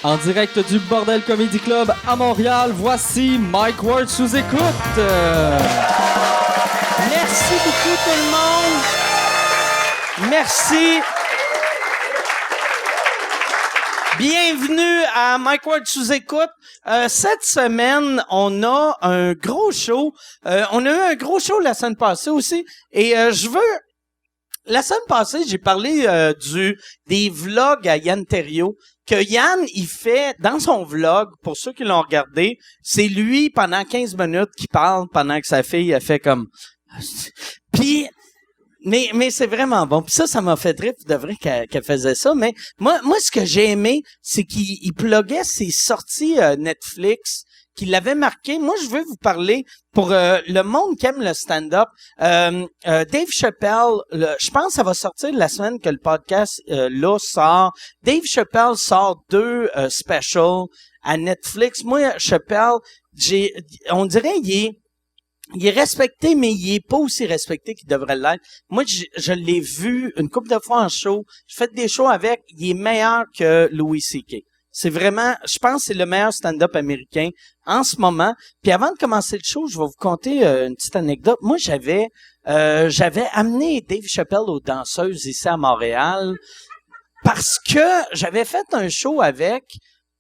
En direct du Bordel Comedy Club à Montréal, voici Mike Ward sous écoute. Merci beaucoup tout le monde. Merci. Bienvenue à Mike Ward sous écoute. Cette semaine, on a un gros show. On a eu un gros show la semaine passée aussi. Et la semaine passée, j'ai parlé des vlogs à Yann Terriot. Que Yann, il fait, dans son vlog, pour ceux qui l'ont regardé, c'est lui, pendant 15 minutes, qui parle pendant que sa fille, elle fait comme... Puis, mais c'est vraiment bon. Puis ça m'a fait rire, de vrai qu'elle faisait ça. Mais moi, ce que j'ai aimé, c'est qu'il pluguait ses sorties Netflix, qu'il l'avait marqué. Moi, je veux vous parler pour le monde qui aime le stand-up. Dave Chappelle, je pense que ça va sortir la semaine que le podcast là sort. Dave Chappelle sort 2 specials à Netflix. Moi, Chappelle, on dirait il est respecté, mais il est pas aussi respecté qu'il devrait l'être. Moi, je l'ai vu une couple de fois en show. J'ai fait des shows avec. Il est meilleur que Louis C.K. C'est vraiment, je pense que c'est le meilleur stand-up américain en ce moment. Puis avant de commencer le show, je vais vous conter une petite anecdote. Moi, j'avais amené Dave Chappelle aux danseuses ici à Montréal parce que j'avais fait un show avec,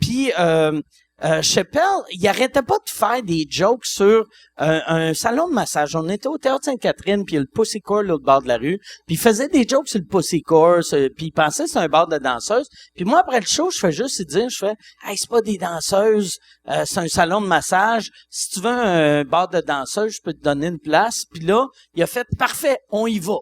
puis Chappelle, il arrêtait pas de faire des jokes sur un salon de massage. On était au Théâtre Sainte-Catherine, puis il y a le Pussy Core l'autre bord de la rue, puis il faisait des jokes sur le Pussy Core, puis il pensait que c'était un bar de danseuses. Puis moi, après le show, je fais juste dire, hey, c'est pas des danseuses, c'est un salon de massage. Si tu veux un bar de danseuses, je peux te donner une place. Puis là, il a fait, parfait, on y va.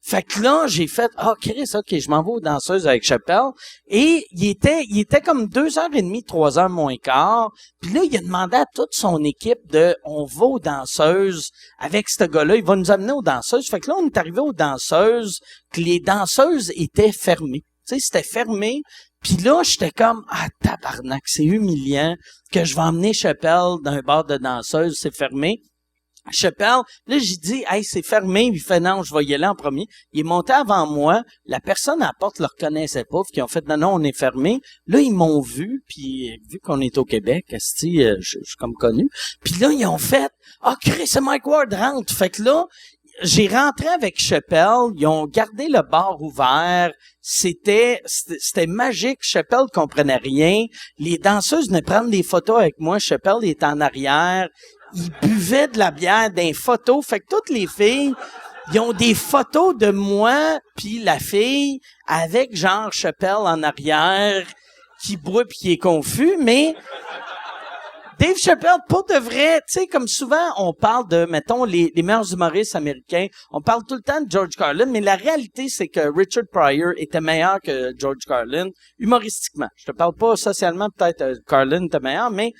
Fait que là, j'ai fait, Chris, OK, je m'en vais aux danseuses avec Chappelle. Et il était comme 2h30, 3h moins quart. Puis là, il a demandé à toute son équipe on va aux danseuses avec ce gars-là. Il va nous amener aux danseuses. Fait que là, on est arrivé aux danseuses, que les danseuses étaient fermées. Tu sais, c'était fermé. Puis là, j'étais comme, tabarnak, c'est humiliant que je vais emmener Chappelle d'un bar de danseuses, c'est fermé. Chappelle, là, j'ai dit, hey, c'est fermé. Il fait, non, je vais y aller en premier. Il est monté avant moi. La personne à la porte le reconnaissait pas. Puis ils ont fait, non, on est fermé. Là, ils m'ont vu. Puis, vu qu'on est au Québec, je suis comme connu. Puis là, ils ont fait, Chris, c'est Mike Ward, rentre. Fait que là, j'ai rentré avec Chappelle. Ils ont gardé le bar ouvert. C'était magique. Chappelle comprenait rien. Les danseuses venaient prendre des photos avec moi. Chappelle est en arrière. Il buvait de la bière dans les photos. Fait que toutes les filles, ils ont des photos de moi puis la fille avec genre Chappelle en arrière qui boit puis qui est confus. Mais Dave Chappelle, pour de vrai, tu sais, comme souvent, on parle de, mettons, les meilleurs humoristes américains. On parle tout le temps de George Carlin, mais la réalité, c'est que Richard Pryor était meilleur que George Carlin, humoristiquement. Je te parle pas socialement, peut-être Carlin était meilleur, mais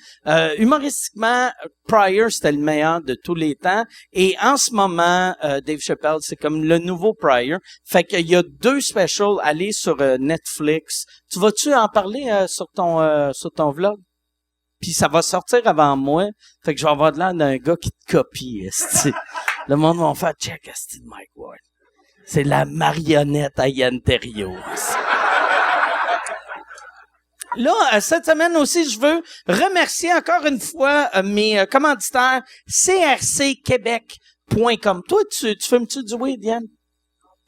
humoristiquement, Pryor, c'était le meilleur de tous les temps. Et en ce moment, Dave Chappelle, c'est comme le nouveau Pryor. Fait qu'il y a 2 specials, allez sur Netflix. Tu vas-tu en parler sur ton vlog? Puis ça va sortir avant moi. Fait que je vais avoir de l'air d'un gars qui te copie, esti. Le monde va faire « Check, esti de Mike Ward. » C'est la marionnette à Yann Terriot. Là, cette semaine aussi, je veux remercier encore une fois mes commanditaires crcquebec.com. Toi, tu fumes-tu du weed, Yann?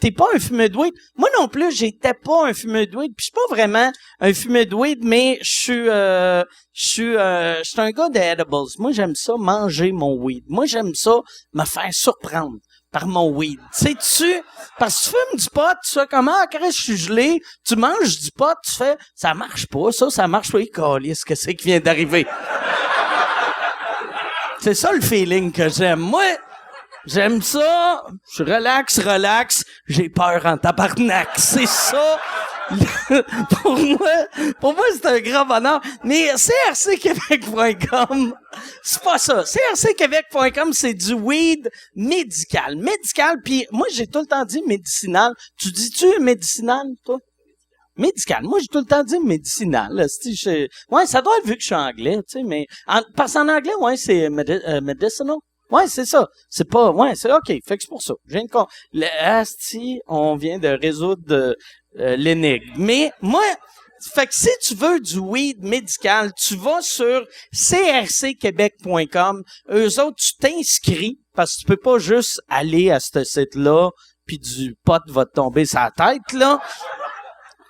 T'es pas un fumeur de weed. Moi non plus, j'étais pas un fumeur de weed. Puis je suis pas vraiment un fumeur de weed, mais je suis un gars d'edibles. Moi, j'aime ça manger mon weed. Moi, j'aime ça me faire surprendre par mon weed. Sais-tu? Parce que tu fumes du pot, tu fais comment? Quand je suis gelé, tu manges du pot, tu fais, ça marche pas, ça marche pas. Câlisse, qu'est-ce qui vient d'arriver? C'est ça le feeling que j'aime. Moi, j'aime ça. Je relax. J'ai peur en tabarnak. C'est ça. Pour moi, c'est un grand bonheur. Mais crcquebec.com, c'est pas ça. crcquebec.com, c'est du weed médical. Puis moi, j'ai tout le temps dit médicinal. Tu dis-tu médicinal, toi? Médical. Moi, j'ai tout le temps dit médicinal. Ouais, ça doit être vu que je suis anglais, tu sais, mais parce qu'en anglais, ouais, c'est medicinal. Ouais, c'est ça. C'est pas, ouais, c'est OK. Fait que c'est pour ça. On vient de résoudre l'énigme. Mais moi, Fait que si tu veux du weed médical, tu vas sur crcquebec.com. Eux autres, tu t'inscris parce que tu peux pas juste aller à ce site-là puis du pot va te tomber sur la tête, là.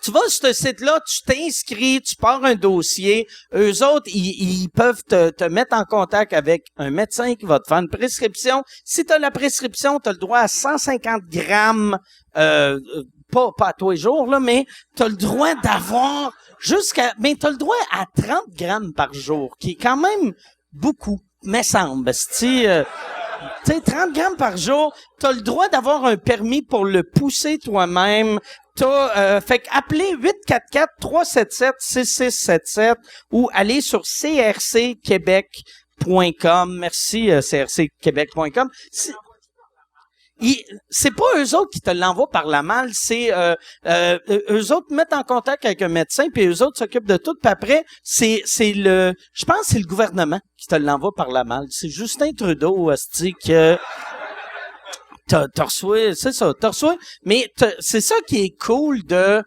Tu vas sur ce site-là, tu t'inscris, tu pars un dossier. Eux autres, ils peuvent te mettre en contact avec un médecin qui va te faire une prescription. Si tu as la prescription, tu as le droit à 150 grammes, pas à tous les jours, là, mais tu as le droit d'avoir mais tu as le droit à 30 grammes par jour, qui est quand même beaucoup, me semble. Tu sais, 30 grammes par jour, t'as le droit d'avoir un permis pour le pousser toi-même. Fait qu'appelez 844-377-6677 ou allez sur crcquebec.com. Merci, crcquebec.com. C'est pas eux autres qui te l'envoient par la malle, c'est eux autres mettent en contact avec un médecin puis eux autres s'occupent de tout. Puis après, je pense que c'est le gouvernement qui te l'envoie par la malle. C'est Justin Trudeau, hostie, que t'as reçu, c'est ça, t'as reçu. Mais c'est ça qui est cool de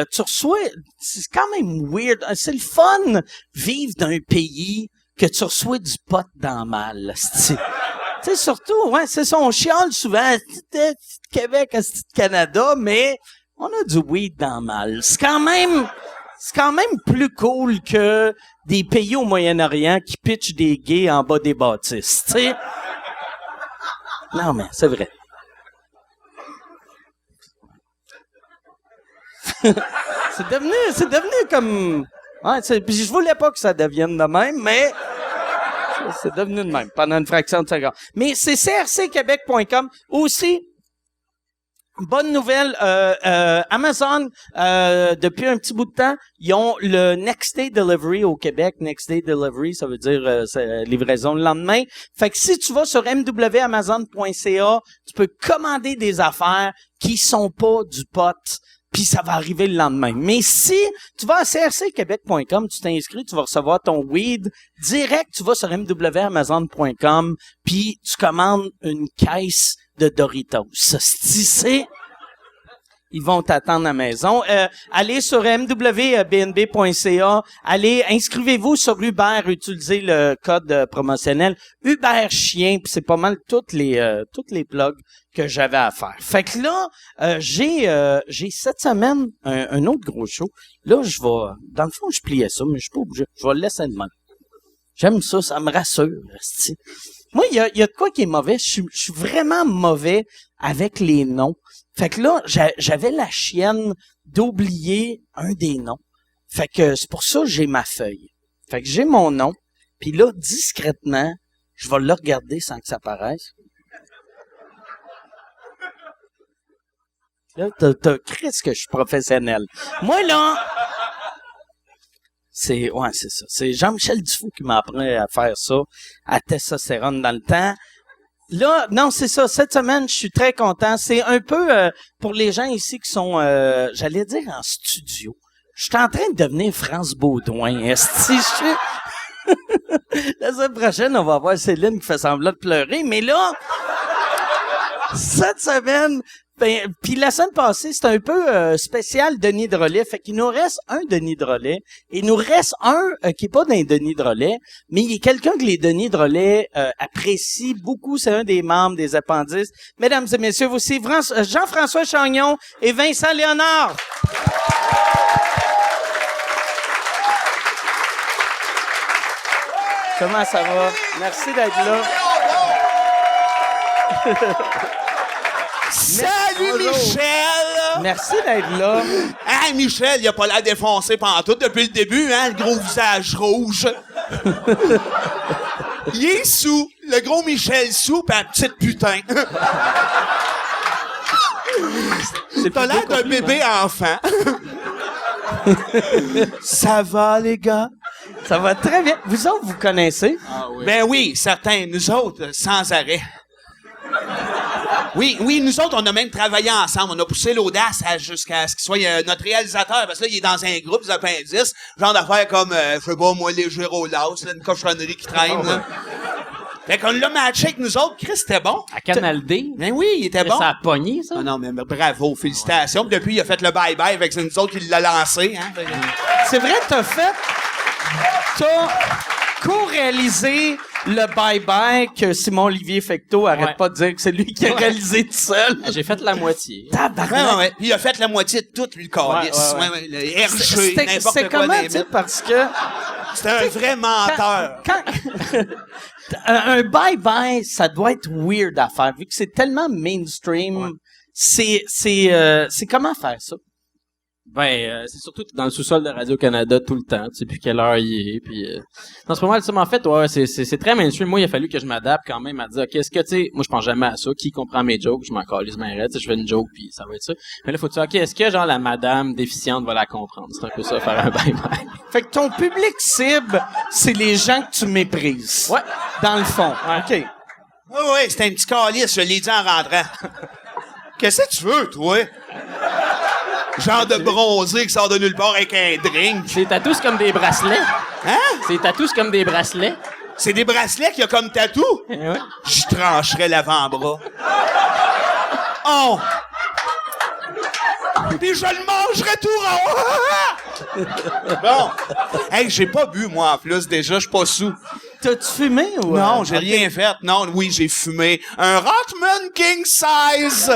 tu reçois. C'est quand même weird. C'est le fun vivre d'un pays que tu reçois du pot dans la malle, hostie. Tu sais, surtout, ouais, c'est ça, on chiale souvent, c'était Québec, c'était Canada, mais on a du weed dans le mal. C'est quand même plus cool que des pays au Moyen-Orient qui pitchent des gays en bas des bâtisses, tu sais. Non, mais c'est vrai. c'est devenu comme, ouais, puis je voulais pas que ça devienne de même, mais c'est devenu de même pendant une fraction de seconde. Mais c'est crcquebec.com. Aussi, bonne nouvelle, Amazon, depuis un petit bout de temps, ils ont le Next Day Delivery au Québec. Next Day Delivery, ça veut dire livraison le lendemain. Fait que si tu vas sur mwamazon.ca, tu peux commander des affaires qui sont pas du pot, puis ça va arriver le lendemain. Mais si tu vas à crcquebec.com, tu t'inscris, tu vas recevoir ton weed direct, tu vas sur mwamazon.com, puis tu commandes une caisse de Doritos. Ils vont t'attendre à la maison. Allez sur mwbnb.ca. Allez, inscrivez-vous sur Uber. Utilisez le code promotionnel Uber Chien. Puis c'est pas mal toutes les plugs que j'avais à faire. Fait que là, j'ai cette semaine un autre gros show. Là, dans le fond, je pliais ça, mais je suis pas obligé. Je vais le laisser de même. J'aime ça, ça me rassure. C'ti. Moi, il y a de quoi qui est mauvais. Je suis vraiment mauvais avec les noms. Fait que là, j'avais la chienne d'oublier un des noms. Fait que c'est pour ça que j'ai ma feuille. Fait que j'ai mon nom, puis là, discrètement, je vais le regarder sans que ça paraisse. Là, t'as Chris que je suis professionnel. Moi, là, c'est ça. C'est Jean-Michel Dufault qui m'a appris à faire ça, à testostérone dans le temps. Là, non, c'est ça. Cette semaine, je suis très content. C'est un peu pour les gens ici qui sont, j'allais dire en studio. Je suis en train de devenir France Baudouin. La semaine prochaine, on va voir Céline qui fait semblant de pleurer. Mais là, cette semaine, puis la semaine passée, c'était un peu spécial Denis Drolet. Fait qu'il nous reste un Denis Drolet. Il nous reste un qui est pas d'un Denis Drolet, mais il est quelqu'un que les Denis Drolet apprécient beaucoup. C'est un des membres des Appendices. Mesdames et messieurs, voici Jean-François Chagnon et Vincent Léonard. Comment ça va? Merci d'être là. Salut Michel! Merci d'être là. Hein, Michel, il a pas l'air défoncé pantoute depuis le début, hein, le gros visage rouge. Il est sous, le gros Michel sous, pis un petite putain. T'as l'air d'un bébé enfant. Ça va, les gars? Ça va très bien. Vous autres, vous connaissez? Ah, oui. Ben oui, certains. Nous autres, sans arrêt. Oui, nous autres, on a même travaillé ensemble. On a poussé l'audace jusqu'à ce qu'il soit notre réalisateur. Parce que là, il est dans un groupe, des Appendices. Genre d'affaires comme, je sais pas, moi, les Gérolas, là, une cochonnerie qui traîne, là. Fait qu'on l'a matché avec nous autres. Chris, c'était bon. À Canal D. Ben oui, il était bon. Ça a pogné, ça? Ah non, mais bravo, félicitations. Puis depuis, il a fait le bye-bye avec nous autres qui l'a lancé. Hein? C'est vrai, t'as co-réalisé le bye-bye que Simon-Olivier Fecteau arrête pas de dire que c'est lui qui a réalisé tout seul. J'ai fait la moitié. Ouais. Puis il a fait la moitié de tout, lui, le calice. Ouais. Le RG, n'importe C'est quoi. comment, tu sais, parce que... C'était un vrai menteur. Un bye-bye, ça doit être weird à faire, vu que c'est tellement mainstream. C'est comment faire ça? Ben, c'est surtout dans le sous-sol de Radio-Canada tout le temps. Tu sais plus quelle heure il est. Puis, non, c'est pas mal ça. Mais en fait, ouais, c'est très mainstream. Moi, il a fallu que je m'adapte quand même à dire, OK, est-ce que, tu sais, moi, je pense jamais à ça. Qui comprend mes jokes? Je m'en calisse ma raide. Je fais une joke, puis ça va être ça. Mais là, faut dire, OK, est-ce que, genre, la madame déficiente va la comprendre? C'est un peu ça, faire un bye-bye. Fait que ton public cible, c'est les gens que tu méprises. Ouais. Dans le fond. OK. Oui, c'était un petit calice, je l'ai dit en rentrant. Qu'est-ce que tu veux, toi? Genre de bronzé qui sort de nulle part avec un drink. C'est tatous comme des bracelets. Hein? C'est tatous comme des bracelets. C'est des bracelets qu'il y a comme tatou? Ouais. Je trancherais l'avant-bras. Oh! Puis je le mangerais tout rond! Bon. Hey, j'ai pas bu, moi, en plus, déjà, je suis pas sous. T'as-tu fumé ou... Non, j'ai rien fait. Non, oui, j'ai fumé. Un Rothman King Size!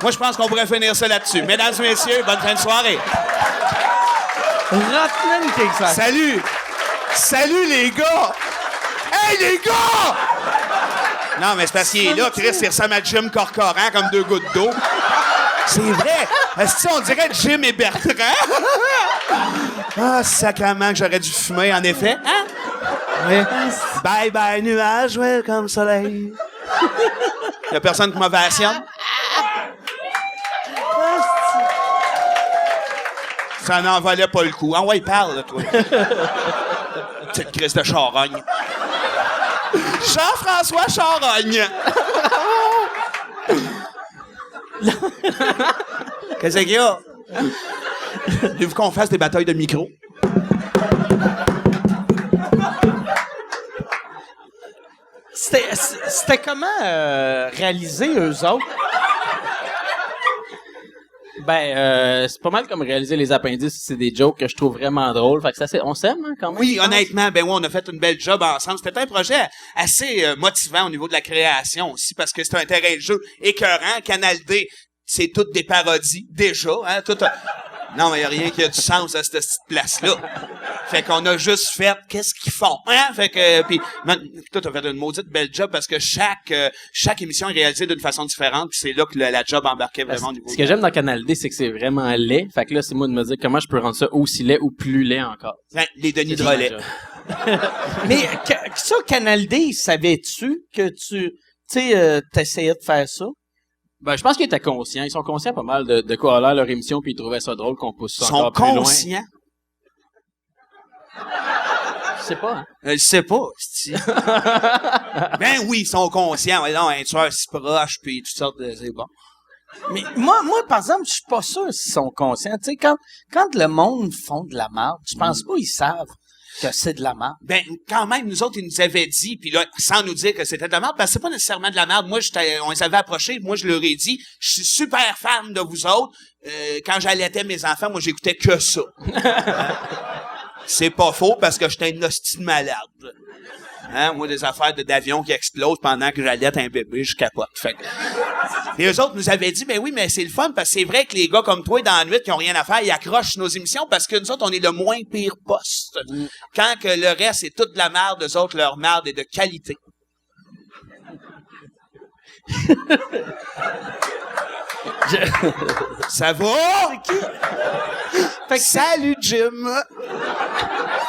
Moi, je pense qu'on pourrait finir ça là-dessus. Mesdames et messieurs, bonne fin de soirée. Rothman King Size. Salut! Salut, les gars! Hey, les gars! Non, mais c'est parce qu'il est là, Chris, il ressemble à Jim Corcoran comme 2 gouttes d'eau. C'est vrai! Est-ce qu'on dirait Jim et Bertrand? Ah, sacrément que j'aurais dû fumer, en effet. Hein? Oui. Bye bye, nuage, welcome soleil. Y'a personne qui m'ovationne? Ça n'en valait pas le coup. Ah ouais, parle, là, toi. Petite crise de charogne. Jean-François Charogne. Qu'est-ce qu'il y a? Voulez-vous qu'on fasse des batailles de micro? C'était comment réaliser eux autres? Ben, c'est pas mal comme réaliser les appendices. C'est des jokes que je trouve vraiment drôles. Fait que ça, on s'aime, hein, quand même. Oui, honnêtement, ben oui, on a fait une belle job ensemble. C'était un projet assez motivant au niveau de la création aussi, parce que c'est un terrain de jeu écœurant. Canal D, c'est toutes des parodies, déjà, hein, Non, mais il n'y a rien qui a du sens à cette petite place-là. Fait qu'on a juste fait qu'est-ce qu'ils font. Hein? Fait que puis toi t'as fait une maudite belle job parce que chaque émission est réalisée d'une façon différente, puis c'est là que la job embarquait vraiment au niveau. Ce que j'aime dans Canal D, c'est que c'est vraiment laid. Fait que là, c'est moi de me dire comment je peux rendre ça aussi laid ou plus laid encore. Ben, les Denis de relais. Mais ça, Canal D, savais-tu que tu sais, t'essayais de faire ça? Ben, je pense qu'ils étaient conscients. Ils sont conscients pas mal de quoi a l'air leur émission, puis ils trouvaient ça drôle qu'on pousse ça encore plus loin. Ils sont conscients? Je sais pas, hein? Je sais pas, c'ti. Ben oui, ils sont conscients. Ouais, non, un tueur si proche, puis toutes sortes de... C'est bon. Mais moi, par exemple, je suis pas sûr s'ils sont conscients. Tu sais, quand le monde font de la merde, je pense pas qu'ils savent que c'est de la merde. Ben, quand même, nous autres, ils nous avaient dit, puis là, sans nous dire que c'était de la merde, parce que c'est pas nécessairement de la merde. Moi, on les avait approchés, moi, je leur ai dit, je suis super fan de vous autres. Quand j'allaitais mes enfants, moi, j'écoutais que ça. C'est pas faux, parce que j'étais une hostie de malade. Hein? Moi, des affaires d'avion qui explosent pendant que j'allaite un bébé, je capote. Fait que... Et eux autres nous avaient dit, ben oui, mais c'est le fun, parce que c'est vrai que les gars comme toi, dans la nuit, qui ont rien à faire, ils accrochent nos émissions, parce que nous autres, on est le moins pire poste. Quand que le reste, c'est toute de la merde, eux autres, leur merde est de qualité. Ça va? Fait que salut, Jim!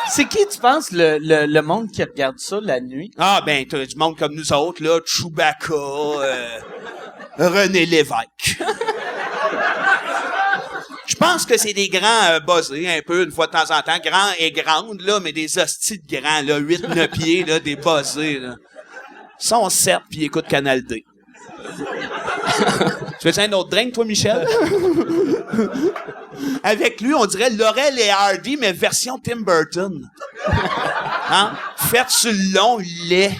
C'est qui, tu penses, le monde qui regarde ça la nuit? Ah, ben, t'as du monde comme nous autres, là, Chewbacca, René Lévesque. Je pense que c'est des grands buzzés, un peu, une fois de temps en temps, grands et grandes, là, mais des hosties de grands, là, 8-9 pieds, là, des buzzés, là. Ils sont 7 puis ils écoutent Canal D. Tu veux un autre drink, toi, Michel? Avec lui, on dirait Laurel et Hardy, mais version Tim Burton. Hein? Faites sur le long, lait.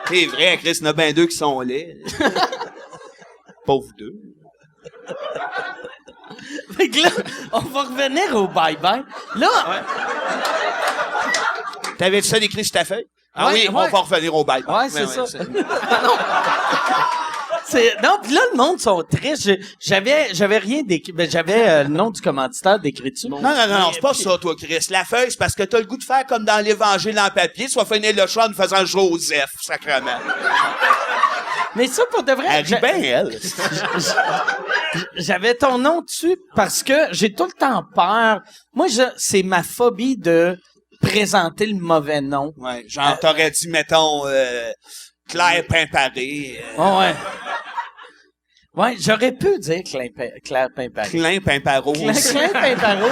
C'est vrai, Chris, il y en a bien deux qui sont laids. Pas vous deux. Fait que là, on va revenir au bye-bye. Là, T'avais ça écrit sur ta feuille? Ah Ouais, oui, ouais. on va revenir au bye. Ouais, c'est ça. Non, puis là, le monde sont tristes. J'avais rien d'écrit. Ben, j'avais le nom du commanditaire d'écriture. Non, c'est pas ça, toi, Chris. La feuille, c'est parce que t'as le goût de faire comme dans l'Évangile en papier, soit finir le choix en nous faisant Joseph, sacrement. Mais ça, pour de vrai, Elle rit bien, elle. j'avais ton nom dessus parce que j'ai tout le temps peur. Moi, c'est ma phobie de présenter le mauvais nom. Ouais, genre, t'aurais dit, mettons, Claire Pimparé. Oh, ouais. Ouais, j'aurais pu dire Claire Pimparé. Clin Pimparo. Claire Pimparo.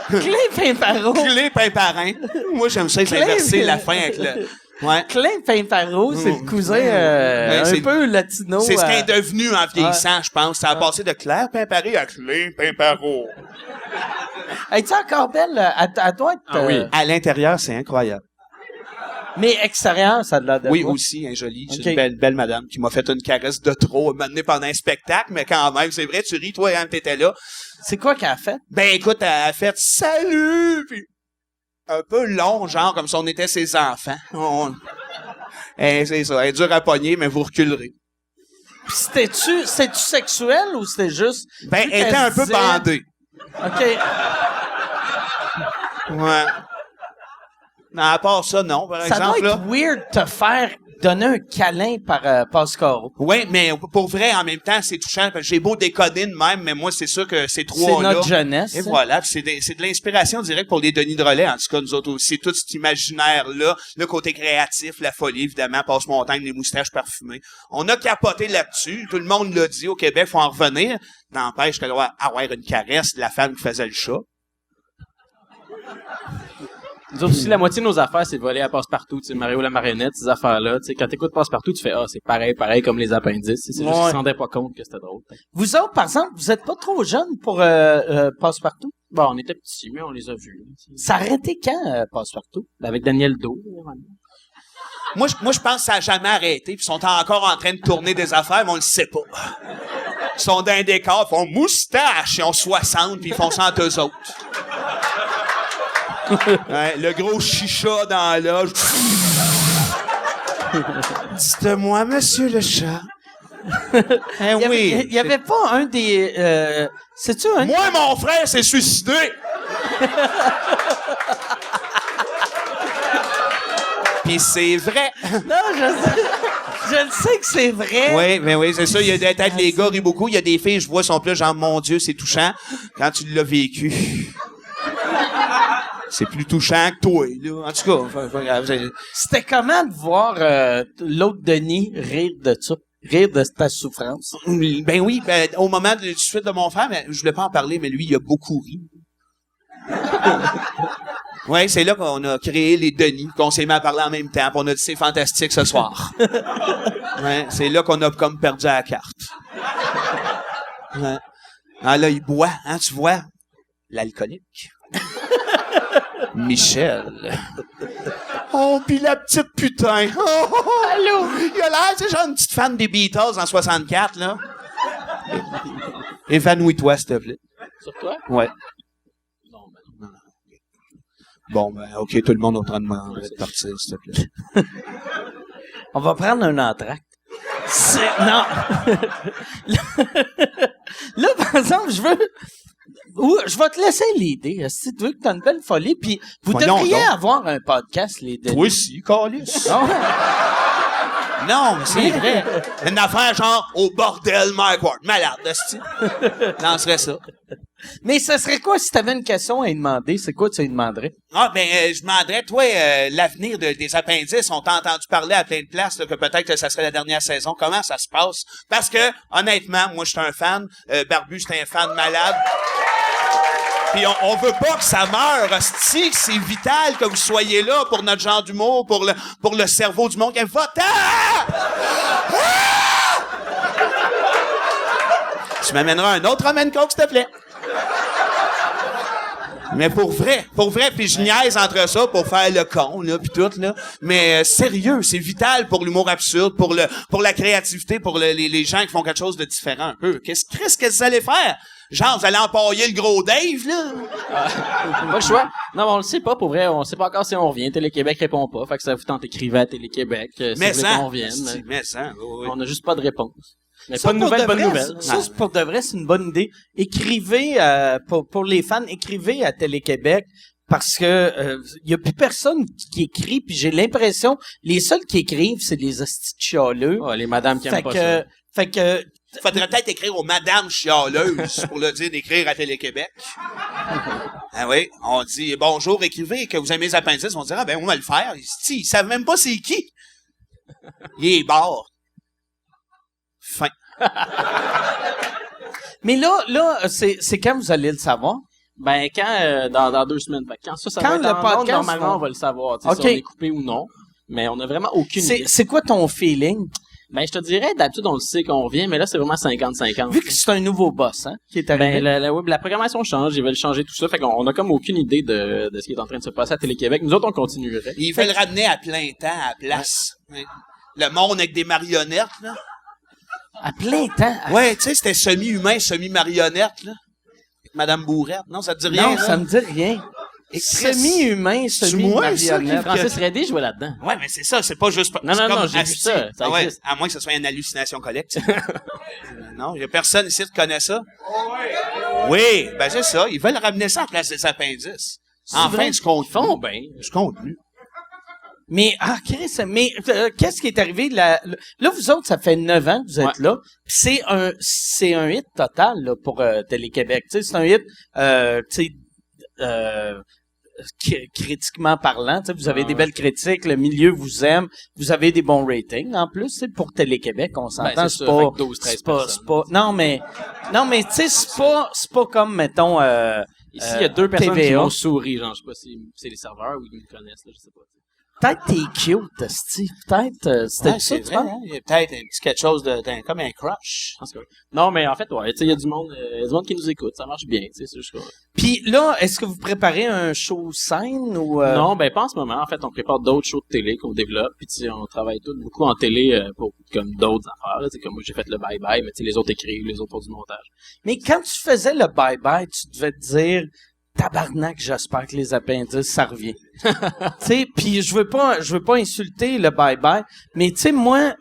Claire Pimparo. Clé Pimparin. Moi, j'aime ça, c'est inverser la fin avec le... Ouais. Claire Pimparo, c'est le cousin un c'est- peu latino. C'est ce qu'il est devenu en vieillissant, je pense. Ça a passé de Claire Pimparé à Clé Pimparo. Es-tu encore belle? À doit être... Ah oui. À l'intérieur, c'est incroyable. Mais extérieur, ça a de l'air de Oui, quoi? aussi, jolie. C'est Ok. une belle madame qui m'a fait une caresse de trop, m'a amené pendant un spectacle, mais quand même, c'est vrai, tu ris, toi, quand t'étais là. C'est quoi qu'elle a fait? Ben, écoute, elle a fait « Salut! » Puis un peu long, genre, comme si on était ses enfants. C'est ça, elle est dure à pogner, mais vous reculerez. Puis c'était-tu sexuel ou c'était juste... Ben, vu elle était qu'elle un se peu disait- bandée. OK. Ouais. Mais à part ça, non, par Ça exemple, doit là. être weird de te faire donner un câlin par Pascaro. Oui, mais pour vrai, en même temps, c'est touchant. Parce que j'ai beau déconner de même, mais moi, c'est sûr que ces C'est trois-là... notre jeunesse. Et voilà, puis c'est de l'inspiration directe pour les Denis de Relais, en tout cas, nous autres aussi. Tout cet imaginaire-là, le côté créatif, la folie, évidemment, passe-montagne, les moustaches parfumées. On a capoté là-dessus. Tout le monde l'a dit. Au Québec, faut en revenir. N'empêche que avoir une caresse de la femme qui faisait le chat. Nous autres aussi, la moitié de nos affaires, c'est de voler à Passe-Partout, tu sais, Mario la marionnette, ces affaires-là. Tu sais, quand t'écoutes Passe-Partout, tu fais, c'est pareil comme les appendices. C'est juste Ouais. qu'ils se rendaient pas compte que c'était drôle. Vous autres, par exemple, vous êtes pas trop jeunes pour Passe-Partout? Bon, on était petits, mais on les a vus. Là, tu sais. Ça a arrêté quand, Passe-Partout? Avec Daniel Do. Moi, je pense que ça a jamais arrêté. Puis ils sont encore en train de tourner des affaires, mais on le sait pas. Ils sont dans un décor, ils font moustache, ils ont 60, puis ils font ça entre eux autres. Ouais, le gros chicha dans la loge. Dites-moi, monsieur le chat. Il y avait pas un des... c'est-tu un... Moi, mon frère s'est suicidé. Puis c'est vrai. Non, je le sais que c'est vrai. Oui, mais oui, c'est ça. Il y a des têtes, les gars rient beaucoup. Il y a des filles, je vois, sont plus genre, mon Dieu, c'est touchant. Quand tu l'as vécu. C'est plus touchant que toi, là. En tout cas, pas grave. C'était comment de voir l'autre Denis rire de ça? Rire de ta souffrance? Ben oui, au moment du suite de mon frère, mais je voulais pas en parler, mais lui, il a beaucoup ri. Ouais, c'est là qu'on a créé les Denis, qu'on s'est mis à parler en même temps, puis on a dit c'est fantastique ce soir. Ouais, c'est là qu'on a comme perdu la carte. Ouais. Ah là, il boit, hein, tu vois? L'alcoolique. Michel. Oh, pis la petite putain. Oh, oh, oh. Allô? Il a l'air, tu sais, genre une petite fan des Beatles en 64, là. Évanouis-toi, s'il te plaît. Sur toi? Ouais. Bon, ben, OK, tout le monde est en train de partir, s'il te plaît. On va prendre un entracte. Non. Là, par exemple, je vais te laisser l'idée. Si tu veux que tu as une belle folie, puis vous Voyons devriez donc. avoir un podcast, les deux. Toi aussi, Carlis. Non? Non, mais c'est vrai. Une affaire genre au bordel Mike Ward. Malade, esti. Lancerait ça. Mais ce serait quoi si tu avais une question à lui demander? C'est quoi tu lui demanderais? Ah, ben, je demanderais, toi, l'avenir des appendices. On t'a entendu parler à plein de places, là, que peut-être que ça serait la dernière saison. Comment ça se passe? Parce que, honnêtement, moi, je suis un fan. Barbu, c'est un fan malade. Puis on veut pas que ça meure, hostie. C'est vital que vous soyez là pour notre genre d'humour, pour le cerveau du monde. Va-t'en! Ah! Tu m'amèneras un autre ramen coke, s'il te plaît. Mais pour vrai, puis je niaise entre ça pour faire le con, là, puis tout, là. Mais sérieux, c'est vital pour l'humour absurde, pour la créativité, pour les gens qui font quelque chose de différent un peu. Qu'est-ce que vous allez faire? Genre, vous allez empailler le gros Dave, là? Pas le choix. Non, mais on le sait pas, pour vrai. On sait pas encore si on revient. Télé-Québec répond pas. Fait que ça vous tente d'écrire à Télé-Québec. Si Mais vous voulez ça, qu'on revienne. mais ça, oui. On a juste pas de réponse. Mais Ça, pas de pour nouvelles, bonne vrai, nouvelle. Ça, c'est pour de vrai, c'est une bonne idée. Écrivez, pour les fans, écrivez à Télé-Québec. Parce que y a plus personne qui écrit, puis j'ai l'impression les seuls qui écrivent, c'est les hosties de chialeux. Ah, les madames qui aiment pas ça. Fait que Faudrait peut-être écrire aux Madame Chialeuse pour le dire d'écrire à Télé-Québec. Ah oui, on dit bonjour, écrivez que vous aimez les appendices. On dit ah ben on va le faire. Ils savent même pas c'est qui. Il est barre. Fin. Mais là, c'est quand vous allez le savoir? Ben, quand, dans 2 semaines. Fait que quand ça Quand va être le en ondes, podcast normalement, va- on va le savoir. Tu sais, OK. si on est coupé ou non. Mais on a vraiment aucune idée. C'est quoi ton feeling? Ben, je te dirais, d'habitude, on le sait qu'on revient, mais là, c'est vraiment 50-50. Vu que c'est un nouveau boss, hein, qui est arrivé. Ben, la programmation change, ils veulent changer tout ça. Fait qu'on a comme aucune idée de ce qui est en train de se passer à Télé-Québec. Nous autres, on continuerait. Ils veulent le ramener à plein temps à la place. Oui. Le monde avec des marionnettes, là. À plein temps. Ouais, tu sais, c'était semi-humain, semi-marionnette, là. Avec Madame Bourrette. Non, ça te dit rien, Non, là? ça me dit rien. Semi-humain, moi, ça, semi-marionnette. Francis Redé jouait là-dedans. Ouais, mais c'est ça, c'est pas juste... Non, c'est non, comme non, j'ai vu asti. ça, ça Ah ouais, existe. à moins que ce soit une hallucination collective. Non, il y a personne ici qui connaît ça. Oui, ben c'est ça, ils veulent ramener ça en place des appendices. Enfin, vrai? du contenu. Ils font bien. Du contenu. Mais, Chris, mais qu'est-ce qui est arrivé? Là, vous autres, ça fait 9 ans que vous êtes là. Puis c'est un hit total là, pour Télé-Québec. Tu sais, c'est un hit, tu sais, critiquement parlant. Tu sais, vous avez des belles critiques, le milieu vous aime, vous avez des bons ratings. En plus, c'est pour Télé-Québec, on s'entend. c'est C'est ça, pas, fait que 12, 13 c'est pas, personnes. c'est pas, non, mais tu sais, c'est pas comme, mettons, Ici, il y a 2 personnes qui TVA. m'ont souri. Genre, je sais pas si c'est les serveurs ou ils me connaissent, là, je sais pas. Peut-être t'es cute, Steve. Peut-être, c'était Ouais, ça, c'est tu vrai, penses? hein? Il y a peut-être un petit quelque chose comme un crush. Je pense que oui. Non, mais en fait, ouais, tu sais, il y a du monde qui nous écoute. Ça marche bien, tu sais, c'est juste que... Puis là, est-ce que vous préparez un show scène ou Non, ben pas en ce moment. En fait, on prépare d'autres shows de télé qu'on développe. Puis tu sais, on travaille tous beaucoup en télé pour comme d'autres affaires. Là. Tu sais, comme moi, j'ai fait le bye-bye, mais tu sais, les autres écrivent, les autres font du montage. Mais quand tu faisais le bye-bye, tu devais te dire tabarnak, j'espère que les appendices, ça revient. Tu sais, puis je veux pas insulter le bye-bye, mais tu sais, moi,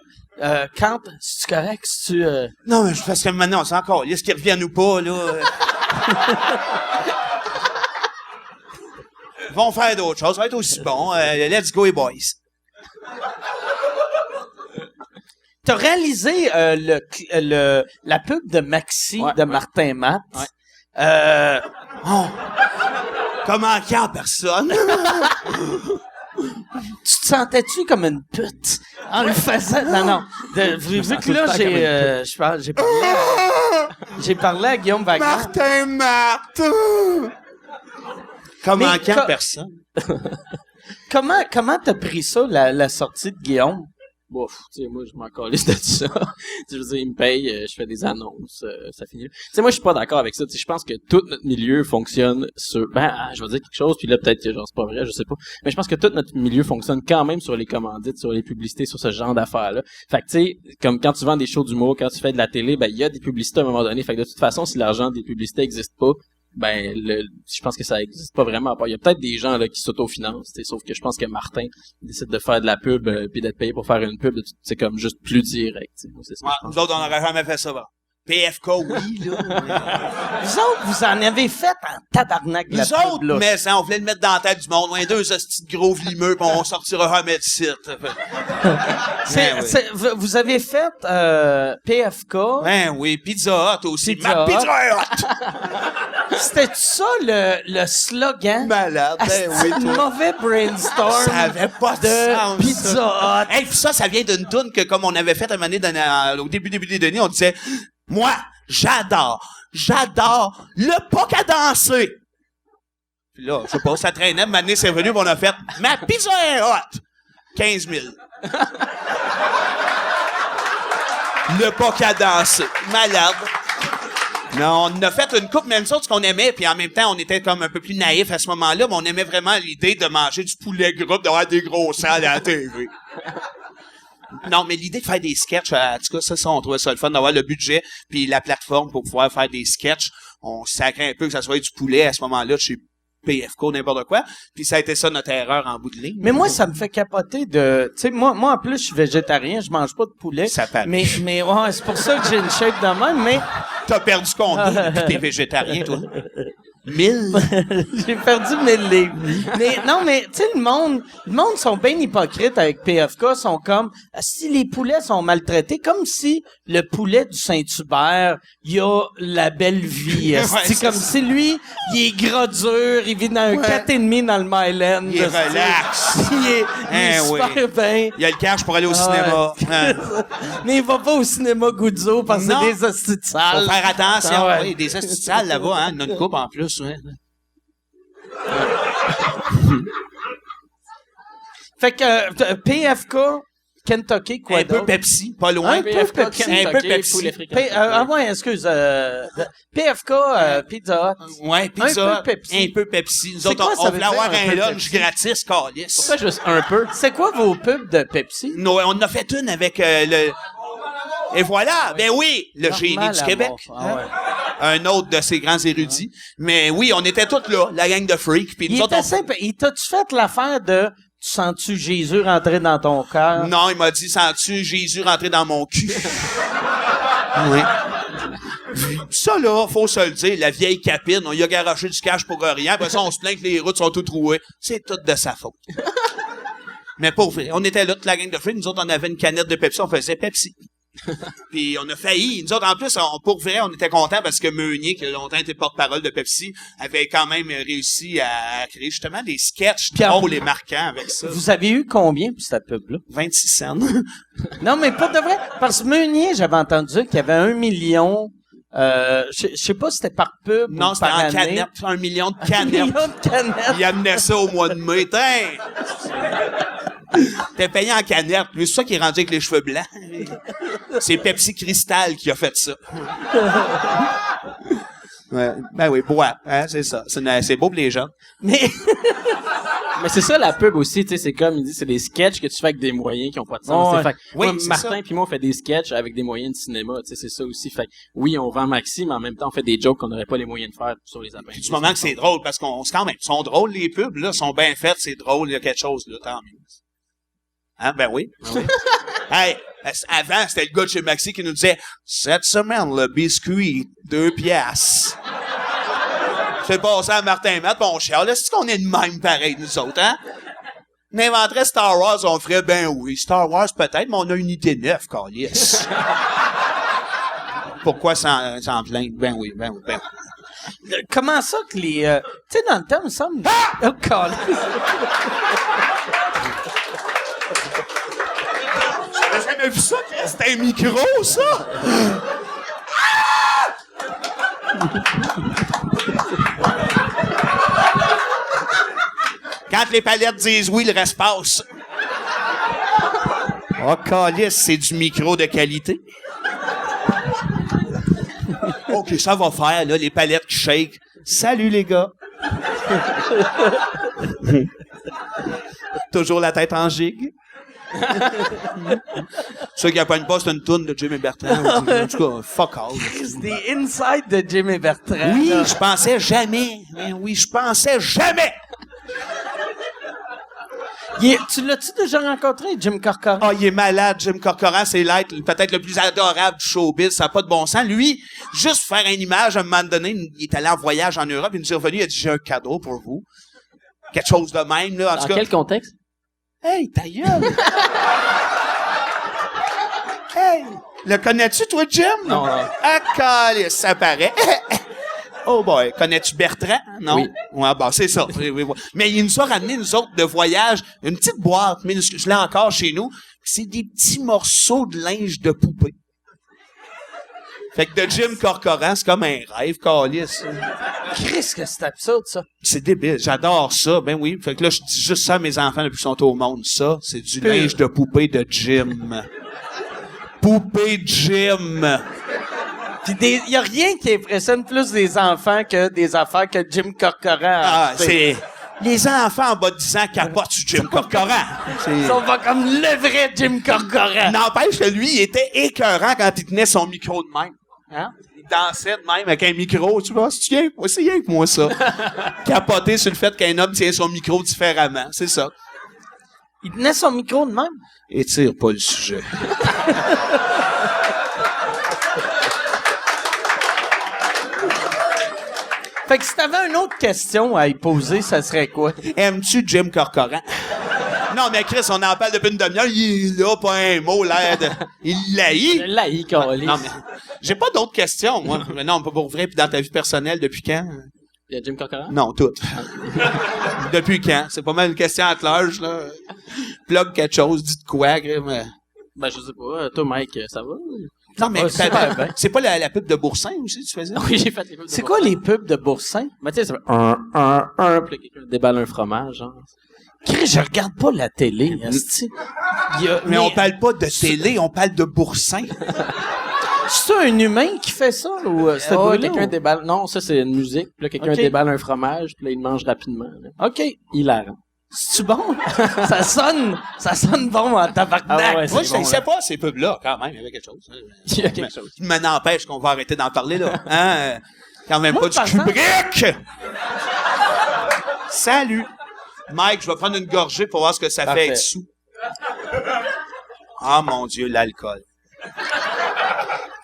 quand, c'est correct si tu... Non, mais parce que maintenant, on s'en encore. Est-ce qu'ils reviennent ou pas, là? Ils vont faire d'autres choses. Ça va être aussi bon. Let's go, les boys. T'as réalisé la pub de Maxi Ouais, de ouais. Martin Matt. Ouais. Oh. Comment qu'il y a personne? Tu te sentais-tu comme une pute en le faisant? Non. Vu sens que tout le là, temps comme j'ai parlé à Guillaume Wagner. Martin! Comment Mais qu'il y a co- personne? Comment t'as pris ça, la sortie de Guillaume? Bof, tu sais, moi, je m'en calisse de ça. Je veux dire, ils me payent, je fais des annonces, ça finit. Tu sais, moi, je suis pas d'accord avec ça. Tu sais, je pense que tout notre milieu fonctionne sur, je vais dire quelque chose, puis là, peut-être que genre, c'est pas vrai, je sais pas. Mais je pense que tout notre milieu fonctionne quand même sur les commandites, sur les publicités, sur ce genre d'affaires-là. Fait que, tu sais, comme quand tu vends des shows d'humour, quand tu fais de la télé, ben, il y a des publicités à un moment donné. Fait que de toute façon, si l'argent des publicités existe pas, ben, je pense que ça existe pas vraiment. Il y a peut-être des gens là qui s'autofinancent, tu sais, sauf que je pense que Martin décide de faire de la pub puis d'être payé pour faire une pub, c'est comme juste plus direct. Tu sais. C'est ça, Ouais, je pense. nous autres, on n'aurait jamais fait ça, bon. PFK, oui, là. Vous autres, vous en avez fait en tabarnak de la Nous pub, autres, là. mais ça, on voulait le mettre dans la tête du monde. Ouais, 2 hosties de gros vlimeux, pis on sortira jamais de site. Vous avez fait PFK. Ben oui, Pizza Hut aussi. Pizza Ma Hut. Pizza Hut! C'était ça le slogan? Malade, ben oui, C'est un toi. mauvais brainstorm Ça avait pas de de sens. Pizza Hut. Hey, pis ça vient d'une toune que, comme on avait fait un moment donné au début des années, on disait, moi, j'adore le POC à danser. Puis là, je sais pas, ça traînait, un moment donné, c'est venu, pis on a fait, ma Pizza Hut! 15 000. Le POC à danser. Malade. Non, on a fait une coupe, même chose qu'on aimait, puis en même temps, on était comme un peu plus naïfs à ce moment-là, mais on aimait vraiment l'idée de manger du poulet gras, d'avoir des gros salles à la TV. Non, mais l'idée de faire des sketchs, en tout cas, ça, on trouvait ça le fun, d'avoir le budget, puis la plateforme pour pouvoir faire des sketchs. On sacrait un peu que ça soit du poulet à ce moment-là chez PFK, n'importe quoi. Puis ça a été ça notre erreur en bout de ligne. Mais moi, ça me fait capoter de... Tu sais, moi, en plus, je suis végétarien, je mange pas de poulet. Ça paraît. Mais ouais, c'est pour ça que j'ai une shape de même, mais... T'as perdu combien depuis t'es végétarien, toi? 1000? J'ai perdu 1000 livres. Mais non, mais tu sais, le monde sont bien hypocrites avec PFK, sont comme si les poulets sont maltraités, comme si le poulet du Saint-Hubert, il a la belle vie. C'est comme si lui, il est gras dur, il vit dans un 4,5 dans le Myland. Il est relax. Il est super bien. Il y a le cash pour aller au cinéma. Hein. Mais il va pas au cinéma Guzzo parce que Non. c'est des hosties de salles. Faut faire attention. Ah ouais. Oui, des astuces sales là-bas, hein. Il y en a une coupe en plus, ouais. Fait que PFK, Kentucky, quoi Un peu d'autre? Pepsi, pas loin. Un peu Pepsi. Un peu Pepsi. poulet fricassé. Ouais, excuse. PFK, Pizza Hut. Ouais, pizza. Un peu Pepsi. Un peu Pepsi. Nous C'est autres, quoi, ça on veut voulait dire, avoir un un peu lunch Pepsi? gratis, câlisse. Pourquoi juste un peu? C'est quoi vos pubs de Pepsi? Non, on en a fait une avec le... Et voilà, ben oui, le génie Normal du à Québec. mort. Ah ouais. Un autre de ces grands érudits. Mais oui, on était tous là, la gang de freaks. Puis nous Il autres, était simple. Il t'a-tu fait l'affaire de tu sens-tu Jésus rentrer dans ton cœur? Non, il m'a dit, sens-tu Jésus rentrer dans mon cul? Oui. Ça, là, faut se le dire, la vieille capine, on y a garoché du cash pour rien. Après ça, on se plaint que les routes sont toutes trouées. C'est tout de sa faute. Mais pour vrai, on était là, toute la gang de freaks. Nous autres, on avait une canette de Pepsi, on faisait Pepsi. Puis on a failli. Nous autres, en plus, pour vrai, on était contents parce que Meunier, qui a longtemps été porte-parole de Pepsi, avait quand même réussi à créer justement des sketchs drôles et marquants avec ça. Vous avez eu combien pour cette pub-là? 26 cents. Non, mais pas de vrai. Parce que Meunier, j'avais entendu dire qu'il y avait 1 million. Je sais pas si c'était par pub Non, ou c'était par en année. canette, 1 million de 1 canettes. million de canettes. Il amenait ça au mois de mai. Tain! T'es payé en canette. Lui, c'est ça qui est rendu avec les cheveux blancs. C'est Pepsi Cristal qui a fait ça. Ouais. Ben oui, bois. Hein, c'est ça. C'est beau pour les gens. Mais Mais c'est ça la pub aussi, tu sais, c'est comme il dit, c'est des sketchs que tu fais avec des moyens qui ont pas de sens. Ouais. C'est fait que Oui, moi, c'est Martin ça. puis moi on fait des sketchs avec des moyens de cinéma, tu sais, c'est ça aussi. Fait que oui, on vend maxi, mais en même temps on fait des jokes qu'on n'aurait pas les moyens de faire sur les appareils. Puis du moment que c'est drôle, parce qu'on, c'est quand même, sont drôles les pubs, là, sont bien faites, c'est drôle, il y a quelque chose, là, tant mieux. Hein, ben oui. Hey, avant, c'était le gars de chez Maxi qui nous disait, cette semaine, le biscuit, 2 piastres. C'est passé à Martin Matt, pis on chiale. Est-ce qu'on est de même pareil, nous autres, hein? On inventerait Star Wars, on ferait, ben oui, Star Wars peut-être, mais on a une idée neuve, câlisse. Pourquoi s'en plaindre? Ben oui. comment ça que les... tu sais, dans le temps, il me semble... Oh, câlisse. T'as jamais vu ça? C'était un micro, ça? Quand les palettes disent oui, le reste passe. Oh, calice, c'est du micro de qualité. OK, ça va faire, là, les palettes qui shake. Salut, les gars. Toujours la tête en gigue. Ceux qui n'apprennent pas, c'est une toune de Jimmy Bertrand. En tout cas, fuck all. C'est des insights de Jimmy Bertrand. Oui, là. je pensais jamais. Oui, je pensais jamais. Tu l'as-tu déjà rencontré, Jim Corcoran? Ah, il est malade, Jim Corcoran. C'est l'être peut-être le plus adorable du showbiz. Ça n'a pas de bon sens. Lui, juste faire une image, à un moment donné, il est allé en voyage en Europe. Il nous est revenu, il a dit, j'ai un cadeau pour vous. Quelque chose de même, là. En Dans tout cas. quel contexte? Hey, ta gueule! Hey! Le connais-tu, toi, Jim? Non. Ah, calice, ça paraît. Oh boy, connais-tu Bertrand? Non? Oui. Ouais, bah, c'est ça. Oui. Mais il nous a ramené, nous autres, de voyage, une petite boîte minuscule. Je l'ai encore chez nous. C'est des petits morceaux de linge de poupée. Fait que de Jim Corcoran, c'est comme un rêve, calice. Christ, que c'est absurde, ça. C'est débile. J'adore ça. Ben oui. Fait que là, je dis juste ça à mes enfants depuis qu'ils sont au monde. Ça, c'est du linge de poupée de Jim. Poupée Jim. Puis il y a rien qui impressionne plus des enfants que des affaires que Jim Corcoran. Ah, c'est... Les enfants en bas de 10 ans capotent sur Jim Corcoran. Ils sont pas comme le vrai Jim Corcoran. N'empêche que lui, il était écœurant quand il tenait son micro de même. Hein? Il dansait de même avec un micro. Tu vois, c'est rien que moi, ça. Capoter sur le fait qu'un homme tient son micro différemment. C'est ça. Il tenait son micro de même. Étire pas le sujet. Fait que si t'avais une autre question à y poser, ça serait quoi? Aimes-tu Jim Corcoran? Non, mais Chris, on en parle depuis une demi-heure. Il est là, pas un mot, l'air de... Il l'haït. Je l'haïs, câlisse. Non, mais j'ai pas d'autres questions, moi. Mais non, pas pour vrai. Puis dans ta vie personnelle, depuis quand? Il y a Jim Corcoran? Non, toutes. Depuis quand? C'est pas mal une question à large, là. Plug quelque chose, dis de quoi, mais... Ben, je sais pas. Toi, Mike, ça va? Non, mais Ah, super bien. c'est pas la pub de Boursin aussi, tu faisais? Oui, j'ai fait les pubs. C'est quoi les pubs de Boursin? Mais tu sais, ça fait un, puis là, quelqu'un déballe un fromage, genre. Chris, je regarde pas la télé, esti. Mais on parle pas de télé, on parle de Boursin. C'est un humain qui fait ça, ou c'est Ouais, pas quelqu'un déballe. Non, ça, c'est une musique. Puis là, quelqu'un Ok. déballe un fromage, puis là, il le mange rapidement. Là. OK. Hilarant. C'est-tu bon? ça sonne bon en tabarnak. Ah ouais, Moi, c'est je bon, sais là. pas ces pubs-là, quand même, il y avait quelque chose. Il y a quelque chose. Mais n'empêche qu'on va arrêter d'en parler, là. Hein? Quand même Moi, pas du par exemple- Kubrick! Salut! Mike, je vais prendre une gorgée pour voir ce que ça Parfait. fait être sous. Ah, mon Dieu, l'alcool.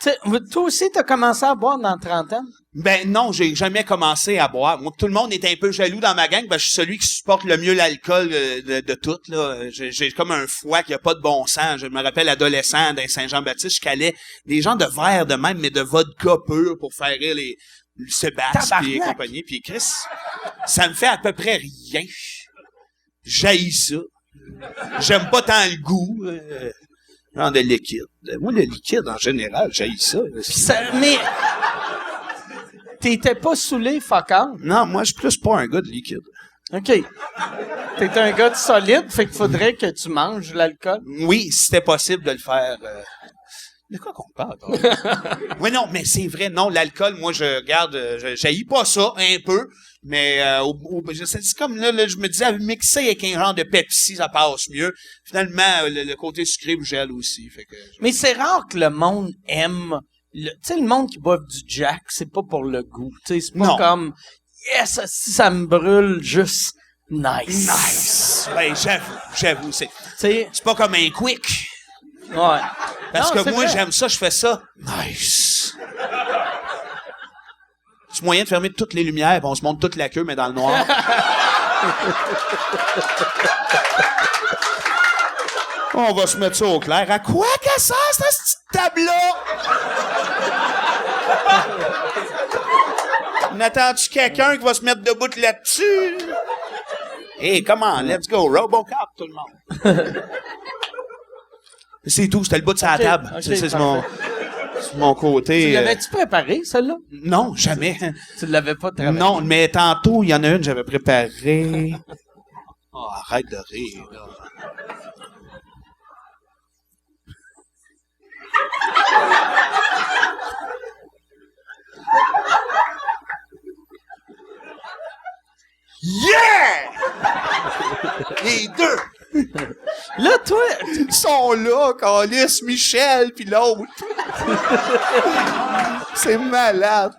Tu sais, toi aussi, t'as commencé à boire dans la trentaine? Ben non, j'ai jamais commencé à boire. Moi, tout le monde est un peu jaloux dans ma gang, parce que je suis celui qui supporte le mieux l'alcool de toutes, là. J'ai comme un foie qui a pas de bon sens. Je me rappelle, adolescent, dans Saint-Jean-Baptiste, je calais des gens de verre de même, mais de vodka pur pour faire rire le Sébastien Tabarnak! et compagnie. Puis Chris, ça me fait à peu près rien. J'haïs ça. J'aime pas tant le goût. Genre de liquide. Moi, le liquide, en général, j'haïs ça. Mais t'étais pas saoulé, fuck all. Non, moi, je suis plus pas un gars de liquide. OK. T'es un gars de solide, fait qu'il faudrait que tu manges l'alcool. Oui, si c'était possible de le faire. De quoi qu'on parle? Oui, non, mais c'est vrai, non, l'alcool, moi, je regarde, j'haïs pas ça, un peu, mais c'est comme là, je me disais, mixer avec un genre de Pepsi, ça passe mieux. Finalement, le côté sucré me gèle aussi. Fait que, Mais c'est rare que le monde aime... Tu sais, le monde qui boit du Jack, c'est pas pour le goût. Tu sais, c'est pas Non. comme... Yes, si ça me brûle, juste... Nice. nice! Ben, j'avoue, c'est Tu sais, pas comme un quick. ouais. Parce Non, que c'est moi, vrai. j'aime ça, je fais ça. Nice! C'est moyen de fermer toutes les lumières, puis on se monte toute la queue, mais dans le noir. On va se mettre ça au clair. À quoi qu'elle sert, cette petite table-là? On attend-tu quelqu'un qui va se mettre debout là-dessus? Hey, come on, let's go. Robocop, tout le monde. C'est tout, c'était le bout de sa Ok, table. ok, C'est mon côté. Tu l'avais-tu préparé, celle-là? Non, jamais. Tu l'avais pas travaillé? Non, mais tantôt, il y en a une que j'avais préparée. Oh, arrête de rire, là. Yeah! Les deux! Là, toi, Ils sont là, Calis, Michel, puis l'autre. C'est malade.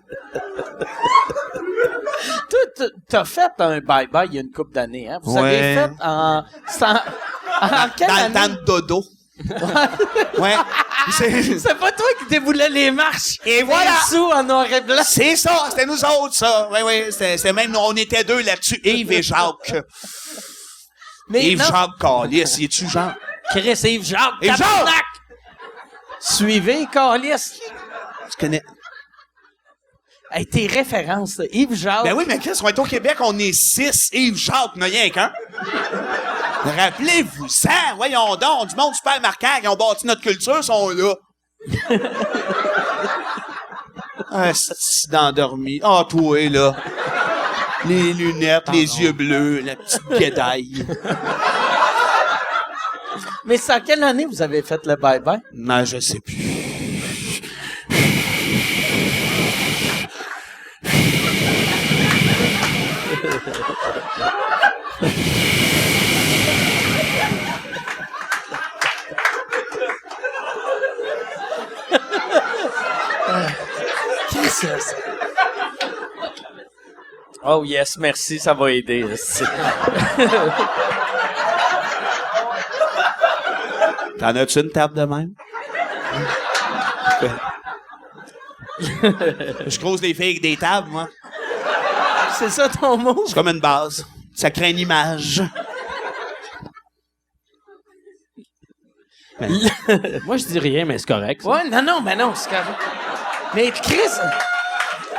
t'as fait un bye-bye il y a une couple d'années, hein? Vous Ouais. avez fait en... c'est en quelle Dans le année? temps de dodo. Ouais. C'est pas toi qui déboulais les marches. Et voilà. Les sous en noir et blanc. C'est ça, c'était nous autres, ça. Oui, oui, c'était même, on était deux là-dessus, Yves et Jacques. Mais Yves non, Jacques Calis, y es-tu Jean? Chris, Yves Jacques. Yves Jacques! tabarnak! Suivez, Calis. Tu connais? Hey, tes références, là. Yves Jacques. Ben oui, mais Chris, on est au Québec, on est 6. Yves Jacques, n'a rien qu'un. Rappelez-vous ça, voyons donc, du monde super marquant qui ont bâti notre culture, sont là. Ah, c'est d'endormi. Ah, toi, là. Les lunettes, les yeux bleus, la petite guédaille. Mais c'est en quelle année vous avez fait le bye-bye? Non, je sais plus. Qu'est-ce que c'est? Oh yes, merci, ça va aider. T'en as-tu une table de même? Je croise les filles avec des tables, moi. C'est ça ton mot? C'est comme une base. Ça crée une image. Moi, je dis rien, mais c'est correct. Ça. Ouais, non, mais non, c'est correct. Mais Chris,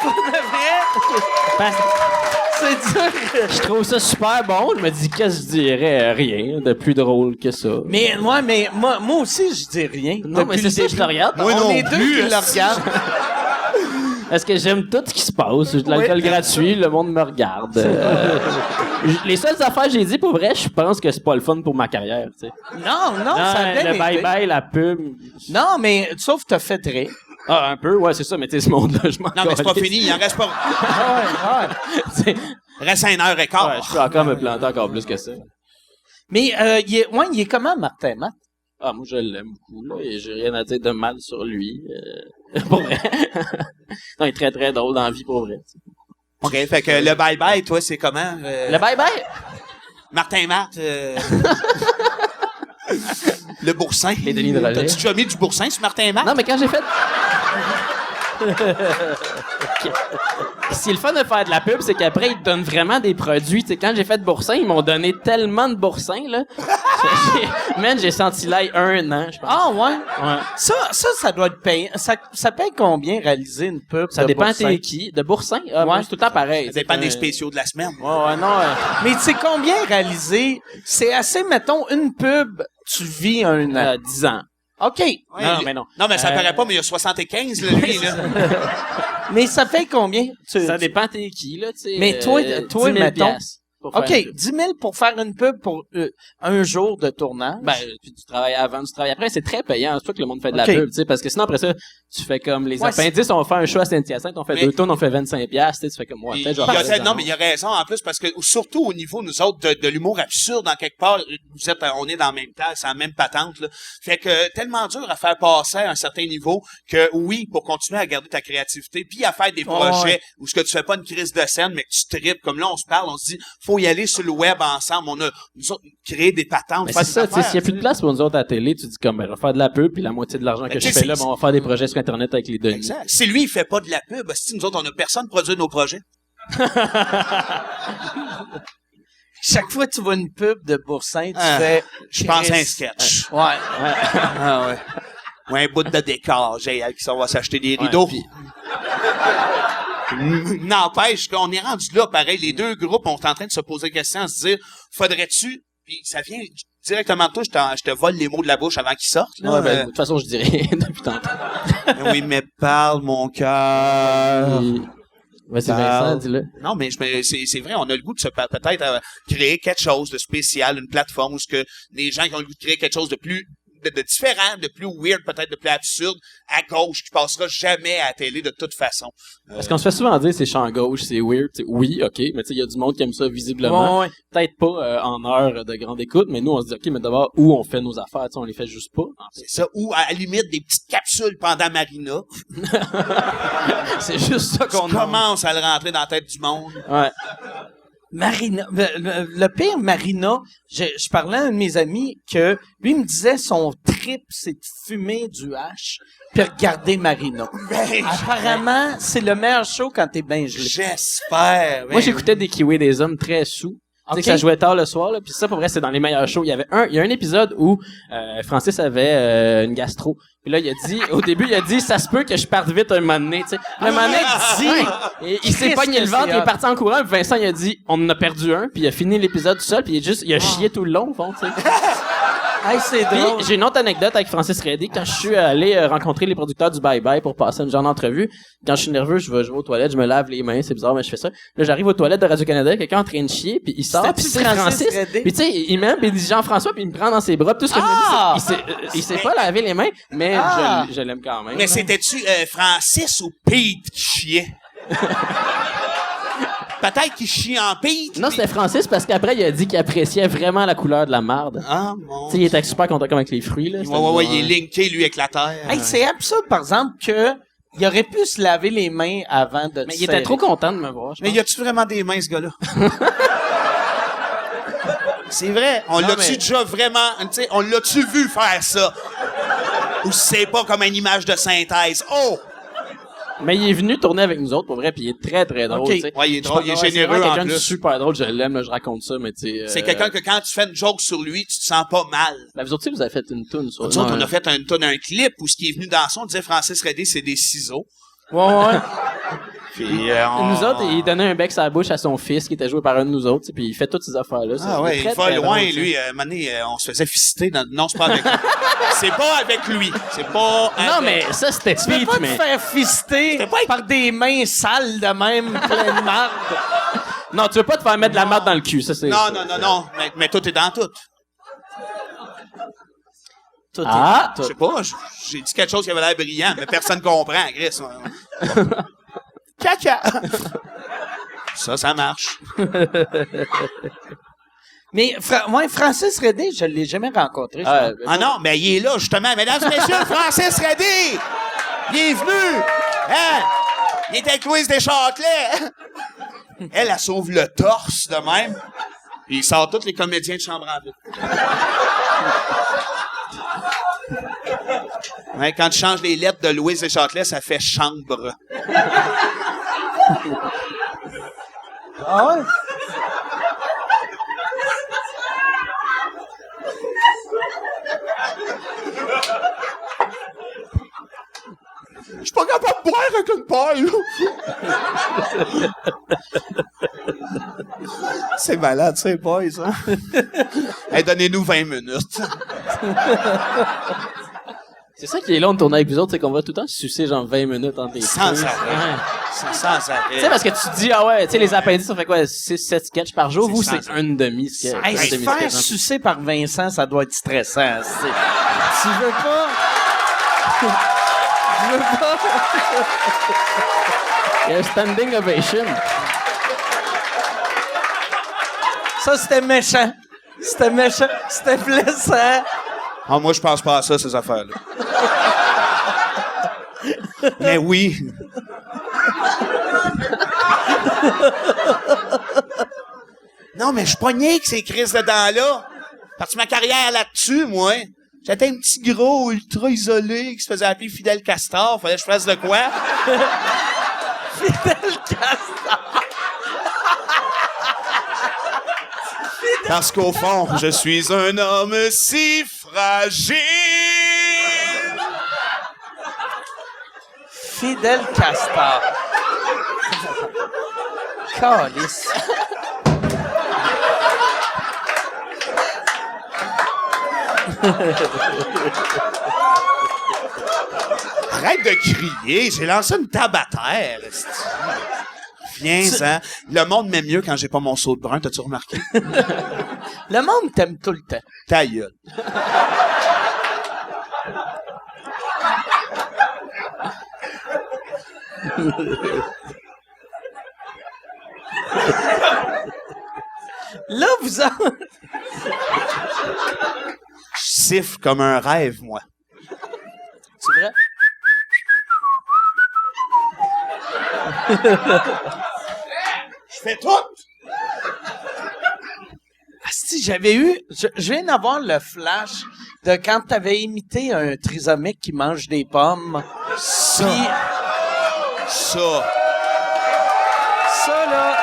pour de vrai, c'est dur. Je trouve ça super bon. Je me dis que je dirais rien de plus drôle que ça. Mais moi aussi, je dis rien. Non, mais c'est ça, je le regarde. Moi On non est deux plus, qui le regardent. Parce que j'aime tout ce qui se passe. J'ai de l'alcool gratuit, le monde me regarde. Les seules affaires que j'ai dit, pour vrai, je pense que c'est pas le fun pour ma carrière. Tu sais. Non, ça a bien le été. bye-bye, la pub. Non, mais sauf que t'as fait rire. Ah, un peu, ouais, c'est ça, mais tu sais, ce monde-là, je m'en Non, mais c'est pas calisse. fini. Il en reste pas. Tu sais, Il reste 1h15. ouais, je peux encore me planter encore plus que ça. Mais il est comment, Martin, Matt? Ah, moi, je l'aime beaucoup, là, et j'ai rien à dire de mal sur lui. Pour vrai. Non, il est très, très drôle dans la vie, pour vrai. Tu sais. OK, fait que le bye-bye, toi, c'est comment? Le bye-bye? Martin Matt, le boursin. Les Denis de Roger. T'as-tu déjà mis du boursin sur Martin Matt? Non, mais quand j'ai fait... Ce qui est le fun de faire de la pub, c'est qu'après, ils te donnent vraiment des produits. Tu sais, quand j'ai fait de boursin, ils m'ont donné tellement de boursin, là. J'ai senti l'ail 1 an, je pense. Ah, ouais? Ouais. Ça doit être payant. Ça paye combien réaliser une pub? Ça de dépend boursin? t'es qui. De boursin? Ah, moi, c'est tout le temps pareil. Ça dépend des spéciaux de la semaine. Ouais, non. Mais tu sais combien réaliser? C'est assez, mettons, une pub, tu vis un an. 10 ans. OK. Ouais, Non, mais non. Non, mais ça paraît pas, mais il y a 75, là, lui, là. Mais ça fait combien? Ça dépend t'es qui, là, tu sais. Mais toi, 10 000 mettons- piastres pour faire OK, une pub. 10 000 pour faire une pub pour un jour de tournage. Ben, puis tu travailles avant, tu travailles après, c'est très payant. C'est pas que le monde fait de la OK. pub, tu sais, parce que sinon, après ça, tu fais comme les Ouais, appendices, on fait un show à Saint-Hyacinthe, on fait Mais- 2 tonnes, on fait 25 piastres, tu sais, tu fais comme moi, Il- peut-être, je il vais y a- faire ça. non, mais il y a raison en plus parce que surtout au niveau nous autres de l'humour absurde en quelque part, on est dans le même temps, c'est la même patente là. Fait que tellement dur à faire passer à un certain niveau que oui, pour continuer à garder ta créativité puis à faire des projets ouais. où ce que tu fais pas une crise de scène mais que tu tripes comme là on se parle, on se dit faut y aller sur le web ensemble, on a nous autres créé des patentes, Mais faire c'est des ça, tu sais, affaires, s'il y a plus de place pour nous autres à la télé, tu dis comme, ben, on va faire de la pub, puis la moitié de l'argent que Ben, je tu sais, fais là, c'est- ben, on va faire des projets sur Internet avec les Denis. Exact. Si lui il fait pas de la pub, si nous autres on a personne pour produire nos projets. Chaque fois que tu vois une pub de Boursin, tu Ah, fais... Je pense à un Chris. sketch. Ouais. Ah ouais. Ou un bout de décor, j'ai qui on va s'acheter des Ouais, rideaux. puis- N'empêche qu'on est rendu là, pareil, les deux groupes, on est en train de se poser la question, à se dire, faudrait-tu, puis ça vient directement de toi, je te vole les mots de la bouche avant qu'ils sortent, là. Ouais, ben, de toute façon, je dirais depuis tantôt. Oui, mais parle, mon cœur. Vas-y, Parle. Vincent, dis-le. Non, mais c'est vrai, on a le goût de se peut-être créer quelque chose de spécial, une plateforme où ce que les gens qui ont le goût de créer quelque chose de plus de différent, de plus weird, peut-être de plus absurde, à gauche, qui passera jamais à la télé de toute façon. Parce qu'on se fait souvent dire c'est champ gauche, c'est weird. T'sais, oui, ok, mais tu sais, il y a du monde qui aime ça visiblement. Ouais. Peut-être pas en heure de grande écoute, mais nous on se dit ok, mais d'abord où on fait nos affaires, t'sais, on les fait juste pas. C'est ça. Ou à la limite des petites capsules pendant Marina. C'est juste ça qu'on Tu commences à le rentrer dans la tête du monde. Ouais. Marina, le pire Marina, je parlais à un de mes amis que lui me disait son trip c'est de fumer du hash puis regarder Marina. Apparemment, c'est le meilleur show quand t'es bien gelé. J'espère. Moi j'écoutais des Kiwis des hommes très sous. Tu sais Ok. que ça jouait tard le soir, là, puis ça, pour vrai, c'est dans les meilleurs shows. Il y a un épisode où Francis avait une gastro. Puis là, il a dit, au début, il a dit, ça se peut que je parte vite un moment donné, tu sais. Le moment donné, dit, il s'est Christ pogné le que ventre, c'est il est hot. parti en courant, puis Vincent, il a dit, on en a perdu un, puis il a fini l'épisode tout seul, puis il a chié tout le long, au fond, tu sais. Hey, c'est drôle. Puis j'ai une autre anecdote avec Francis Reddy. Quand je suis allé rencontrer les producteurs du Bye Bye pour passer une genre d'entrevue, quand je suis nerveux, je vais aux toilettes, je me lave les mains, c'est bizarre, mais je fais ça. Là, j'arrive aux toilettes de Radio-Canada, quelqu'un en train de chier, puis il sort, puis C'était-tu c'est Francis Francis. Reddy? Puis tu sais, il m'aime, puis il dit Jean-François, puis il me prend dans ses bras. Puis tout ce que je me dis, c'est il s'est pas lavé les mains, mais Ah! je l'aime quand même. Mais c'était-tu Francis ou Pete qui chiait? Peut-être qu'il chie en pite. Non, c'était Francis parce qu'après, il a dit qu'il appréciait vraiment la couleur de la marde. Ah, mon... Tu sais, il était super content comme avec les fruits, là. Ouais, il est linké, lui, avec la terre. Hey, c'est absurde, par exemple, que il aurait pu se laver les mains avant de Mais il était trop content de me voir, je Mais pense. y a-tu vraiment des mains, ce gars-là? C'est vrai. On l'a-tu déjà vraiment... Tu sais, on l'a-tu vu faire ça? Ou c'est pas comme une image de synthèse? Oh! Mais il est venu tourner avec nous autres, pour vrai, puis il est très, très drôle, Ok. tu sais. Ouais, il est drôle, il est Ouais, c'est généreux, vraiment en quelqu'un de plus. super drôle, je l'aime, là, je raconte ça, mais tu sais... C'est quelqu'un que quand tu fais une joke sur lui, tu te sens pas mal. Ben, vous autres, vous avez fait une toune sur... Nous autres, on a fait un clip où ce qui est venu dans son, on disait Francis Redé, c'est des ciseaux. Ouais. Puis, Nous autres, il donnait un bec sur la bouche à son fils qui était joué par un de nous autres, tu sais, puis il fait toutes ces affaires-là. ça. Ah ouais, est il très, va très loin, drôle, tu sais. lui. Un moment donné, on se faisait fister. Non, c'est pas avec lui. C'est pas avec lui. C'est pas Non, avec- mais ça, c'était Tu peux Pete, pas mais... te faire fister C'était pas- par des mains sales de même, pleines de marde. Non, tu veux pas te faire mettre de la marde dans le cul, ça, c'est... Non. Mais tout est dans tout. Tout Ah! Je sais pas, j'ai dit quelque chose qui avait l'air brillant, mais personne comprend, Chris. Caca! Ça marche. Mais Francis Redé, je l'ai jamais rencontré. je Ah, pense. Ah non, mais il est là, justement. Mesdames et messieurs, Francis Redé! Bienvenue! Hein? Il est avec Louise Deschâtelet! Elle sauve le torse de même. Puis il sort tous les comédiens de chambre en ville. Ouais, quand tu changes les lettres de Louise Deschâtelet, ça fait chambre. Ah ouais? Je suis pas capable de boire avec une paille. C'est malade, c'est boys, hein? Hey, donnez-nous 20 minutes. C'est ça qui est long de tourner avec vous autres, c'est qu'on va tout le temps se sucer genre 20 minutes entre les Sans trucs. arrêt. Ouais. Sans Tu sais, arrêt. parce que tu te dis, ah ouais, tu sais, les appendices, ça fait quoi, 6-7 sketchs par jour? C'est Vous, ça, c'est un demi-sketch. Hey, un se demi-sketch, faire hein. sucer par Vincent, ça doit être stressant. Tu veux pas... Je veux pas... Il y a un standing ovation. Ça, c'était méchant. C'était méchant. C'était blessant. Ah, moi, je pense pas à ça, ces affaires-là. Mais oui. Non, mais je suis pogné que ces crises de dents-là. Parce que ma carrière là-dessus, moi, j'étais un petit gros ultra isolé qui se faisait appeler Fidel Castor. Fallait que je fasse de quoi? Fidel Castor. Parce qu'au fond, je suis un homme si fragile. Fidel Castor. Calice. Arrête de crier, j'ai lancé une table à terre. esti. Viens-en. Le monde m'aime mieux quand j'ai pas mon saut de brun, t'as-tu remarqué? Le monde t'aime tout le temps. Ta gueule. Là, vous en... Je siffle comme un rêve, moi. C'est vrai? Je fais tout! Si j'avais eu... Je viens d'avoir le flash de quand t'avais imité un trisomique qui mange des pommes. Ça. Puis, Ça. ça, là...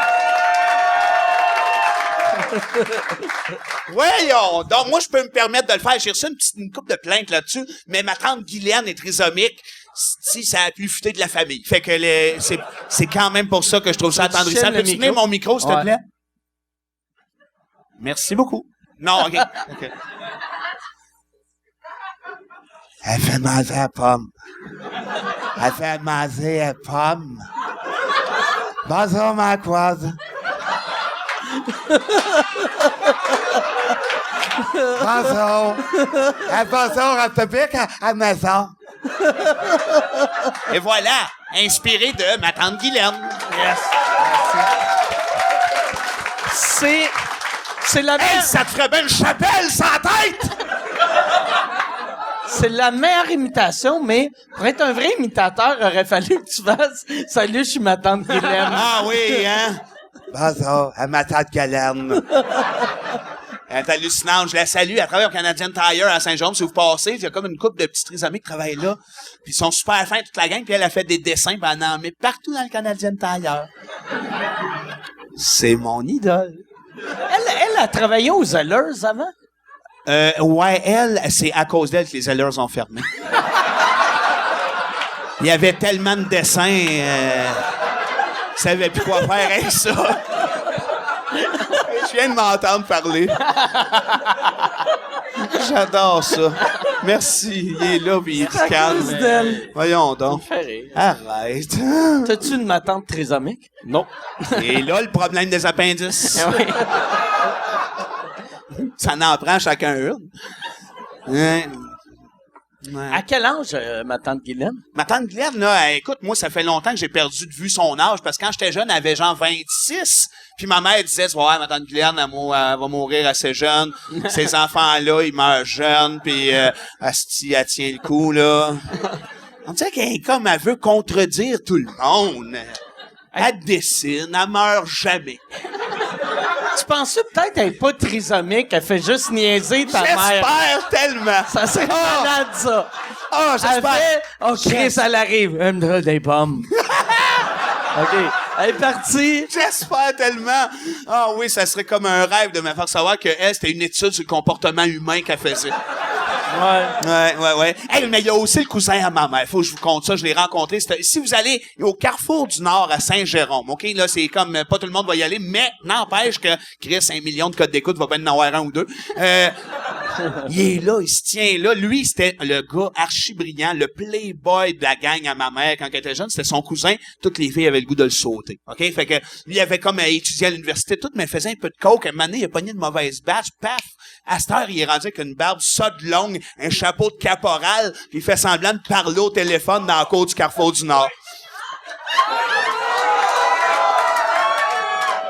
Voyons! Donc, moi, je peux me permettre de le faire. J'ai reçu une couple de plaintes là-dessus, mais ma tante Guylaine est trisomique. Si ça a pu fuiter de la famille. Fait que c'est quand même pour ça que je trouve ça attendrissant. tiennes le Peux-tu tenir micro? mon micro, s'il te Ouais. plaît? Merci beaucoup. Non, OK. OK. Elle fait manger la pomme. Elle fait manger la pomme. Bonjour, ma croise. Bonjour. Bonjour, à public à la maison. Et voilà, inspiré de ma tante Guylaine. Yes. C'est la Hey, meilleure... ça te ferait bien une chapelle sans tête! C'est la meilleure imitation, mais pour être un vrai imitateur, il aurait fallu que tu fasses « Salut, je suis ma tante Guylaine. » Ah oui, hein? Bonjour, à ma tante Guylaine. Elle est hallucinante. Je la salue. Elle travaille au Canadian Tire à Saint-Jérôme. Si vous passez, il y a comme une couple de petits trisomiques qui travaillent là. Puis ils sont super fins, toute la gang. Puis elle a fait des dessins, puis elle en met partout dans le Canadian Tire. C'est mon idole. Elle a travaillé aux Zellers avant? Ouais, c'est à cause d'elle que les Zellers ont fermé. Il y avait tellement de dessins, ils savaient plus quoi faire avec ça. Je viens de m'entendre parler. J'adore ça. Merci, il est là, puis il est calme. Voyons donc. Arrête. T'as-tu une ma tante trisomique? Non. Et là, le problème des appendices. Ah oui. Ça en prend chacun une. Ouais. Ouais. À quel âge, ma tante Guylaine? Ma tante Guylaine, là, écoute, moi, ça fait longtemps que j'ai perdu de vue son âge, parce que quand j'étais jeune, elle avait genre 26, puis ma mère disait, ouais, ma tante Guylaine, elle va mourir assez jeune, ces enfants-là, ils meurent jeunes, puis asti, elle tient le coup, là. On dirait qu'elle est comme, elle veut contredire tout le monde. Elle dessine, elle meurt jamais. Tu pensais peut-être qu'elle n'est pas trisomique, elle fait juste niaiser ta mère. J'espère tellement. Ça serait malade, ça. Ah, Elle j'espère. fait, oh, Chris, elle arrive. Elle me donne des pommes. OK. Elle est partie. J'espère tellement. Ah oui, ça serait comme un rêve de me faire savoir que elle, c'était une étude sur le comportement humain qu'elle faisait. Ouais. Hey, mais il y a aussi le cousin à ma mère. Faut que je vous conte ça. Je l'ai rencontré. Si vous allez au Carrefour du Nord à Saint-Jérôme, OK, là, c'est comme, pas tout le monde va y aller, mais n'empêche que Chris, 1 million de codes d'écoute, va bien en avoir un ou deux. Il est là, il se tient là. Lui, c'était le gars archi brillant, le playboy de la gang à ma mère quand elle était jeune. C'était son cousin. Toutes les filles avaient le goût de le sauter. OK? Fait que, lui, il avait comme étudié à l'université, tout, mais il faisait un peu de coke. À un moment donné, il a pogné une mauvaise batch. Paf! À cette heure, il est rendu avec une barbe sode longue, un chapeau de caporal, puis il fait semblant de parler au téléphone dans la cour du Carrefour du Nord.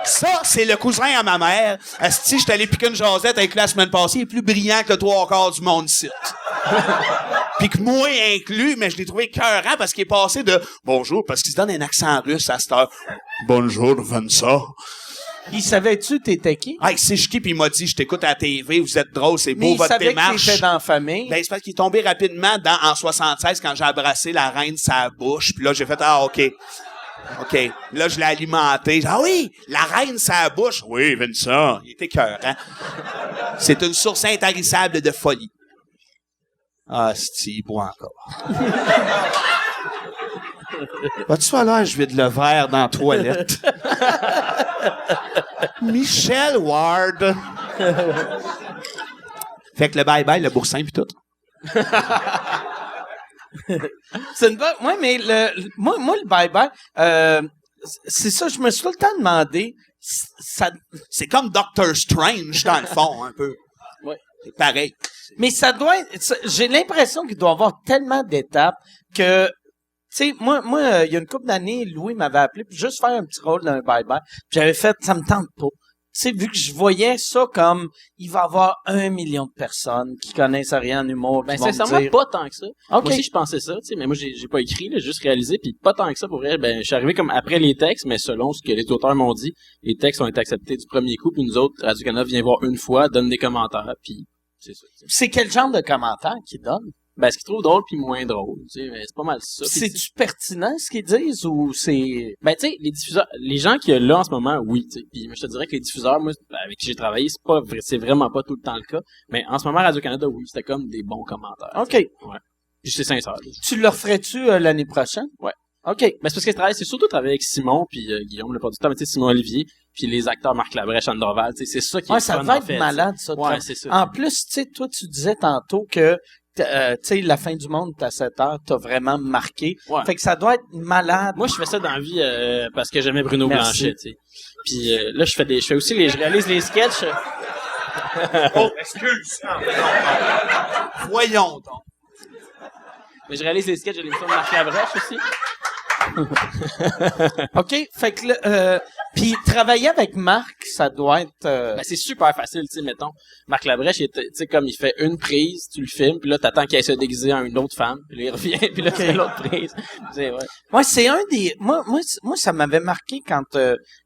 Ça, c'est le cousin à ma mère. Asti, j'étais allé piquer une jasette avec lui la semaine passée. Il est plus brillant que le 3/4 du monde ici. Puis que moi inclus, mais je l'ai trouvé écœurant parce qu'il est passé de « Bonjour », parce qu'il se donne un accent russe à cette heure. « Bonjour, Vincent. » Il savait-tu t'étais qui? Ah, il s'est chiqué puis il m'a dit « Je t'écoute à la TV, vous êtes drôle, c'est beau, Mais votre il savait démarche. » que t'étais dans la famille. Ben, c'est parce qu'il est tombé rapidement en 76 quand j'ai abrassé la reine de sa bouche. Puis là, j'ai fait « Ah, OK. » OK. Là, je l'ai alimenté. Ah oui, la reine, sa bouche. Oui, Vincent. Il était écœurant. C'est une source intarissable de folie. Ah, c'est il boit encore. Vas-tu alors, je vide le verre dans la toilette? Michel Ward. Fait que le bye-bye, le boursin pis tout. C'est une bonne... Ouais, mais moi, le bye-bye, c'est ça, je me suis tout le temps demandé, ça... C'est comme Doctor Strange, dans le fond, un peu. Ouais. C'est pareil. Mais ça doit être... J'ai l'impression qu'il doit y avoir tellement d'étapes que... Tu sais, moi, il y a une couple d'années, Louis m'avait appelé pour juste faire un petit rôle d'un bye-bye. Puis j'avais fait, ça me tente pas. Tu sais, vu que je voyais ça comme, il va y avoir 1 million de personnes qui connaissent rien en humour. Ben, qui vont me sincèrement, dire, pas tant que ça. OK. Moi aussi, je pensais ça, tu sais, mais moi, j'ai pas écrit, là, j'ai juste réalisé, puis pas tant que ça pour vrai. Ben, je suis arrivé comme après les textes, mais selon ce que les auteurs m'ont dit, les textes ont été acceptés du premier coup, puis nous autres, Radio-Canada vient voir une fois, donne des commentaires, puis c'est ça. T'sais. C'est quel genre de commentaires qu'ils donnent? Ben, ce qu'ils trouvent drôle puis moins drôle, tu sais, mais c'est pas mal ça. Puis C'est-tu pertinent, ce qu'ils disent, ou c'est... ben, tu sais, les diffuseurs, les gens qui sont là en ce moment, oui, tu sais. Puis je te dirais que les diffuseurs, moi, avec qui j'ai travaillé, c'est vraiment pas tout le temps le cas. Mais en ce moment, Radio-Canada, oui, c'était comme des bons commentaires. OK. Ouais. Puis c'est sincère. Là. Tu le referais-tu l'année prochaine? Ouais. OK. Mais c'est parce que je travaille, c'est surtout travailler avec Simon puis Guillaume, le producteur, mais tu sais, Simon Olivier, puis les acteurs Marc Labrèche, Anne Dorval, tu sais, c'est ça qui est Ça fun, va en être fait, malade, ça. Ouais, c'est ça. En plus, tu sais, toi, tu disais tantôt que, tu sais, la fin du monde, à 7 heures, t'as vraiment marqué. Ouais. Fait que ça doit être malade. Moi, je fais ça dans la vie parce que j'aimais Bruno Merci. Blanchet, tu sais. Puis là, je fais aussi je réalise les sketchs. Oh, excuse. Voyons donc. Mais je réalise les sketchs de l'émission de Marc Labrèche aussi. OK. Fait que, puis travailler avec Marc, ça doit être... Ben, c'est super facile, tu sais, mettons. Marc Labrèche, tu sais, comme il fait une prise, tu le filmes, puis là, t'attends qu'il aille se déguiser en une autre femme, puis là, il revient, puis là, c'est l'autre prise. Ouais. Moi, c'est un des... Moi, ça m'avait marqué quand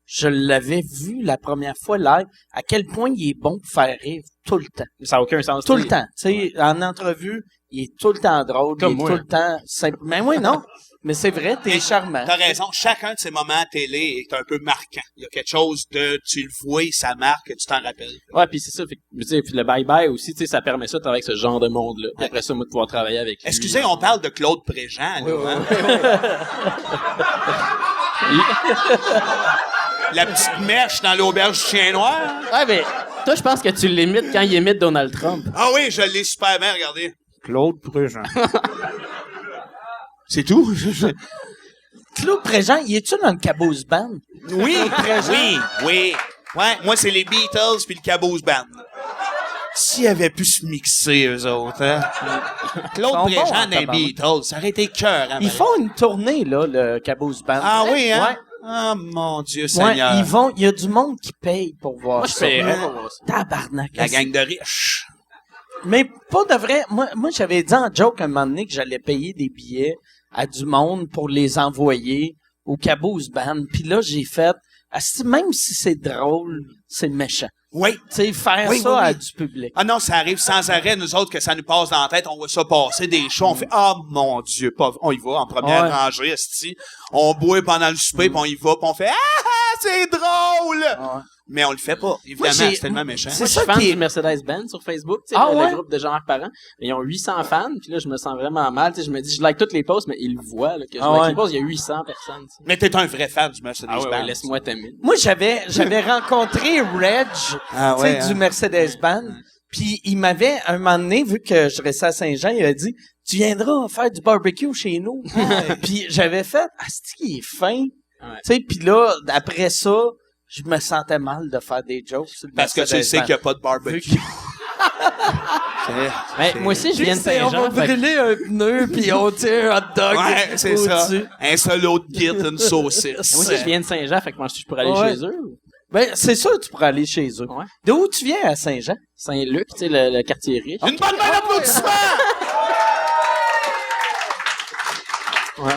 je l'avais vu la première fois live, à quel point il est bon pour faire rire tout le temps. Ça n'a aucun sens. Tout le temps. Tu sais, en entrevue, il est tout le temps drôle, Comme il est moi. tout le temps simple. Mais oui, non. Mais c'est vrai, t'es charmant. T'as raison. Chacun de ces moments à télé est un peu marquant. Il y a quelque chose de, tu le vois, ça marque, tu t'en rappelles. Ouais, puis c'est ça. Fait que, tu sais, puis le bye-bye aussi, tu sais, ça permet ça de travailler avec ce genre de monde-là. Puis après ça, moi, de pouvoir travailler avec lui. Excusez, on parle de Claude Préjean, là, hein? La petite mèche dans l'auberge du chien noir. Ouais, mais toi, je pense que tu l'imites quand il imite Donald Trump. Ah oui, je l'ai super bien, regardez. Claude Préjean. C'est tout? Claude Préjean, il est-tu dans le Caboose Band? Oui, oui. Ouais, moi, c'est les Beatles puis le Caboose Band. S'ils avaient pu se mixer, eux autres, hein? Claude Ils sont bons, Préjean en des tabarnak. Beatles, ça aurait été cœur, hein? Ils font une tournée, là, le Caboose Band. Ah oui, hein? Ouais. Ah, mon Dieu Ouais, Seigneur. il y a du monde qui paye pour voir Moi, je ça. paierais pour voir ça. Tabarnak. La gang de riches. Mais pas de vrai. Moi, j'avais dit en joke un moment donné que j'allais payer des billets à du monde pour les envoyer au Caboose Band. Puis là, j'ai fait, même si c'est drôle, c'est méchant. Oui. Tu sais, faire Oui, ça oui, oui. à du public. Ah non, ça arrive sans arrêt, nous autres, que ça nous passe dans la tête, on voit ça passer, des shows, on fait « Ah, mon Dieu! » On y va, en première Ouais. rangée, esti. On boit pendant le souper, puis on y va, puis on fait « Ah, c'est drôle! Ouais. Mais on le fait pas, évidemment, j'ai- c'est tellement méchant. c'est Moi, je ça suis fan qui est- du Mercedes-Benz sur Facebook, tu sais, Ah le ouais? groupe de Jean-Marc Parent. Ils ont 800 fans, puis là, je me sens vraiment mal, tu sais, je me dis, je like toutes les posts, mais ils le voient, là, que je Ah like ouais. les posts, il y a 800 personnes, tu sais. Mais t'es un vrai fan du Mercedes Ah ouais, Benz. laisse-moi t'aimer. Moi, j'avais rencontré Reg, Ah tu sais, ouais, hein? du Mercedes Band. Puis il m'avait, un moment donné, vu que je restais à Saint-Jean, il a dit, tu viendras faire du barbecue chez nous. Puis j'avais fait, c'est qui est fin. Ouais. Tu sais, puis là, après ça, je me sentais mal de faire des jokes sur le Parce que tu Mercedes sais Band. qu'il n'y a pas de barbecue. Mais moi aussi, je viens de Tu sais, on Saint-Jean, va fait que- brûler un pneu, puis on tire un hot dog Ouais, c'est ça. au-dessus. Un seul autre kit, une saucisse. moi aussi, je viens de Saint-Jean, fait que moi, je pourrais aller Ouais. chez eux. ou- Ben, c'est sûr que tu pourrais aller chez eux. Ouais. D'où tu viens à Saint-Jean? Saint-Luc, tu sais, le quartier riche. Une bonne main d'applaudissement!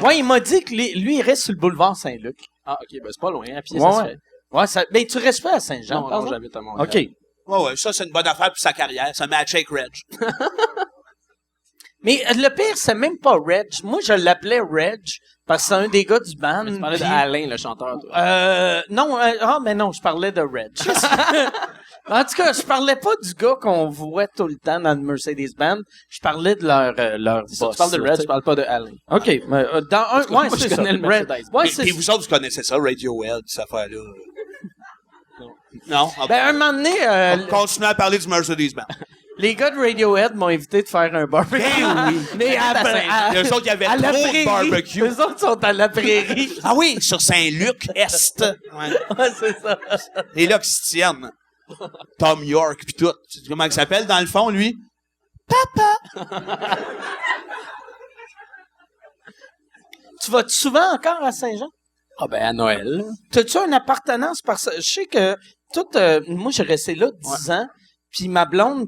Ouais, il m'a dit que lui, il reste sur le boulevard Saint-Luc. Ah, ok, ben c'est pas loin, à pied, Ouais, ça se ouais. fait. Ouais, ben, tu restes pas à Saint-Jean, Non, par non, exemple? j'habite à Montréal. OK. Ouais, ça, c'est une bonne affaire pour sa carrière. Ça match avec Reg. Mais le pire, c'est même pas Reg. Moi, je l'appelais Reg parce que c'est un des gars du band. Mais tu parlais puis- d'Alain, le chanteur, toi. Non, mais non, je parlais de Reg. En tout cas, je parlais pas du gars qu'on voit tout le temps dans le Mercedes-Benz. Je parlais de leur C'est ça, boss. tu parles de là, Red, tu tu parles pas de Alain. sais. OK, mais dans un... cas, Ouais, moi, c'est je ça. connais le Red. Mercedes. Ouais, Puis c'est vous autres, vous connaissez ça, Radiohead, cette affaire-là. Non? Ah, Ben, un moment donné, continuez à parler du Mercedes-Benz. les gars de Radiohead m'ont invité de faire un barbecue. Ben oui. Mais Eux autres, il y avait à la trop de prairie. barbecue. Eux autres sont à la prairie. Ah oui, sur Saint-Luc-Est. Ouais. Ouais, c'est ça. Et là qu'ils se tiennent. Tom York pis tout. Tu sais comment il s'appelle dans le fond, lui? Tu vas souvent encore à Saint-Jean? Ah, ben, à Noël. là. T'as-tu une appartenance par ça? Je sais que moi, j'ai resté là 10 ans, puis ma blonde,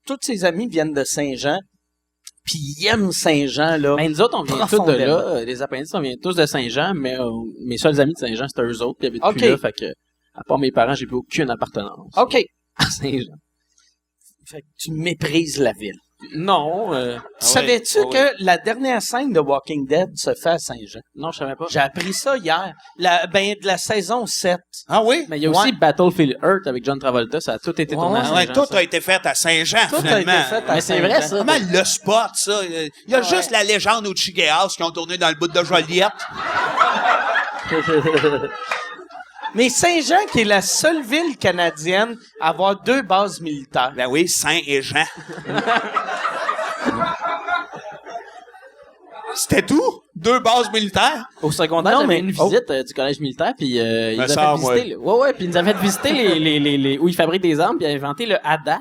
tous ses amis viennent de Saint-Jean, puis ils aiment Saint-Jean, là. Ben, nous autres, on vient tous de Profondément. là. Les appendices, on vient tous de Saint-Jean, mais mes seuls amis de Saint-Jean, c'était eux autres, puis ils habitent OK. plus là, fait que, à part mes parents, j'ai plus aucune appartenance OK. à Saint-Jean. Fait que tu méprises la ville. Non, Savais-tu que la dernière scène de Walking Dead se fait à Saint-Jean? non, je savais pas. J'ai appris ça hier. De la saison 7. Ah oui? Mais il y a aussi Battlefield Earth avec John Travolta, ça a tout été tourné à Ouais, Ah ouais, Saint-Jean. tout a été fait à Saint-Jean, Tout a finalement. été fait à Mais c'est vrai, Saint-Jean. ça. Comment le spot, ça? Il y a juste la légende au Chigehouse qui ont tourné dans le bout de Joliette. Mais Saint-Jean, qui est la seule ville canadienne à avoir 2 bases militaires. Ben oui, Saint et Jean. C'était tout? 2 bases militaires? Au secondaire, Non, j'avais mais- une visite du collège militaire, puis ils nous Me avaient sors, fait visiter. Ouais, puis ils nous avaient fait visiter les où ils fabriquent des armes, puis ils avaient inventé le ADAT,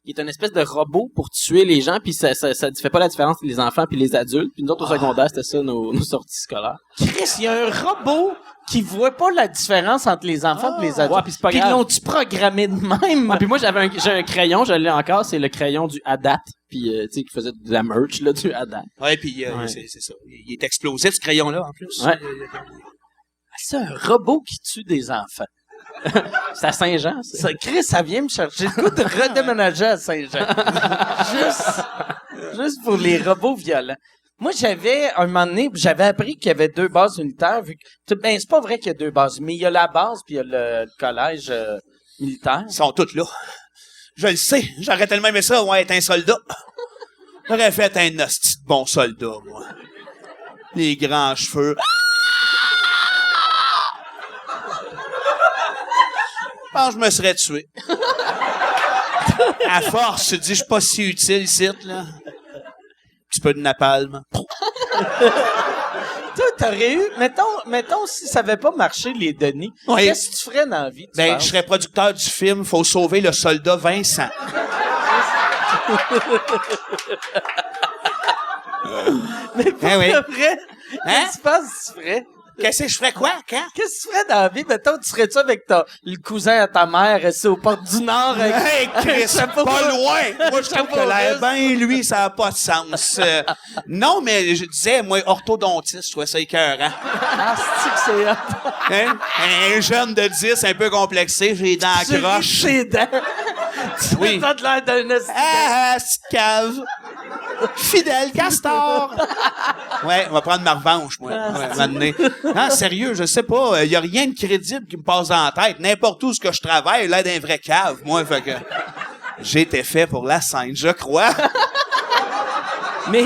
qui est une espèce de robot pour tuer les gens, puis ça fait pas la différence entre les enfants puis les adultes. Puis nous autres, au secondaire, c'était ça, nos sorties scolaires. Chris, il y a un robot qui voit pas la différence entre les enfants et les adultes. Ouais, puis c'est pas Puis grave. l'ont-tu programmé de même? Ah, puis moi, j'ai un crayon, je l'ai encore, c'est le crayon du Hadat, puis tu sais, qui faisait de la merch, là, du Hadat. Ouais, puis Ouais. c'est ça. Il est explosif, ce crayon-là, en plus. Ouais. C'est un robot qui tue des enfants. C'est à Saint-Jean, ça. Ça, Chris, ça vient me chercher. J'ai le goût de redéménager à Saint-Jean. juste pour les robots violents. Moi, un moment donné, j'avais appris qu'il y avait 2 bases unitaires. Ben, c'est pas vrai qu'il y a 2 bases, mais il y a la base puis il y a le collège militaire. Ils sont tous là. Je le sais. J'aurais tellement aimé ça, ouais, être un soldat. J'aurais fait un hostie de bon soldat, moi. Les grands cheveux. Je pense que je me serais tué. À force, je te dis, je suis pas si utile ici, là. Petit peu de napalm. Toi, t'aurais eu... Mettons, si ça avait pas marché, les Denis, Oui. qu'est-ce que tu ferais dans la vie, tu Ben, penses? je serais producteur du film Faut sauver le soldat Vincent. Mais pour oui. de vrai, Hein? qu'est-ce que tu penses que tu ferais? Qu'est-ce que je ferais quoi? Quand? Qu'est-ce que tu ferais dans la vie? Mettons, tu serais-tu avec le cousin à ta mère, resté aux portes du Nord avec... Hey, Chris, chapeau pas rouge. loin! Moi, je trouve Chapeau que l'air rouge. bien, lui, ça n'a pas de sens. Non, mais je disais, moi, orthodontiste, je trouvais ça écœurant. Ah, c'est que c'est... Hein? Un jeune de 10, un peu complexé, j'ai les dents Tu croches. riches ses dents. Oui. T'as de l'air d'un esti. Ah, cette cave! Fidèle Castor! Ouais, on va prendre ma revanche, moi. Ouais, un moment donné. Non, sérieux, je sais pas. Il y a rien de crédible qui me passe dans la tête. N'importe où ce que je travaille, là, d'un vrai cave, moi. Fait que j'ai été fait pour la scène, je crois. Mais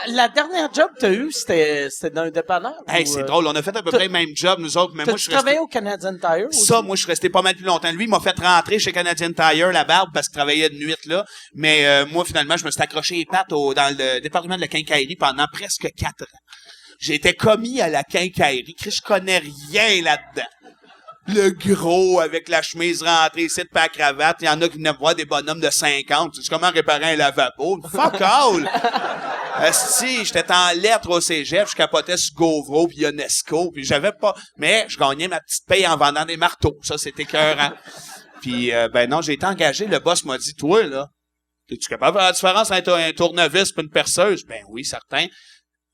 la dernière job que t'as eue, c'était dans un dépanneur? Hey, c'est drôle. On a fait à peu près le même job, nous autres, mais moi, je Tu suis travaillais resté... au Canadian Tire aussi? Ça, moi, je suis resté pas mal plus longtemps. Lui, il m'a fait rentrer chez Canadian Tire, la barbe, parce qu'il travaillait de nuit, là. Mais moi, finalement, je me suis accroché les pattes dans le département de la quincaillerie pendant presque 4 ans. J'ai été commis à la quincaillerie. Chris, je connais rien là-dedans. Le gros, avec la chemise rentrée, ici, pas la cravate. Il y en a qui venaient voir des bonhommes de 50. Tu sais comment réparer un lavabo? Fuck all! Esti, j'étais en lettres au cégep, je capotais sur Gauvreau puis Ionesco, puis j'avais pas... Mais je gagnais ma petite paye en vendant des marteaux. Ça, c'était écœurant. Puis, ben non, j'ai été engagé. Le boss m'a dit, toi, là, es-tu capable de faire la différence entre un tournevis et une perceuse? Ben oui, certain.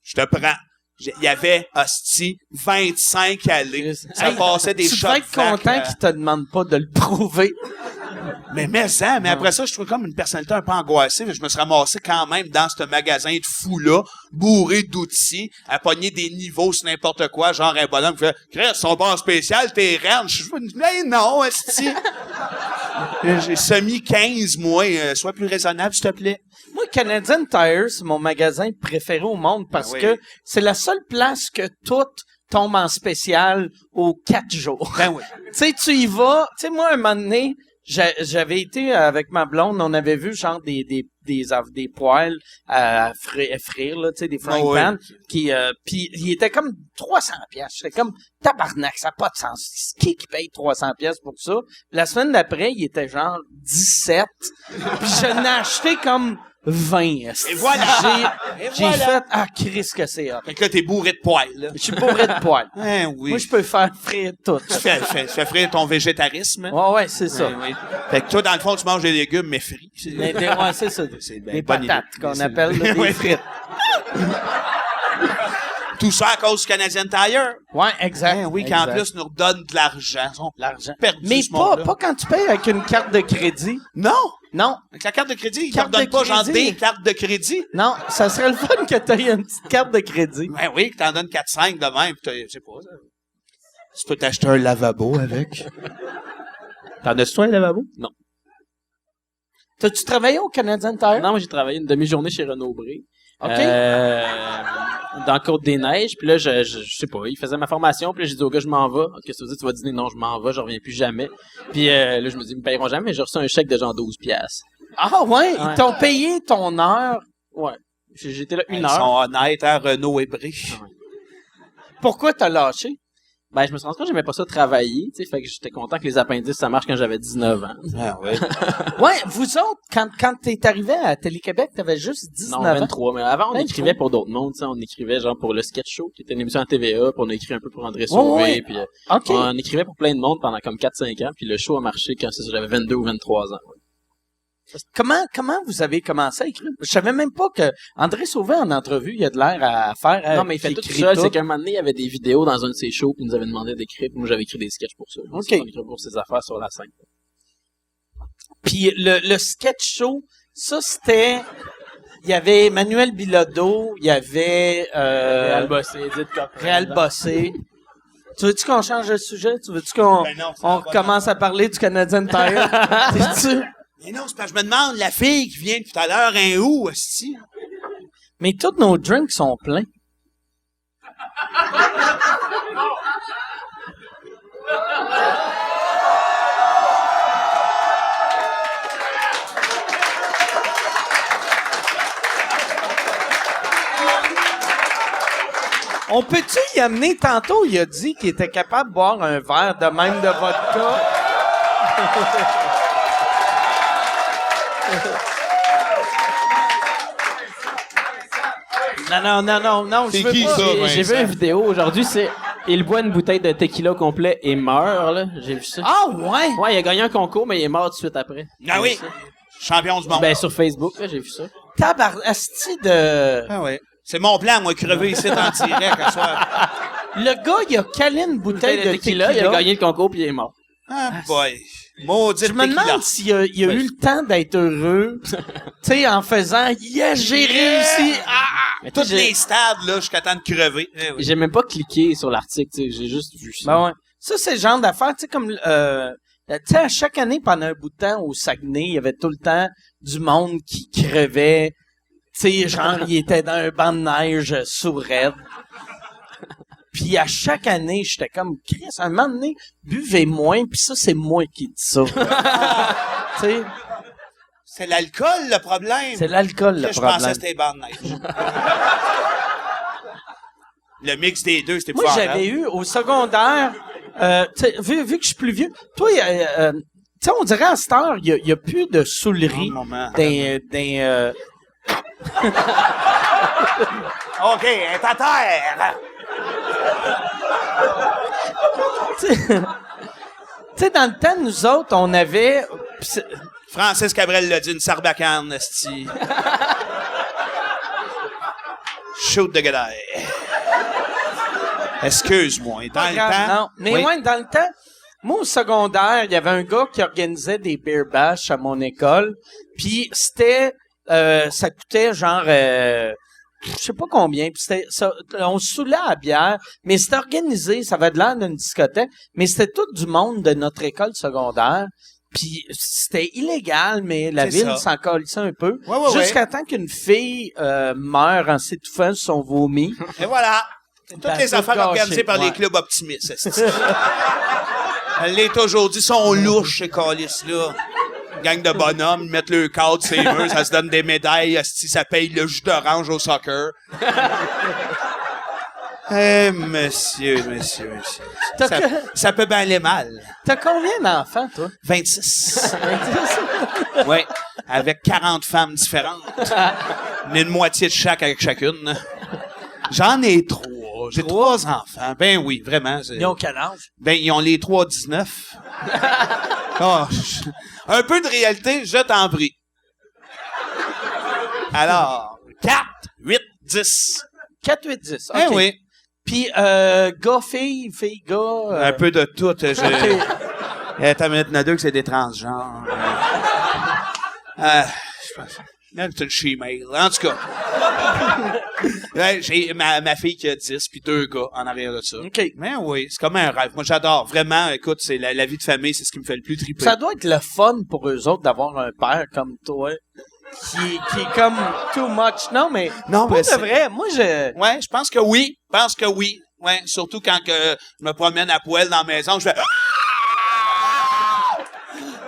Je te prends. Il y avait, hostie, 25 allées. Ça Hey, passait des tu shots devrais être content qu'il te demande pas de le prouver. mais ça, mais après ça, je trouvais comme une personnalité un peu angoissée. Je me suis ramassé quand même dans ce magasin de fou-là, bourré d'outils, à pogner des niveaux sur n'importe quoi, genre un bonhomme qui fait « Chris, son bar spécial, t'es reine. » Je fais « Mais non, esti. » J'ai semi 15, moi. Sois plus raisonnable, s'il te plaît. Moi, Canadian Tire, c'est mon magasin préféré au monde parce oui. que c'est la seule place que tout tombe en spécial aux 4 jours. Ben oui. Tu sais, tu y vas. Tu sais, moi, un moment donné, j'avais été avec ma blonde, on avait vu genre des poêles à frire, là, tu sais, des frying Oh, oui. pans, qui, puis il était comme 300 pièces. J'étais comme tabarnak, ça n'a pas de sens. Qui paye 300 pièces pour ça? La semaine d'après, il était genre 17. Puis je n'ai acheté comme 20. Et voilà! J'ai fait, ah, Chris, que c'est hot. Fait que là, t'es bourré de poils, là. Je suis bourré de poils. Hein, oui. Moi, je peux faire frire tout. Tu fais frire ton végétarisme. Ouais, c'est ça. Oui. Fait que toi, dans le fond, tu manges des légumes, mais frits. Ouais, c'est ça. C'est ben Des bonne idée. patates qu'on C'est- appelle là, des Ouais. frites. Tout ça à cause du Canadian Tire. Ouais, exact. Hein, oui, qui exact. en plus nous redonne de l'argent. Ils sont L'argent. perdus, Mais ce pas, monde-là. pas quand tu payes avec une carte de crédit. Non! Non. Avec la carte de crédit, ils ne Carte redonnent de pas genre crédit. des cartes de crédit. Non, ça serait le fun que tu aies une petite carte de crédit. Ben oui, que t'en donnes 4-5 de même. Je sais pas. Ça. Tu peux t'acheter un lavabo avec. T'en as-tu toi un lavabo? Non. T'as-tu travaillé au Canadian Tire? Non, moi, j'ai travaillé une demi-journée chez Renaud-Bré. OK. Dans Côte-des-Neiges. Puis là, je sais pas, il faisait ma formation. Puis là, j'ai dit au gars, je m'en vais. Qu'est-ce que tu veux dire? Tu vas dîner? Non, je m'en vais, je reviens plus jamais. Puis là, je me dis, ils me payeront jamais. Mais j'ai reçu un chèque de genre 12 piastres. Ah ouais, ils Ouais. t'ont payé ton heure. Ouais. J'étais là une Ils heure. sont honnêtes, hein, Renaud et Bré. Pourquoi t'as lâché? Ben, je me suis rendu compte que j'aimais pas ça travailler, tu sais, fait que j'étais content que les appendices, ça marche quand j'avais 19 ans. Ah oui. Ouais, vous autres, quand t'es arrivé à Télé-Québec, t'avais juste 19 Non, ans. 23, mais avant, on 23. écrivait pour d'autres mondes, tu sais, on écrivait genre pour le Sketch Show, qui était une émission à TVA, puis on a écrit un peu pour André Sauvé, ouais. puis OK. on écrivait pour plein de monde pendant comme 4-5 ans, puis le show a marché quand j'avais 22 ou 23 ans. Ouais. Comment vous avez commencé à écrire? Je savais même pas que André Sauvé, en entrevue, il a de l'air à faire. Non, mais il fait tout écrit seul, c'est qu'un moment donné, il y avait des vidéos dans un de ses shows, puis il nous avait demandé d'écrire, puis moi j'avais écrit des sketchs pour ça. OK. On écrivait pour ses affaires sur la scène. Puis le sketch show, ça c'était... Il y avait Manuel Bilodeau, il y avait... Réal Bossé, Edith Coffin. Réal Bossé. Tu veux-tu qu'on change de sujet? Tu veux-tu qu'on Ben non, ça on va pas. recommence à parler du Canadian Tire? Sais-tu? Mais non, c'est parce que je me demande, la fille qui vient tout à l'heure, un où, hostie? Mais tous nos drinks sont pleins. On peut-tu y amener? Tantôt, il a dit qu'il était capable de boire un verre de même de vodka. Non, C'est je veux qui, pas. ça? J'ai vu Vincent. une vidéo aujourd'hui, c'est il boit une bouteille de tequila complet et meurt, là. J'ai vu ça. Ah, ouais! Ouais, il a gagné un concours, mais il est mort tout de suite après. Ah oui. Champion du monde. Ben, sur Facebook, là, j'ai vu ça. Asti de... Ah oui. C'est mon plan, moi, crever ici en direct à soir. Le gars, il a calé une bouteille de tequila. il a gagné le concours puis il est mort. Ah boy. Maudit Je me tequila. demande s'il a, il a eu le temps d'être heureux, tu sais, en faisant « Yes, j'ai réussi! Ah! Mais tu Tous sais, les stades, là, jusqu'à temps de crever. Eh oui. j'ai même pas cliqué sur l'article, tu sais, j'ai juste vu ça. Ben ouais. Ça, c'est le genre d'affaire, tu sais, comme... tu sais, à chaque année, pendant un bout de temps, au Saguenay, il y avait tout le temps du monde qui crevait. Tu sais, genre, il était dans un banc de neige sourd raide. Puis à chaque année, j'étais comme, Chris, à un moment donné, buvez moins, puis ça, c'est moi qui dis ça. Tu sais, C'est l'alcool, le problème. c'est l'alcool, le Je pensais problème. que c'était les bancs de neige. Le mix des deux, c'était Moi, pas j'avais eu, au secondaire, tu sais, vu que je suis plus vieux, toi, tu sais, on dirait à cette heure, il y a plus de soulerie moment. OK, elle est à terre. Tu sais, dans le temps, nous autres, on avait... pis c'est- Francis Cabrel l'a dit, une sarbacane, esti. Shoot de gadaille. Excuse-moi. Dans pas le grave, temps... non. Mais Oui. ouais, dans le temps, moi, au secondaire, il y avait un gars qui organisait des beer bash à mon école. Puis c'était... ça coûtait genre... je sais pas combien. Puis c'était... on se saoulait à la bière, mais c'était organisé. Ça avait de l'air d'une discothèque. Mais c'était tout du monde de notre école secondaire. Puis c'était illégal, mais la C'est ville ça. s'en calissait un peu. Ouais, ouais, Jusqu'à temps qu'une fille meure en s'étouffant sur son vomi. Et voilà. C'est toutes T'as les tout affaires gâché, organisées par les ouais. clubs optimistes, esti. Elle l'est aujourd'hui. Sont louches, ces calices-là. Gang de bonhommes, ils mettent le cadre sur les murs, ça se donne des médailles, esti, ça paye le jus d'orange au soccer. Eh, monsieur. T'as Ça, que- ça peut bien aller mal. T'as combien d'enfants, toi? 26. Oui, avec 40 femmes différentes. Une moitié de chaque avec chacune. J'en ai 3. J'ai 3 enfants. Ben oui, vraiment. Ils ont quel âge? Ben, ils ont les 3 19. Oh, un peu de réalité, je t'en prie. Alors, 4, 8, 10. 4, 8, 10. OK. Eh oui, Puis, gars, fille, gars. un peu de tout. T'as minute, il y en a 2 que c'est des transgenres. Je pense. Même c'est une she-mail. En tout cas. Ouais, j'ai ma fille qui a 10, puis 2 gars en arrière de ça. OK. Mais oui, c'est comme un rêve. Moi, j'adore. Vraiment, écoute, c'est la vie de famille, c'est ce qui me fait le plus triper. Ça doit être le fun pour eux autres d'avoir un père comme toi qui est comme too much. Non, mais Non, pour mais de c'est- vrai, moi, Ouais, je pense que oui. Ouais, surtout quand que je me promène à poêle dans la maison, je fais...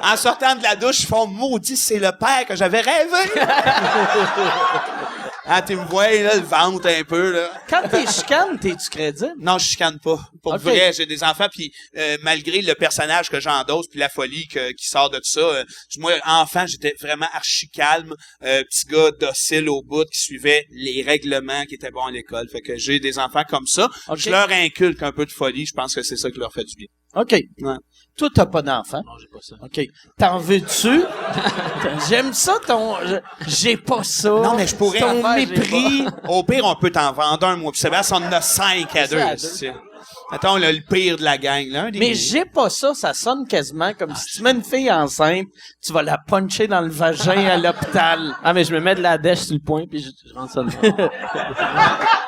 En sortant de la douche, ils font maudit, c'est le père que j'avais rêvé. Ah, tu me vois, là, le ventre un peu, là. Quand t'es chicane, t'es-tu crédible? Non, je chicane pas. Pour Ok. vrai, j'ai des enfants, puis malgré le personnage que j'endosse, puis la folie qui sort de tout ça, moi, enfant, j'étais vraiment archi calme, petit gars docile au bout, qui suivait les règlements, qui était bon à l'école. Fait que j'ai des enfants comme ça. Ok. Je leur inculque un peu de folie. Je pense que c'est ça qui leur fait du bien. OK. Ouais. Toi, t'as pas d'enfant. Non, j'ai pas ça. OK. T'en veux-tu? J'aime ça, j'ai pas ça. Non, mais je pourrais Ton en faire, j'ai mépris. Au pire, on peut t'en vendre un, moi. Puis Sébastien, on en a 5 à 2. à deux. c'est- Attends, le pire de la gang, là. un des- Mais j'ai pas ça. Ça sonne quasiment comme si tu mets une fille enceinte, tu vas la puncher dans le vagin à l'hôpital. Ah, mais je me mets de la dèche sur le point, puis je rentre ça dedans.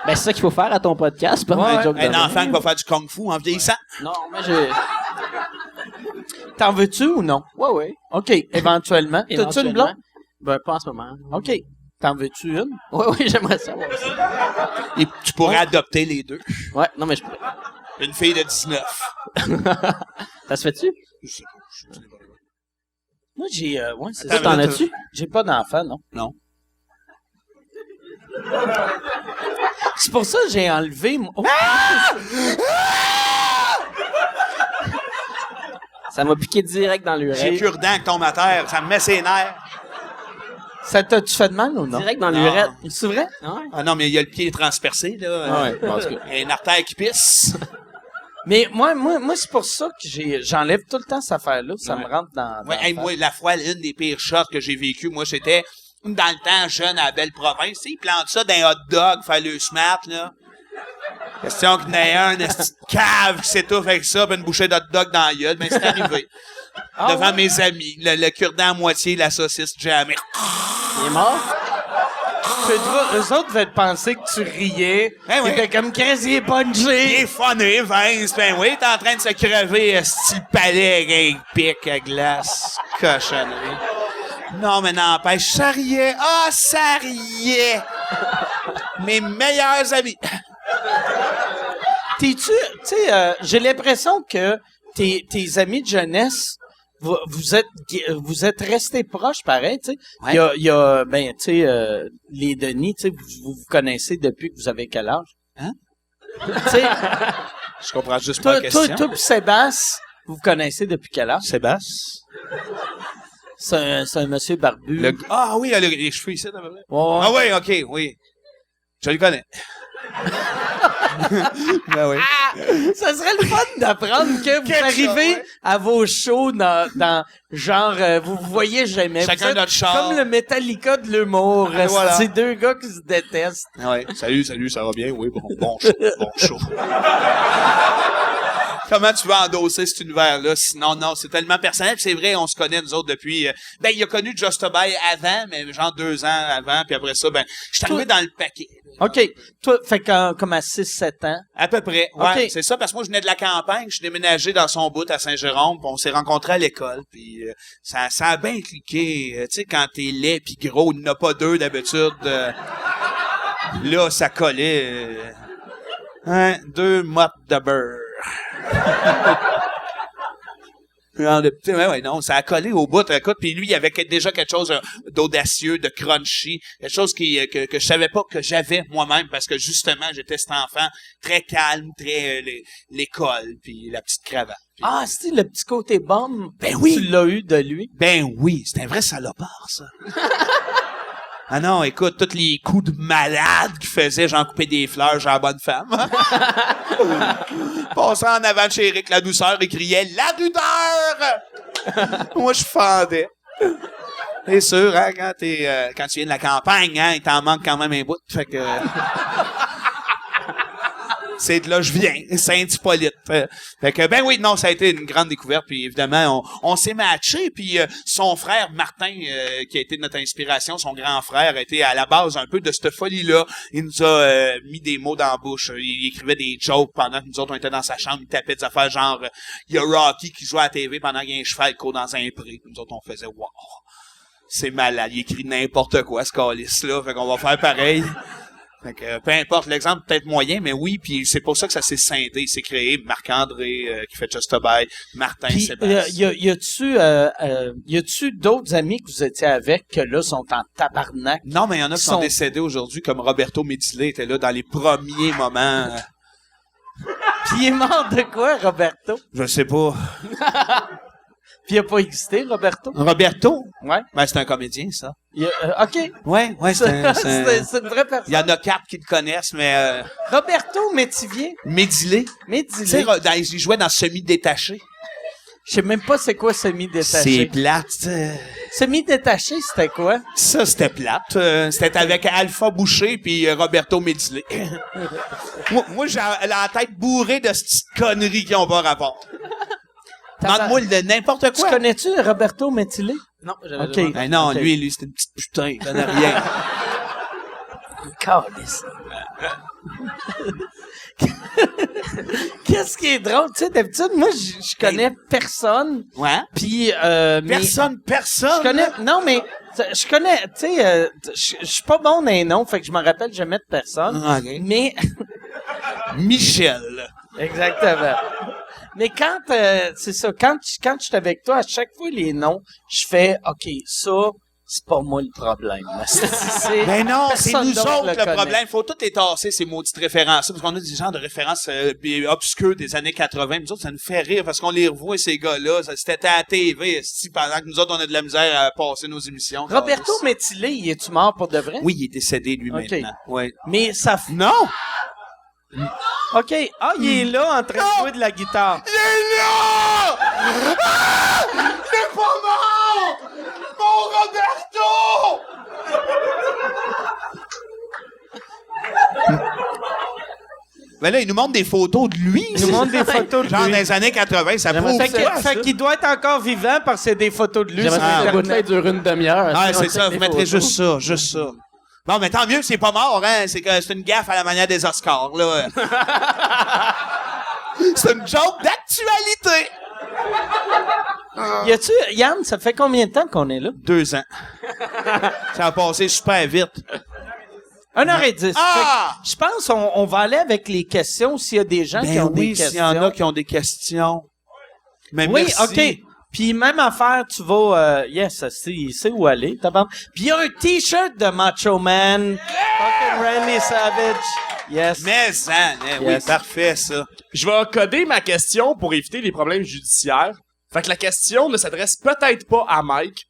Ben, c'est ça qu'il faut faire à ton podcast, pas Ouais, des jokes de Un même. enfant qui va faire du kung-fu en vieillissant. Non, mais j'ai... T'en veux-tu ou non? Ouais, ouais. OK. Éventuellement. T'as-tu une Éventuellement. blonde? Ben, pas en ce moment. OK. T'en veux-tu une? Ouais, ouais, j'aimerais ça, moi aussi. Et tu pourrais adopter les deux. Ouais, non, mais je pourrais. Une fille de 19. Ça se fait-tu? Moi, j'ai... ouais, c'est Attends, ça. T'en mais là, as-tu? J'ai pas d'enfant, non. Non. C'est pour ça que j'ai enlevé... Oh! Ça m'a piqué direct dans J'ai l'urètre. cure-dent qui tombe à terre. Ça me met ses nerfs. Ça t'a-tu fait de mal ou non? Direct dans Non. l'urètre. C'est vrai? Ah ouais? Ah non, mais il y a le pied transpercé, là. Ah ouais, bon, en tout cas. Il y a une artère qui pisse. Mais moi, c'est pour ça que j'enlève tout le temps cette affaire-là. Ça Ouais. me rentre dans Ouais, la hey, face. moi, la fois, une des pires shots que j'ai vécues, moi, c'était dans le temps jeune à la belle province. Tu sais, ils plantent ça dans un hot dog, faire le smart, là. Question qu'il y en ait un petit cave qui s'étouffe avec ça, puis une bouchée d'hot dog dans la gueule. Mais c'est arrivé. Ah Devant ouais? mes amis. Le cure-dent à moitié, la saucisse jamais. Il est mort? Eux autres devaient penser que tu riais. Ben oui. T'étais comme casier Il est punché. funné, Vince. Ben oui, t'es en train de se crever, style palais avec un pic à glace. Cochonnerie. Non, mais n'empêche, ça riait. Ah, ça riait. Mes meilleurs amis. Tu sais, j'ai l'impression que tes amis de jeunesse, vous êtes restés proches, pareil, tu sais. Ouais. Il y a, ben, tu sais, les Denis, tu sais, vous connaissez depuis que vous avez quel âge? Hein? Tu sais, Je comprends juste pas toi, la toi, question. toi pis Sébastien, vous vous connaissez depuis quel âge? Sébastien? C'est un monsieur barbu. Ah oui, il a les cheveux ici, à peu près. Ouais. Ah oui, OK, oui. Je le connais. Ben oui. Ça serait le fun d'apprendre que vous Quelque arrivez chose, ouais. à vos shows dans genre, vous voyez jamais. Chacun Vous êtes notre char. comme le Metallica de l'humour. Ah, voilà. C'est deux gars qui se détestent. Ah ouais. Salut, ça va bien? Oui, bon show. Comment tu vas endosser cet univers-là? Sinon, non, c'est tellement personnel. Puis c'est vrai, on se connaît, nous autres, depuis... ben, il a connu Just a Buy avant, mais genre 2 ans avant. Puis après ça, ben, je suis arrivé dans le paquet. OK. Toi, fait comme à 6-7 ans. À peu près. Ouais, OK. c'est ça, parce que moi, je venais de la campagne. Je suis déménagé dans son bout à Saint-Jérôme. Puis on s'est rencontrés à l'école. Puis ça a bien cliqué. Tu sais, quand t'es laid puis gros, il n'y en a pas 2 d'habitude. Là, ça collait. 2 mottes de beurre. Ouais, non, ça a collé au bout. Écoute, puis lui, il avait déjà quelque chose d'audacieux, de crunchy, quelque chose que je savais pas que j'avais moi-même, parce que justement, j'étais cet enfant très calme, très l'école, puis la petite cravate. Puis- Ah, c'est le petit côté bombe. Ben oui. Tu l'as eu de lui. Ben oui, c'est un vrai salopard, ça. Ah non, écoute, tous les coups de malade qu'il faisait, j'en coupais des fleurs, j'ai la bonne femme. Passant en avant de chez Eric La Douceur, il criait « La Douceur! » Moi, je fendais. C'est sûr, hein, quand tu viens de la campagne, hein, il t'en manque quand même un bout. Fait que... c'est de là que je viens, Saint-Hippolyte. Fait que, ben oui, non, ça a été une grande découverte, puis évidemment, on s'est matchés, puis son frère, Martin, qui a été notre inspiration, son grand frère, a été à la base un peu de cette folie-là. Il nous a mis des mots dans la bouche, il écrivait des jokes pendant que nous autres, on était dans sa chambre, il tapait des affaires genre, il y a Rocky qui joue à la TV pendant qu'il y a un cheval qui court dans un pré. Nous autres, on faisait « Wow! » C'est malade, il écrit n'importe quoi, ce calice-là, fait qu'on va faire pareil. Fait que, peu importe l'exemple, peut-être moyen, mais oui, puis c'est pour ça que ça s'est scindé. C'est créé Marc-André qui fait Just a Bye, Martin, Puis, Sébastien. y a-tu d'autres amis que vous étiez avec que là sont en tabarnak? Non, mais il y en a qui sont décédés aujourd'hui, comme Roberto Medile était là dans les premiers moments. Puis il est mort de quoi, Roberto? Je sais pas. Puis il a pas existé, Roberto? Roberto? Ouais. Ben, c'est un comédien, ça. OK. Ouais, c'est C'est une vraie Il y personne. en a 4 qui le connaissent, mais Roberto Métivier. Medile. Tu sais, il jouait dans Semi-détaché. Je sais même pas c'est quoi C'est semi-détaché. plate. Semi-détaché, c'était quoi? Ça, c'était plate. C'était avec Alpha Boucher puis Roberto Medile. moi, j'ai la tête bourrée de ces petites conneries qui ont pas rapport. Demande-moi de n'importe Tu quoi. connais-tu Roberto Métilé? Non, j'avais OK. jamais- Ben non, OK. lui, c'était une petite putain. Il connaît rien. Calisse. Qu'est-ce qui est drôle? Tu sais, d'habitude, moi, je connais personne. Ouais. Puis, mais Personne. je connais, non, mais, je connais, tu sais, je suis pas bon dans les noms, fait que je me rappelle jamais de personne. Ah, OK. Mais, Michel. exactement. Mais quand, c'est ça, quand je suis avec toi, à chaque fois les noms, je fais, OK, ça, c'est pas moi le problème. C'est Ben non, c'est personne nous d'autre autres le connaît. problème. Faut toutes les tasser, ces maudites références parce qu'on a des genres de références obscures des années 80. Nous autres, ça nous fait rire parce qu'on les revoit, ces gars-là. C'était à la TV, pendant que nous autres, on a de la misère à passer nos émissions. Roberto Métilé, il est-tu mort pour de vrai? Oui, il est décédé, lui, OK. maintenant. Ouais. Mais ça... Non! OK. Ah, il est là en train de jouer de la guitare. Il est là! Ah! Il est pas mort! Mon Roberto! Ben là, il nous montre des photos de lui. Il nous montre des photos de Genre lui. dans les années 80, ça prouve Fait quoi, ça? qu'il doit être encore vivant parce que c'est des photos de lui. J'aimerais sur ça que la Internet. bouteille dure une demi-heure. Ah, Sinon, c'est on ça, check vous les mettrez photos. juste ça. Bon, mais tant mieux, c'est pas mort, hein. C'est que c'est une gaffe à la manière des Oscars, là. C'est une joke d'actualité. Y a-tu, Yann, ça fait combien de temps qu'on est là? 2 ans. Ça a passé super vite. 1h10. Ah! Fait que je pense qu'on va aller avec les questions s'il y a des gens qui Ben ont des oui, questions. s'il y en a qui ont des questions. Mais Oui, merci. OK. Puis même affaire, tu vas... yes, il sait où aller. Puis il y a un T-shirt de Macho Man. Fucking Randy Savage. Yes. Mais ça, oui, Yes. parfait, ça. Je vais coder ma question pour éviter les problèmes judiciaires. Fait que la question ne s'adresse peut-être pas à Mike.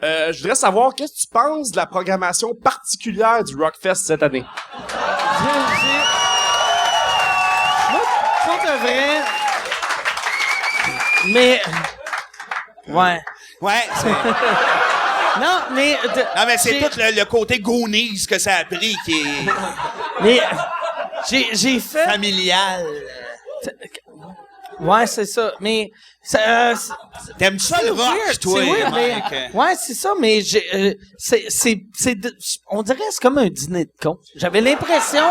Je voudrais savoir qu'est-ce que tu penses de la programmation particulière du Rockfest cette année. Moi, pour de vrai... Mais... Ouais. Ouais, c'est... Non, mais... Non, mais c'est j'ai- tout le côté Goonies que ça a pris qui est Mais... J'ai fait... familial. Ouais, c'est ça. Mais... T'aimes ça le rock, weird, toi, c'est weird, mais- Mike? Ouais, c'est ça, mais on dirait que c'est comme un dîner de con. J'avais l'impression,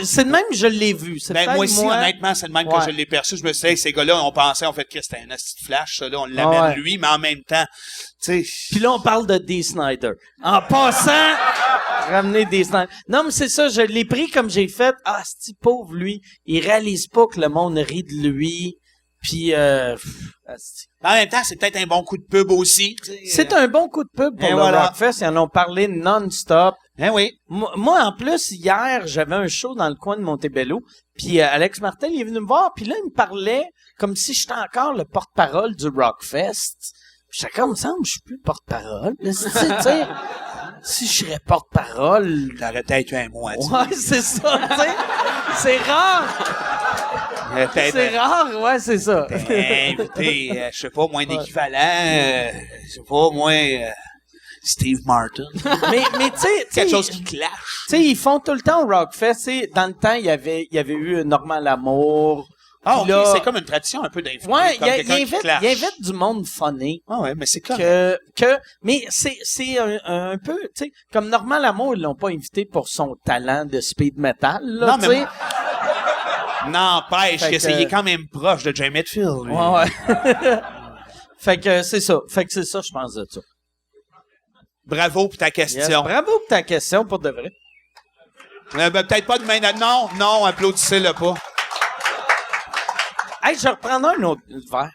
c'est de même que je l'ai vu. C'est Ben, peut-être moi aussi, honnêtement, c'est le même Ouais. que je l'ai perçu. Je me suis dit, hey, ces gars-là, on pensait, en fait, que c'était un asti de flash, ça, là, on l'amène Ouais. lui, mais en même temps, tu sais, Puis là, on parle de Dee Snider. En passant, ramener Dee Snider. Non, mais c'est ça, je l'ai pris comme j'ai fait. Ah, c'est pauvre lui. Il réalise pas que le monde rit de lui. Puis, asti. en même temps, c'est peut-être un bon coup de pub aussi. tu sais. C'est un bon coup de pub pour Et le voilà. Rockfest. Ils en ont parlé non-stop. Hein, oui. Moi, en plus, hier, j'avais un show dans le coin de Montebello, puis Alex Martel, il est venu me voir, puis là, il me parlait comme si j'étais encore le porte-parole du Rockfest. Puis j'étais comme, ça me semble, je suis plus le porte-parole. Là, tu sais, si je serais porte-parole... T'aurais peut-être eu un mois, tu sais. Ouais, c'est ça, tu sais. C'est rare. Peut-être C'est rare, ouais, c'est ça. invité, je sais pas, moins d'équivalent, je sais pas, moins Steve Martin. mais tu sais... Quelque chose qui clash. Tu sais, ils font tout le temps au Rockfest. Tu sais, dans le temps, il y avait eu Normand Lamour. Ah, Puis ok, là- c'est comme une tradition un peu d'inviter. Ouais, comme quelqu'un qui clash. il invite du monde funny. Ah ouais, mais c'est correct. Mais c'est un peu, tu sais, comme Normand Lamour, ils l'ont pas invité pour son talent de speed metal, là, Non, tu mais sais. N'empêche Fait que que- il est quand même proche de James Hetfield, lui. Ouais. Fait que c'est ça. Je pense de ça. Bravo pour ta Yes. question. Bravo pour ta question, pour de vrai. Peut-être pas de main. Non, applaudissez-le pas. Hey, je reprendrai un autre verre.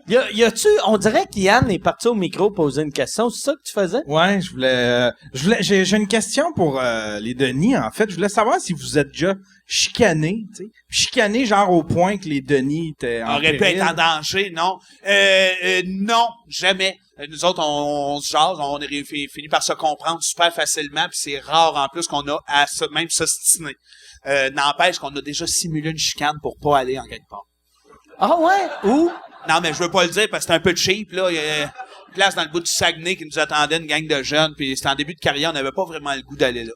y a-tu... On dirait qu'Yann est parti au micro poser une question. C'est ça que tu faisais? Ouais, j'ai une question pour les Denis, en fait. Je voulais savoir si vous êtes déjà chicanés, tu sais. Chicanés, genre au point que les Denis étaient en Aurait pu péril. être en danger, non. Non, jamais. Nous autres, on se jase, on est fini par se comprendre super facilement, puis c'est rare en plus qu'on a à même s'ostiner. N'empêche qu'on a déjà simulé une chicane pour pas aller en quelque part. Ah ouais? Où? Non, mais je veux pas le dire parce que c'est un peu cheap, là. Il y a une place dans le bout du Saguenay qui nous attendait, une gang de jeunes, puis c'était en début de carrière, on n'avait pas vraiment le goût d'aller là.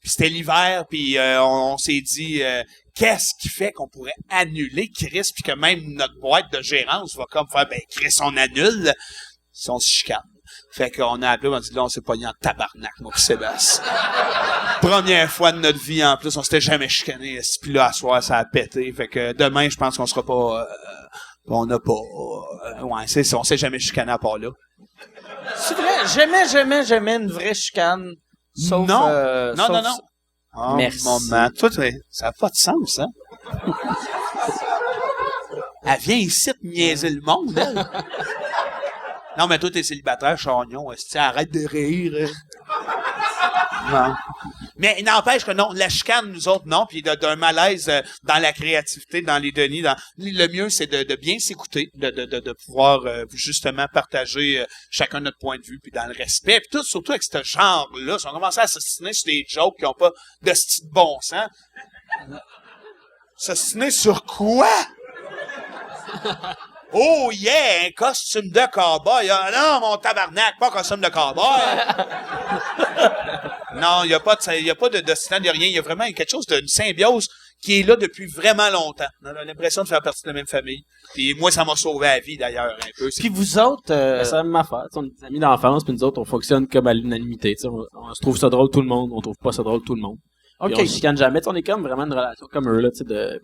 Puis c'était l'hiver, puis on s'est dit qu'est-ce qui fait qu'on pourrait annuler Chris, puis que même notre boîte de gérance va comme faire Chris, on annule si on se chicane. Fait qu'on a appelé, on a dit là, on s'est pogné en tabarnak, moi pis Sébastien. Première fois de notre vie en plus, on s'était jamais chicané, puis là, à soir, ça a pété. Fait que demain, je pense qu'on sera pas. On n'a pas. Ouais, c'est ça, on s'est jamais chicané à part là. C'est vrai? Jamais une vraie chicane. Sauf, Non. sauf Non. Oh, Merci. Moment. Toi, ça n'a pas de sens, hein? Elle vient ici te niaiser le monde, elle. Non, mais toi, t'es célibataire, chagnon. Arrête de rire. Non. Mais il n'empêche que non, la chicane, nous autres, non. Puis d'un malaise dans la créativité, dans les Denis. Le mieux, c'est de bien s'écouter, de pouvoir justement partager chacun notre point de vue, puis dans le respect. Puis tout, surtout avec ce genre-là, si on commence à s'assiner sur des jokes qui n'ont pas de style de bon sens. S'assiner sur quoi? Oh yeah, un costume de cowboy. Ah, non, mon tabarnak, pas un costume de cowboy. Non, il n'y a pas de stand, il n'y a rien. Il y a vraiment quelque chose d'une symbiose qui est là depuis vraiment longtemps. On a l'impression de faire partie de la même famille. Puis moi, ça m'a sauvé la vie, d'ailleurs, un peu. Puis vous autres... C'est la même affaire. On est des amis d'enfance, puis nous autres, on fonctionne comme à l'unanimité. On se trouve ça drôle tout le monde, on trouve pas ça drôle tout le monde. Puis on se chicane jamais. On est comme vraiment une relation comme eux. Là,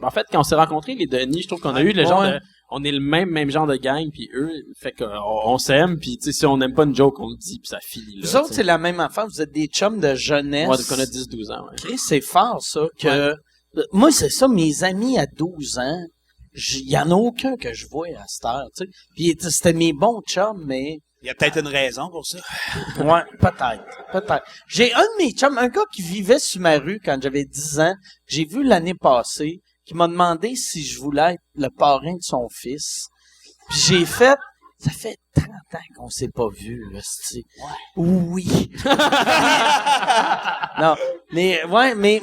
en fait, quand on s'est rencontrés, les Denis, je trouve qu'on a eu le genre de... On est le même genre de gang, puis eux, fait qu'on s'aime, puis si on n'aime pas une joke, on le dit, puis ça finit là. Vous autres, c'est la même affaire. Vous êtes des chums de jeunesse. Ouais, qu'on a 10-12 ans, ouais. Chris, c'est fort, ça, que... Moi, c'est ça, mes amis à 12 ans, il y en a aucun que je vois à cette heure, tu sais. Puis c'était mes bons chums, mais... Il y a peut-être une raison pour ça. Ouais, peut-être. J'ai un de mes chums, un gars qui vivait sur ma rue quand j'avais 10 ans, que j'ai vu l'année passée, qui m'a demandé si je voulais être le parrain de son fils. Puis j'ai fait, ça fait 30 ans qu'on s'est pas vu, là, c'est. Oui. Non, mais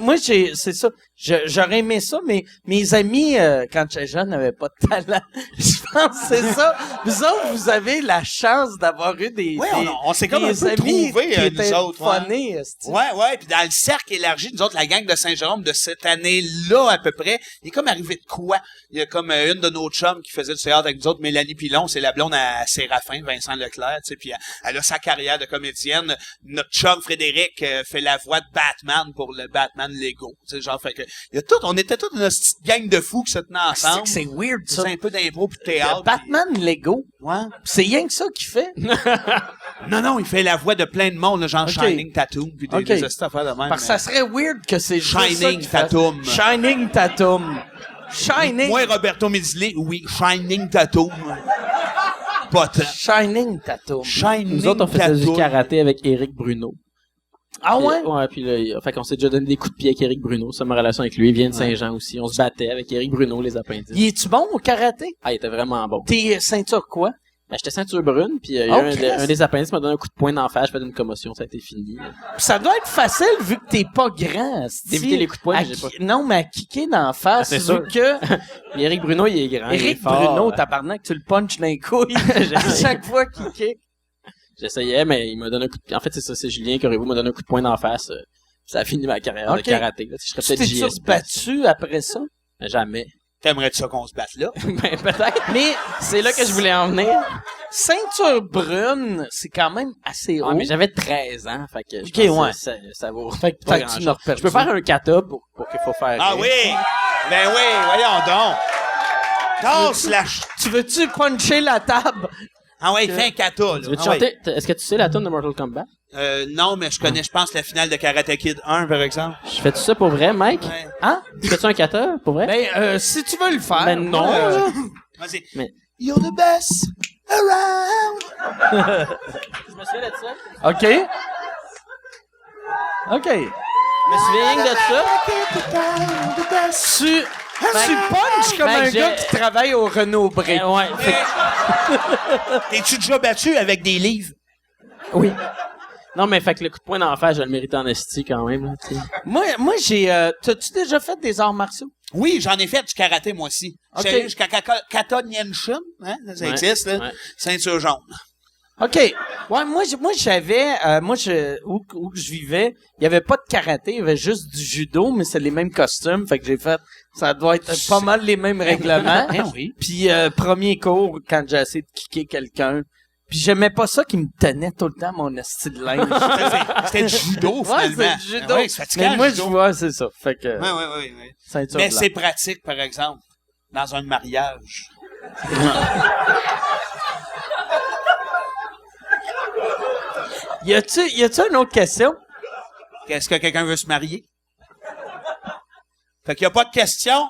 moi c'est ça. J'aurais aimé ça, mais mes amis quand j'étais jeune n'avaient pas de talent. Je pense que c'est ça. Vous autres, vous avez la chance d'avoir eu des on s'est comme un peu amis trouvés, qui nous étaient autres. funnés, esti. Ouais. Puis dans le cercle élargi, nous autres, la gang de Saint-Jérôme de cette année-là, à peu près, il est comme arrivé de quoi? Il y a comme une de nos chums qui faisait du théâtre avec nous autres, Mélanie Pilon, c'est la blonde à Séraphin, Vincent Leclerc, tu sais, puis elle a sa carrière de comédienne. Notre chum Frédéric fait la voix de Batman pour le Batman Lego. Tu sais, genre, fait que, on était toute une petite gang de fous qui se tenaient ensemble. C'est weird, ça. C'est un peu d'impro pis de théâtre. Batman Lego. Ouais. C'est rien que ça qu'il fait. Non, il fait la voix de plein de monde, là, genre Shining Tattoo, puis des affaires de même. Parce que ça serait weird que c'est juste Shining ça Tatum. Shining Tatum. Shining. Moi, Roberto Mézilé, oui, Shining Tattoo. Pas tant. Shining Tatum. Shining Nous autres, on faisait du Tattoo. karaté avec Éric Bruno. Ah ouais? Ouais, puis là, fait qu'on s'est déjà donné des coups de pied avec Éric Bruno. C'est ma relation avec lui. Il vient de Saint-Jean aussi. On se battait avec Éric Bruno, les appendices. Il est-tu bon au karaté? Ah, il était vraiment bon. T'es ceinture quoi? Ben, j'étais ceinture brune, puis un des appendices m'a donné un coup de poing d'en face, j'ai fait une commotion, ça a été fini. Ça doit être facile vu que t'es pas grand. D'éviter les coups de poing, mais j'ai pas. Non, mais à kicker d'en face, c'est vu sûr. que Mais Éric Bruno, il est grand. il est Éric fort. Bruno, tabarnak, tu le punches dans les couilles à chaque fois qu'il kick. J'essayais, mais il m'a donné un coup de pied. En fait, c'est ça, c'est Julien Corriveau m'a donné un coup de poing d'en face. Ça a fini ma carrière de karaté. Là. Je serais Tu peut-être t'es-tu JSP. battu après ça? Jamais. T'aimerais-tu ça qu'on se batte là? Ben, peut-être. Mais c'est là que je voulais en venir. Ceinture brune, c'est quand même assez haut. Ouais, mais j'avais 13 ans, fait que je Ok, pense que ouais. ça vaut Fait que pas peut-être tu grand-chose. l'as reperdu. Je peux faire un kata pour qu'il faut faire. Ah oui! Ben oui, voyons donc. Tasse la Tu veux-tu puncher la table? Ah ouais, fais un kata, là. Tu veux-tu Ah ouais. chanter? Est-ce que tu sais la tune de Mortal Kombat? Non, mais je connais, je pense, la finale de Karate Kid 1, par exemple. Je fais tout ça pour vrai, Mike? Ouais. Hein? Tu fais-tu un kata, pour vrai? Ben, si tu veux le faire. Ben non, moi, là. Vas-y. Mais- You're the best around. Je me souviens de ça. OK. OK. Je me souviens rien que de ça. Tu punches comme Fait que un gars j'ai- qui travaille au Renaud-Bré. Ouais. Fait que- T'es-tu déjà battu avec des livres? oui. Non, mais fait que le coup de poing d'en face, je le mérite en esti quand même, là, tu sais. Moi j'ai... T'as-tu déjà fait des arts martiaux? Oui, j'en ai fait du karaté, moi aussi. Ok. J'allais jusqu'à Kata Nyenshun, hein? Ça Ouais. existe, là. Ouais. Ceinture jaune. OK. Ouais, moi j'avais... où que je vivais, il y avait pas de karaté, il y avait juste du judo, mais c'est les mêmes costumes. Fait que j'ai fait... Ça doit être pas mal les mêmes règlements. Eh oui. Puis premier cours, quand j'ai essayé de kicker quelqu'un... Puis j'aimais pas ça qui me tenait tout le temps mon esti de linge. C'était du judo, Ouais, finalement. c'est du judo. Ouais, c'est fatigant, Mais moi, le judo. je vois, c'est ça. Fait que... Ouais. Ceinture Mais blanche. c'est pratique, par exemple, dans un mariage. Y a-tu une autre question? Est-ce que quelqu'un veut se marier? Fait qu'il n'y a pas de question?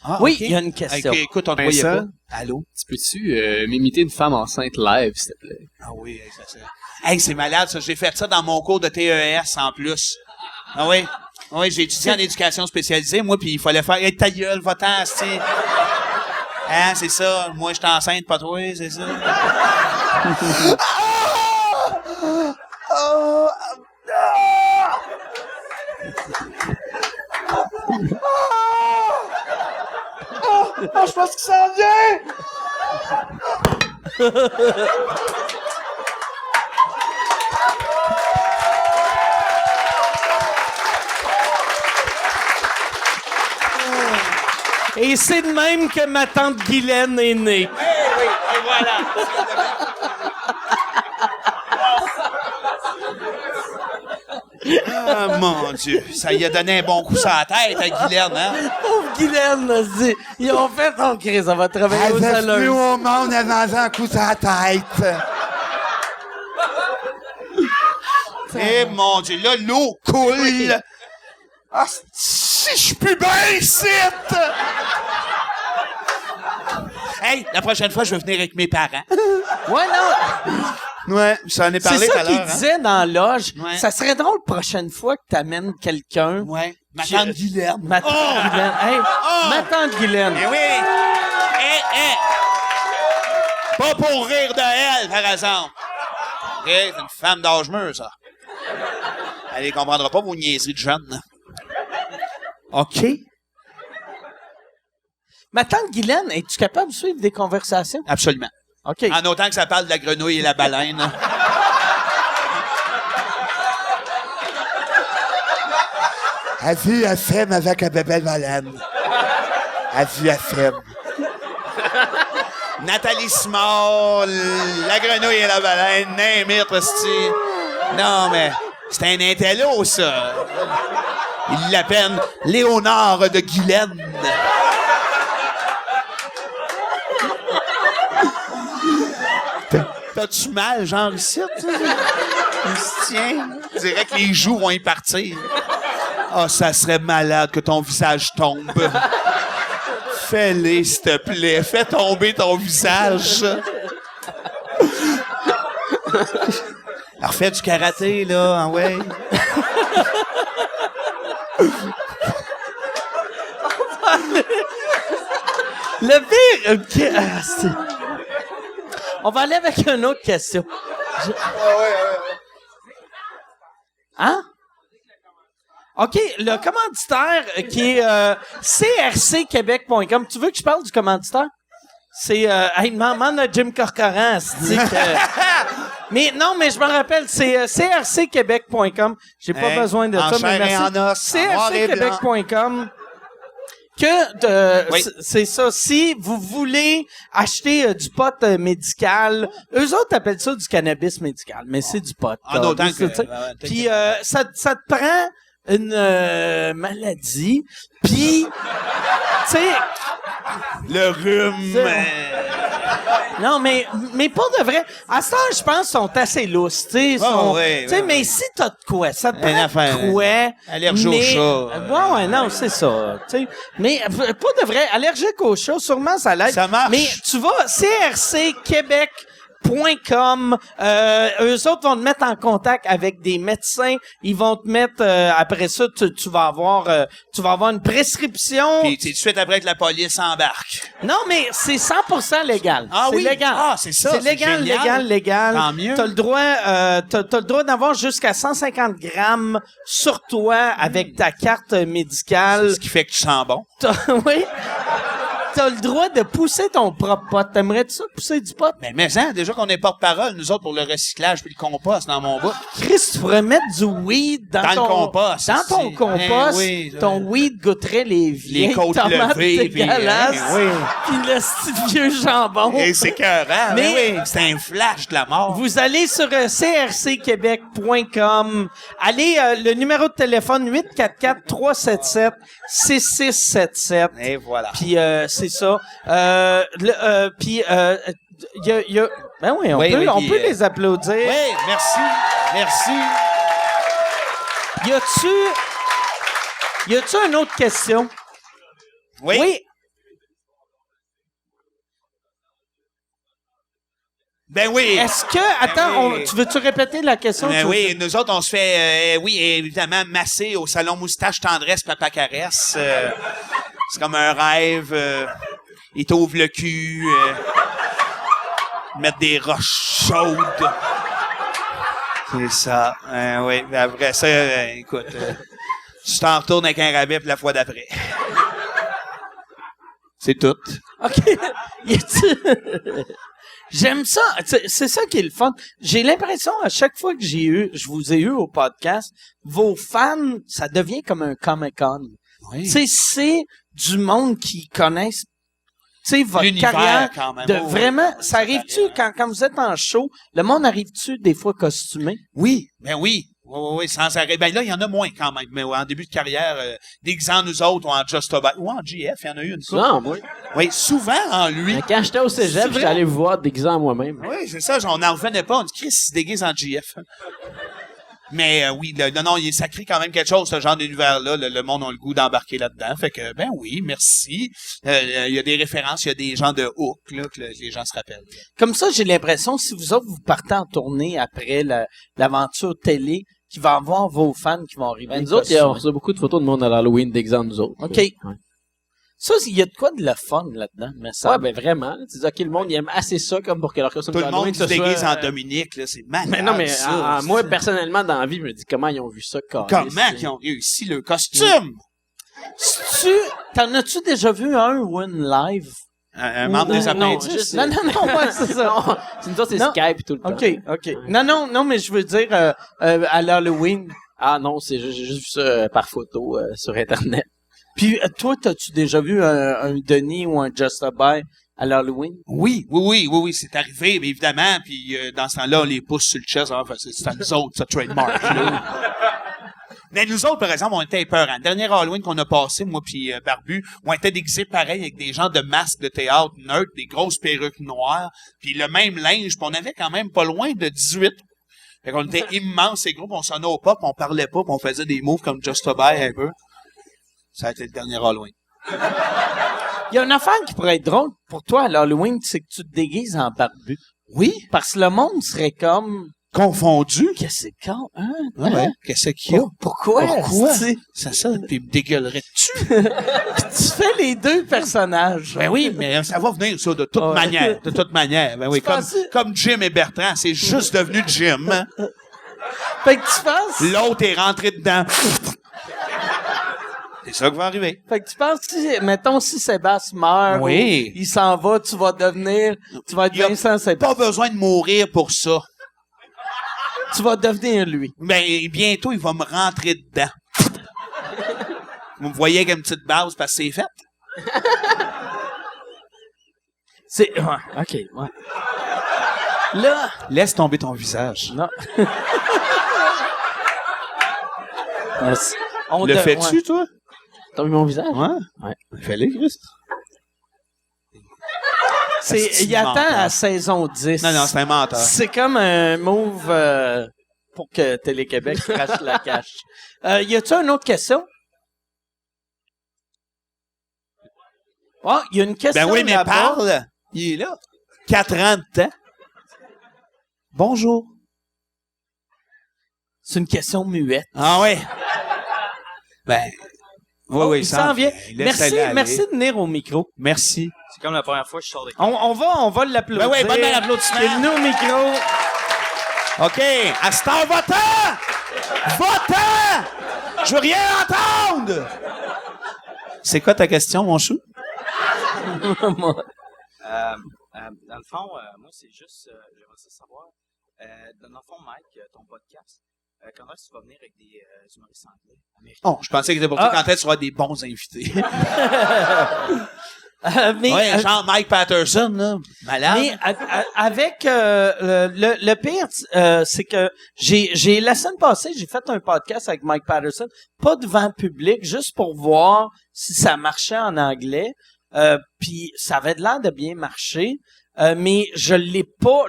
Ah, Oui, ok. il y a une question. Ok, écoute, on te voyait pas. Vincent, Allô? peux-tu m'imiter une femme enceinte live, s'il te plaît? Ah oui, ça c'est... Hey, c'est malade, ça. J'ai fait ça dans mon cours de TES en plus. Ah oui? Oui, j'ai étudié en éducation spécialisée, moi, puis il fallait faire... Hey, ta gueule, va-t'en, c'ti. Hein, c'est ça. Moi, j'étais enceinte, pas toi, c'est ça. Je pense qu'il s'en vient! Et c'est de même que ma tante Guylaine est née. Ah, mon Dieu. Ça y a donné un bon coup sur la tête à Guylaine, hein? Pauvre Guylaine, là, c'est- ils ont fait ton crise, ça va travailler au salon. au monde avant un coup sur la tête. Eh, mon Dieu, là, l'eau coule. Ah, si je suis plus bien ici! Hey, la prochaine fois, je vais venir avec mes parents. Ouais, non. Ouais, j'en ai C'est parlé tout ça à qu'il l'heure. Hein? disait dans la loge. Ouais. Ça serait drôle prochaine fois que t'amènes quelqu'un. Ouais. Ma Qui- tante Guylaine. Ma tante Guylaine. Hey, ma tante Guylaine. Eh oui! Pas pour rire de elle, par exemple. OK, c'est une femme d'âge mûr, ça. Elle ne comprendra pas vos niaiseries de jeunes. OK. Ma tante Guylaine, es-tu capable de suivre des conversations? Absolument. OK. En autant que ça parle de la grenouille et la baleine. Elle vit à femme avec la bébelle baleine. Elle vit à femme. Nathalie Simard, la grenouille et la baleine, name it, hostie. Non, mais c'est un intello, ça. Il l'appelle Léonard de Guylaine. T'as-tu mal, genre, ici? Il se tient. On dirait que les joues vont y partir. Ah, ça serait malade que ton visage tombe. Fais-les, s'il te plaît. Fais tomber ton visage. Alors, fais du karaté, là, hein, ouais. Le pire... OK. Ah, on va aller avec une autre question. Hein? OK, le commanditaire qui est crcquebec.com. Tu veux que je parle du commanditaire? C'est hey, maman de Jim Corcoran, c'est mais non, mais je me rappelle, c'est crcquebec.com. J'ai pas Hey, besoin de en ça, mais chair et merci. en os, en noir et blanc. crcquebec.com. Que Oui. c'est ça. Si vous voulez acheter du pot médical, eux autres appellent ça du cannabis médical, mais c'est du pot. En autant que... tu sais. Puis ça te prend une maladie, puis tu sais Le rhume. Non, mais pour de vrai, à ce temps, je pense qu'ils sont assez lousses, tu sais. ouais, ouais, mais si t'as de quoi, ça te Une prend affaire, de quoi. allergie au mais- chat. Ouais, non, c'est ça, tu sais. Mais pour de vrai, allergique au chat, sûrement ça l'aide. Ça marche. Mais tu vas, crcquebec.com, eux autres vont te mettre en contact avec des médecins, ils vont te mettre après ça tu vas avoir une prescription. Puis tout de suite après que la police embarque. Non, mais c'est 100% légal. Ah c'est oui? légal. Ah, c'est ça, C'est c'est légal, génial. légal. Tant mieux. T'as le droit, t'as le droit d'avoir jusqu'à 150 grammes sur toi avec ta carte médicale. Ce qui fait que tu sens bon. Oui. T'as le droit de pousser ton propre pot. T'aimerais-tu ça, pousser du pot? Mais déjà qu'on est porte-parole, nous autres, pour le recyclage puis le compost dans mon bout. Chris, tu pourrais mettre du weed dans Dans ton le compost, Dans ton aussi. compost, Oui, ton weed goûterait les vieilles côtes tomates levées, dégueulasses. puis, Puis le petit vieux jambon. Et c'est écœurant. Mais- Mais oui, c'est un flash de la mort. Vous allez sur crcquebec.com. Allez, le numéro de téléphone 844-377-6677. Et voilà. Puis c'est ça. Puis y a ben oui, on peut les applaudir. Oui, merci. Merci. Y a-tu une autre question? Oui. Ben oui. Est-ce que attends, oui. tu veux-tu répéter la question? Ben Tu oui, nous autres, on se fait, oui, évidemment, masser au salon Moustache Tendresse Papa Caresse. C'est comme un rêve. Il t'ouvre le cul. Mettre des roches chaudes. C'est ça. Oui, ben après ça, écoute, tu t'en retournes avec un rabais pour la fois d'après. C'est tout. OK. Y a-tu- J'aime ça. C'est ça qui est le fun. J'ai l'impression, à chaque fois que je vous ai eu au podcast, vos fans, ça devient comme un Comic-Con. Oui. Tu sais, c'est du monde qui connaissent, tu sais, votre L'univers, carrière. quand même. De Oh, vraiment, oui. ça arrive-tu, quand vous êtes en show, le monde arrive-tu des fois costumé? Oui, ben oui. Oui, sans arrêt. Ben là, il y en a moins quand même. Mais en début de carrière, déguisant nous autres ou en Just About, ou en GF, il y en a eu une couple. Non, moi. Oui, souvent en lui. Mais quand j'étais au C'est cégep, vrai? j'étais allé vous voir déguisé en moi-même. Oui, c'est ça, on n'en revenait pas. On dit, Chris, il se déguise en GF. Mais oui, non, il est sacré quand même quelque chose, ce genre d'univers-là. Le monde a le goût d'embarquer là-dedans. Fait que, ben oui, merci. Il y a des références, il y a des gens de hook là, que les gens se rappellent. Comme ça, j'ai l'impression, si vous autres, vous partez en tournée après l'aventure télé, qu'il va y avoir vos fans qui vont arriver. Ben, nous autres, costumés. on reçoit beaucoup de photos de monde à l'Halloween déguisé en nous autres. OK. Ouais. Ça, il y a de quoi de le fun là-dedans, mais ça. Ouais, ben vraiment. Tu dis, OK, le monde, il aime assez ça comme pour que leur costume Tout le d'Halloween, monde qui se ce soit, déguise en Dominique, là, c'est malade. Mais non, mais ça. moi, personnellement, dans la vie, je me dis comment ils ont vu ça, Comment câlisse, qu'ils ont réussi le costume? T'en as-tu déjà vu un ou une live? Un membre des non, appendices? juste- Non, ouais, c'est ça. Non, nous autres, c'est Non. Skype tout le temps. OK. Non, mais je veux dire, à l'Halloween. Ah non, j'ai juste vu ça par photo sur Internet. Puis, toi, t'as-tu déjà vu un Denis ou un Just a Buy à l'Halloween? Oui, c'est arrivé, mais évidemment, puis dans ce temps-là, on les pousse sur le chest, enfin, c'est à nous autres, ça, trademark, là. Mais nous autres, par exemple, on était épeurants. Le dernier Halloween qu'on a passé, moi puis Barbu, on était déguisés pareil avec des gens de masques de théâtre neutres, des grosses perruques noires, puis le même linge, puis on avait quand même pas loin de 18. Fait qu'on était immenses et gros, puis on sonnait au pas, puis on parlait pas, puis on faisait des moves comme Just a Buy un peu. Ça a été le dernier Halloween. Il y a une affaire qui pourrait être drôle pour toi à l'Halloween, c'est que tu te déguises en barbu. Oui, Parce que le monde serait comme... confondu. Qu'est-ce que c'est con, hein? Ouais. Qu'est-ce qu'il y a? Pourquoi? Pourquoi? esti? C'est ça, puis il me dégueulerait-tu? Tu fais les deux personnages. Ben oui, mais ça va venir, ça, de toute Ouais. manière. De toute manière. Ben oui, Tu penses- comme Jim et Bertrand, c'est juste devenu Jim. Hein? Fait que tu penses... L'autre est rentré dedans. C'est ça qui va arriver. Fait que tu penses, mettons, si Sébastien meurt, Oui. ou il s'en va, tu vas être Il y a Vincent Pas Sébastien. besoin de mourir pour ça. Tu vas devenir lui. Ben, bientôt, il va me rentrer dedans. Vous me voyez avec une petite base parce que c'est fait. C'est... Ouais, OK, ouais. Là... Laisse tomber ton visage. Non. Merci. On Le de- fais-tu, ouais. toi? T'as vu mon visage? Ouais. Ouais. Fais-le, Christ. Il attend à saison 10. Non, c'est un menteur. C'est comme un move pour que Télé-Québec crache la cache. Y a-tu une autre question? Oh, il y a une question Ben oui, mais là-bas. parle. Il est là. 4 ans de temps. Bonjour. C'est une question muette. Ah ouais. Ben, oui, Il s'en vient. Laisse-le aller. Merci de venir au micro. Merci. C'est comme la première fois que je sors des On va l'applaudir. Ben oui, bonne applaudissement. Il est venu au micro. OK. À ce temps, va-t'en! Va-t'en! Je veux rien entendre! C'est quoi ta question, mon chou? Dans le fond, moi, c'est juste, j'aimerais savoir, dans le fond, Mike, ton podcast, quand est-ce que tu vas venir avec des humoristes anglais américains? Oh, je pensais que c'était pour toi quand tu auras des bons invités. Mais, genre Mike Patterson, là. Malade. mais avec le pire, c'est que j'ai la semaine passée, j'ai fait un podcast avec Mike Patterson, pas devant le public, juste pour voir si ça marchait en anglais. Puis ça avait l'air de bien marcher. Mais je l'ai pas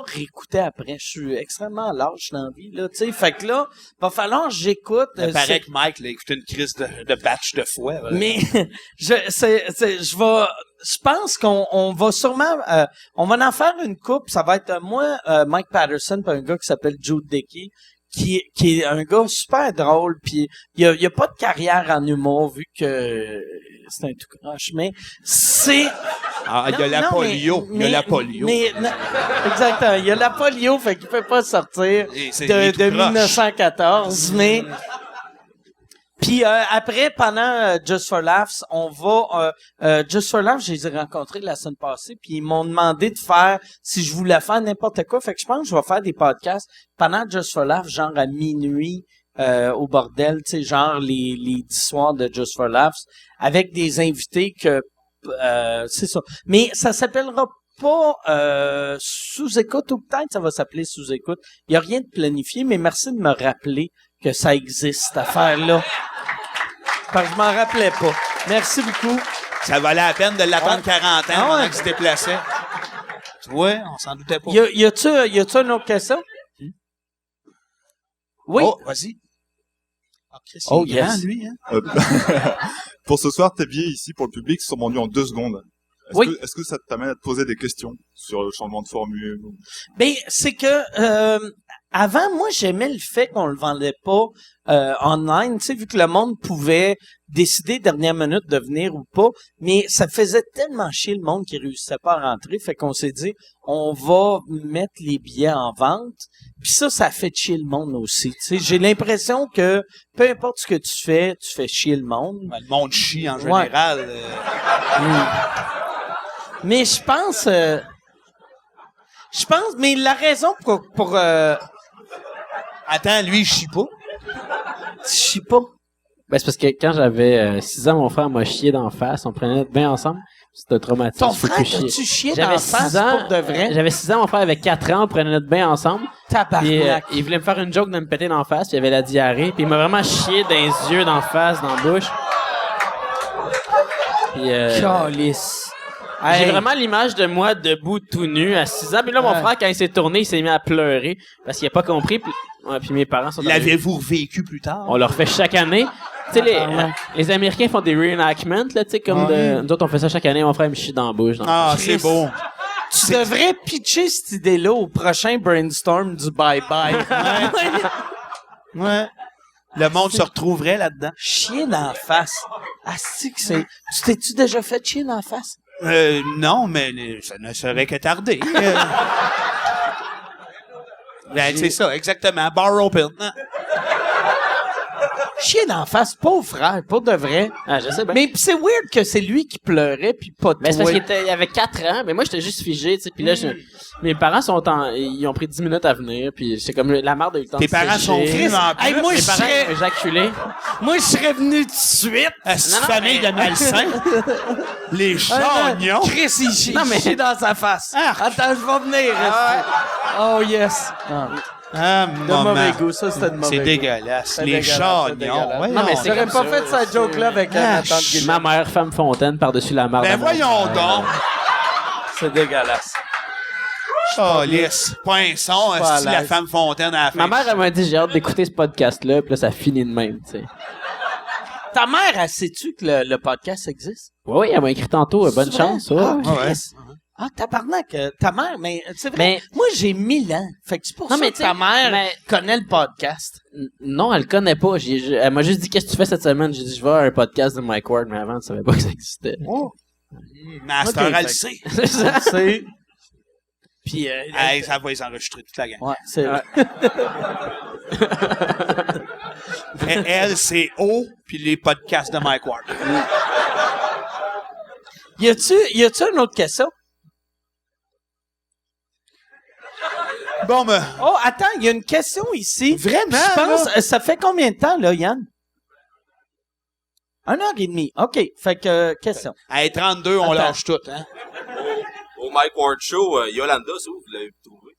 réécouté après. Je suis extrêmement lâche dans la vie, là, tu sais. Fait que là, va falloir que j'écoute. Il paraît que Mike, là, écouté une crise de batch de fois. Voilà. Mais je pense qu'on va sûrement, on va en faire une coupe. Ça va être moi, Mike Patterson, puis un gars qui s'appelle Jude Dickey, qui est un gars super drôle. Puis il y a pas de carrière en humour vu que c'est un tout croche, mais c'est. Ah, il y a la polio. Il y a la polio. Exactement. Il y a la polio, fait qu'il peut pas sortir de 1914, mais. Puis après, pendant Just for Laughs, on va... Just for Laughs, je les ai rencontrés la semaine passée, puis ils m'ont demandé de faire, si je voulais faire n'importe quoi. Fait que je pense que je vais faire des podcasts pendant Just for Laughs, genre à minuit, au bordel, tu sais, genre les 10 soirs de Just for Laughs, avec des invités que... c'est ça. Mais ça s'appellera pas sous-écoute, ou peut-être ça va s'appeler sous-écoute. Il y a rien de planifié, mais merci de me rappeler que ça existe, cette affaire-là. Parce que je m'en rappelais pas. Merci beaucoup. Ça valait la peine de l'attendre 40 ans pendant ouais. qu'il se déplaçait. Tu vois, on s'en doutait pas. Y a-tu une autre question? Oui. Oh, vas-y. Ah, Chris, Oh, il est grand, yes. lui, hein? Pour ce soir, tes billets ici pour le public sont vendus en 2 secondes. Est-ce que ça t'amène à te poser des questions sur le changement de formule? Ben, c'est que avant, moi, j'aimais le fait qu'on le vendait pas online, tu sais, vu que le monde pouvait décider dernière minute de venir ou pas, mais ça faisait tellement chier le monde qui réussissait pas à rentrer, fait qu'on s'est dit, on va mettre les billets en vente, puis ça fait chier le monde aussi, tu sais. J'ai l'impression que peu importe ce que tu fais chier le monde. Ben, le monde chie en général. Mais je pense, mais la raison pour Attends, lui, il chie pas. je sais pas. Ben, c'est parce que quand j'avais 6 ans, mon frère m'a chié d'en face. On prenait notre bain ensemble. C'était traumatisant. Ton frère, t'as-tu chié dans J'avais la face 6 ans. pour de vrai? J'avais 6 ans, mon frère avait 4 ans. On prenait notre bain ensemble. Puis, Tabarnak. il voulait me faire une joke de me péter d'en face. Puis il avait la diarrhée. Puis il m'a vraiment chié dans les yeux, d'en face, dans la bouche. Puis, Calice. j'ai Hey. vraiment l'image de moi debout tout nu à 6 ans. Puis là, mon frère, quand il s'est tourné, il s'est mis à pleurer parce qu'il a pas compris. Puis, puis mes parents sont arrivés. L'avez-vous vécu plus tard? On le refait chaque année. Tu sais, les Américains font des reenactments, là, tu sais, comme nous autres, on fait ça chaque année. Mon frère me chie dans la bouche. Ah, c'est beau. Tu devrais pitcher cette idée-là au prochain brainstorm du bye-bye. Ouais. Le monde se retrouverait là-dedans. Chier dans la face. Asti que c'est... Tu t'es-tu déjà fait chier dans la face? Non, mais ça ne serait que tardé. Ben, c'est ça, exactement. Bar open. Hein? Chier dans la face, pauvre frère, pas de vrai. Ah, je sais bien. Mais pis c'est weird que c'est lui qui pleurait puis pas Mais c'est toi. parce qu'il avait 4 ans, mais moi j'étais juste figé, tu sais. Puis là, mes parents ils ont pris 10 minutes à venir, puis c'est comme la merde a eu le temps Tes de parents sécher. sont venus en plus. Hey, moi, Mes je parents serais... ont éjaculé. Moi, je serais venu tout de suite. Cette Non, non, famille mais- de malsains. Les chagnons. Chris, il chie, Non, mais- chie dans sa face. Arc. Attends, je vais venir. Oh, yes. Ah, De maman. mauvais goût, ça, c'était de mauvais C'est goût. dégueulasse. C'est Les dégueulasse, c'est chagnons. dégueulasse. Ouais, Non, mais non. c'est J'aurais comme pas ça, fait cette joke-là avec ma tante Guillemette. Ma mère, femme fontaine, par-dessus la marde. Ben à mon voyons frère. donc. C'est dégueulasse. Oh, lisse. Pas un son, pas à si la l'aise. femme fontaine à la fin. Ma mère, elle m'a dit, j'ai hâte d'écouter ce podcast-là, puis là, ça finit de même, tu sais. Ta mère, elle sais-tu que le podcast existe? Oui, elle m'a écrit tantôt, bonne C'est vrai? chance, ouais. Ah, Ouais. Chris. Ah, tabarnak, ta mère, mais c'est vrai. Mais- Moi, j'ai 1000 ans. Fait que c'est pour Non, ça mais que ta tu sais, mère mais- connaît le podcast. Non, elle le connaît pas. Elle m'a juste dit, qu'est-ce que tu fais cette semaine? J'ai dit, je vais à un podcast de Mike Ward, mais avant, elle savait pas que ça existait. Mais à cette Ok, heure, elle le fait- sait. C'est ça. C'est... Puis, Hey, ça va les enregistrer toute la gang. ouais, c'est vrai. Elle, c'est O, puis les podcasts de Mike Ward. Y a-tu une autre question? Bon, ben, Oh, attends, il y a une question ici. Vraiment, Je pense, là? ça fait combien de temps, là, Yann? 1h30. OK. Fait que, question. à 32, on Attends. lâche tout, hein. Au Mike Ward Show, Yolanda, c'est où vous l'avez trouvé?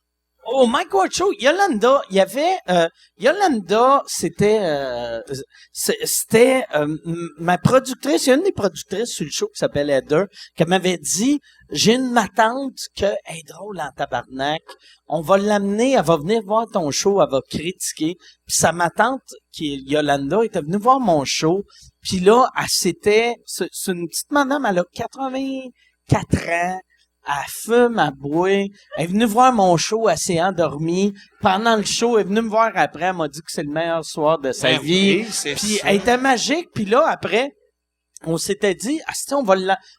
Au Mike Ward Show, Yolanda, il y avait, Yolanda, c'était ma productrice, il y a une des productrices sur le show qui s'appelle Heather, qui m'avait dit, j'ai une ma tante qui est drôle en tabarnak, on va l'amener, elle va venir voir ton show, elle va critiquer, puis sa ma tante, qui est Yolanda, était venue voir mon show, puis là, c'est une petite madame, elle a 84 ans, elle fume, elle boit. Elle est venue voir mon show, elle s'est endormie. Pendant le show, elle est venue me voir après, elle m'a dit que c'est le meilleur soir de sa Ben vie. oui, c'est Puis ça. elle était magique. Puis là, après, on s'était dit,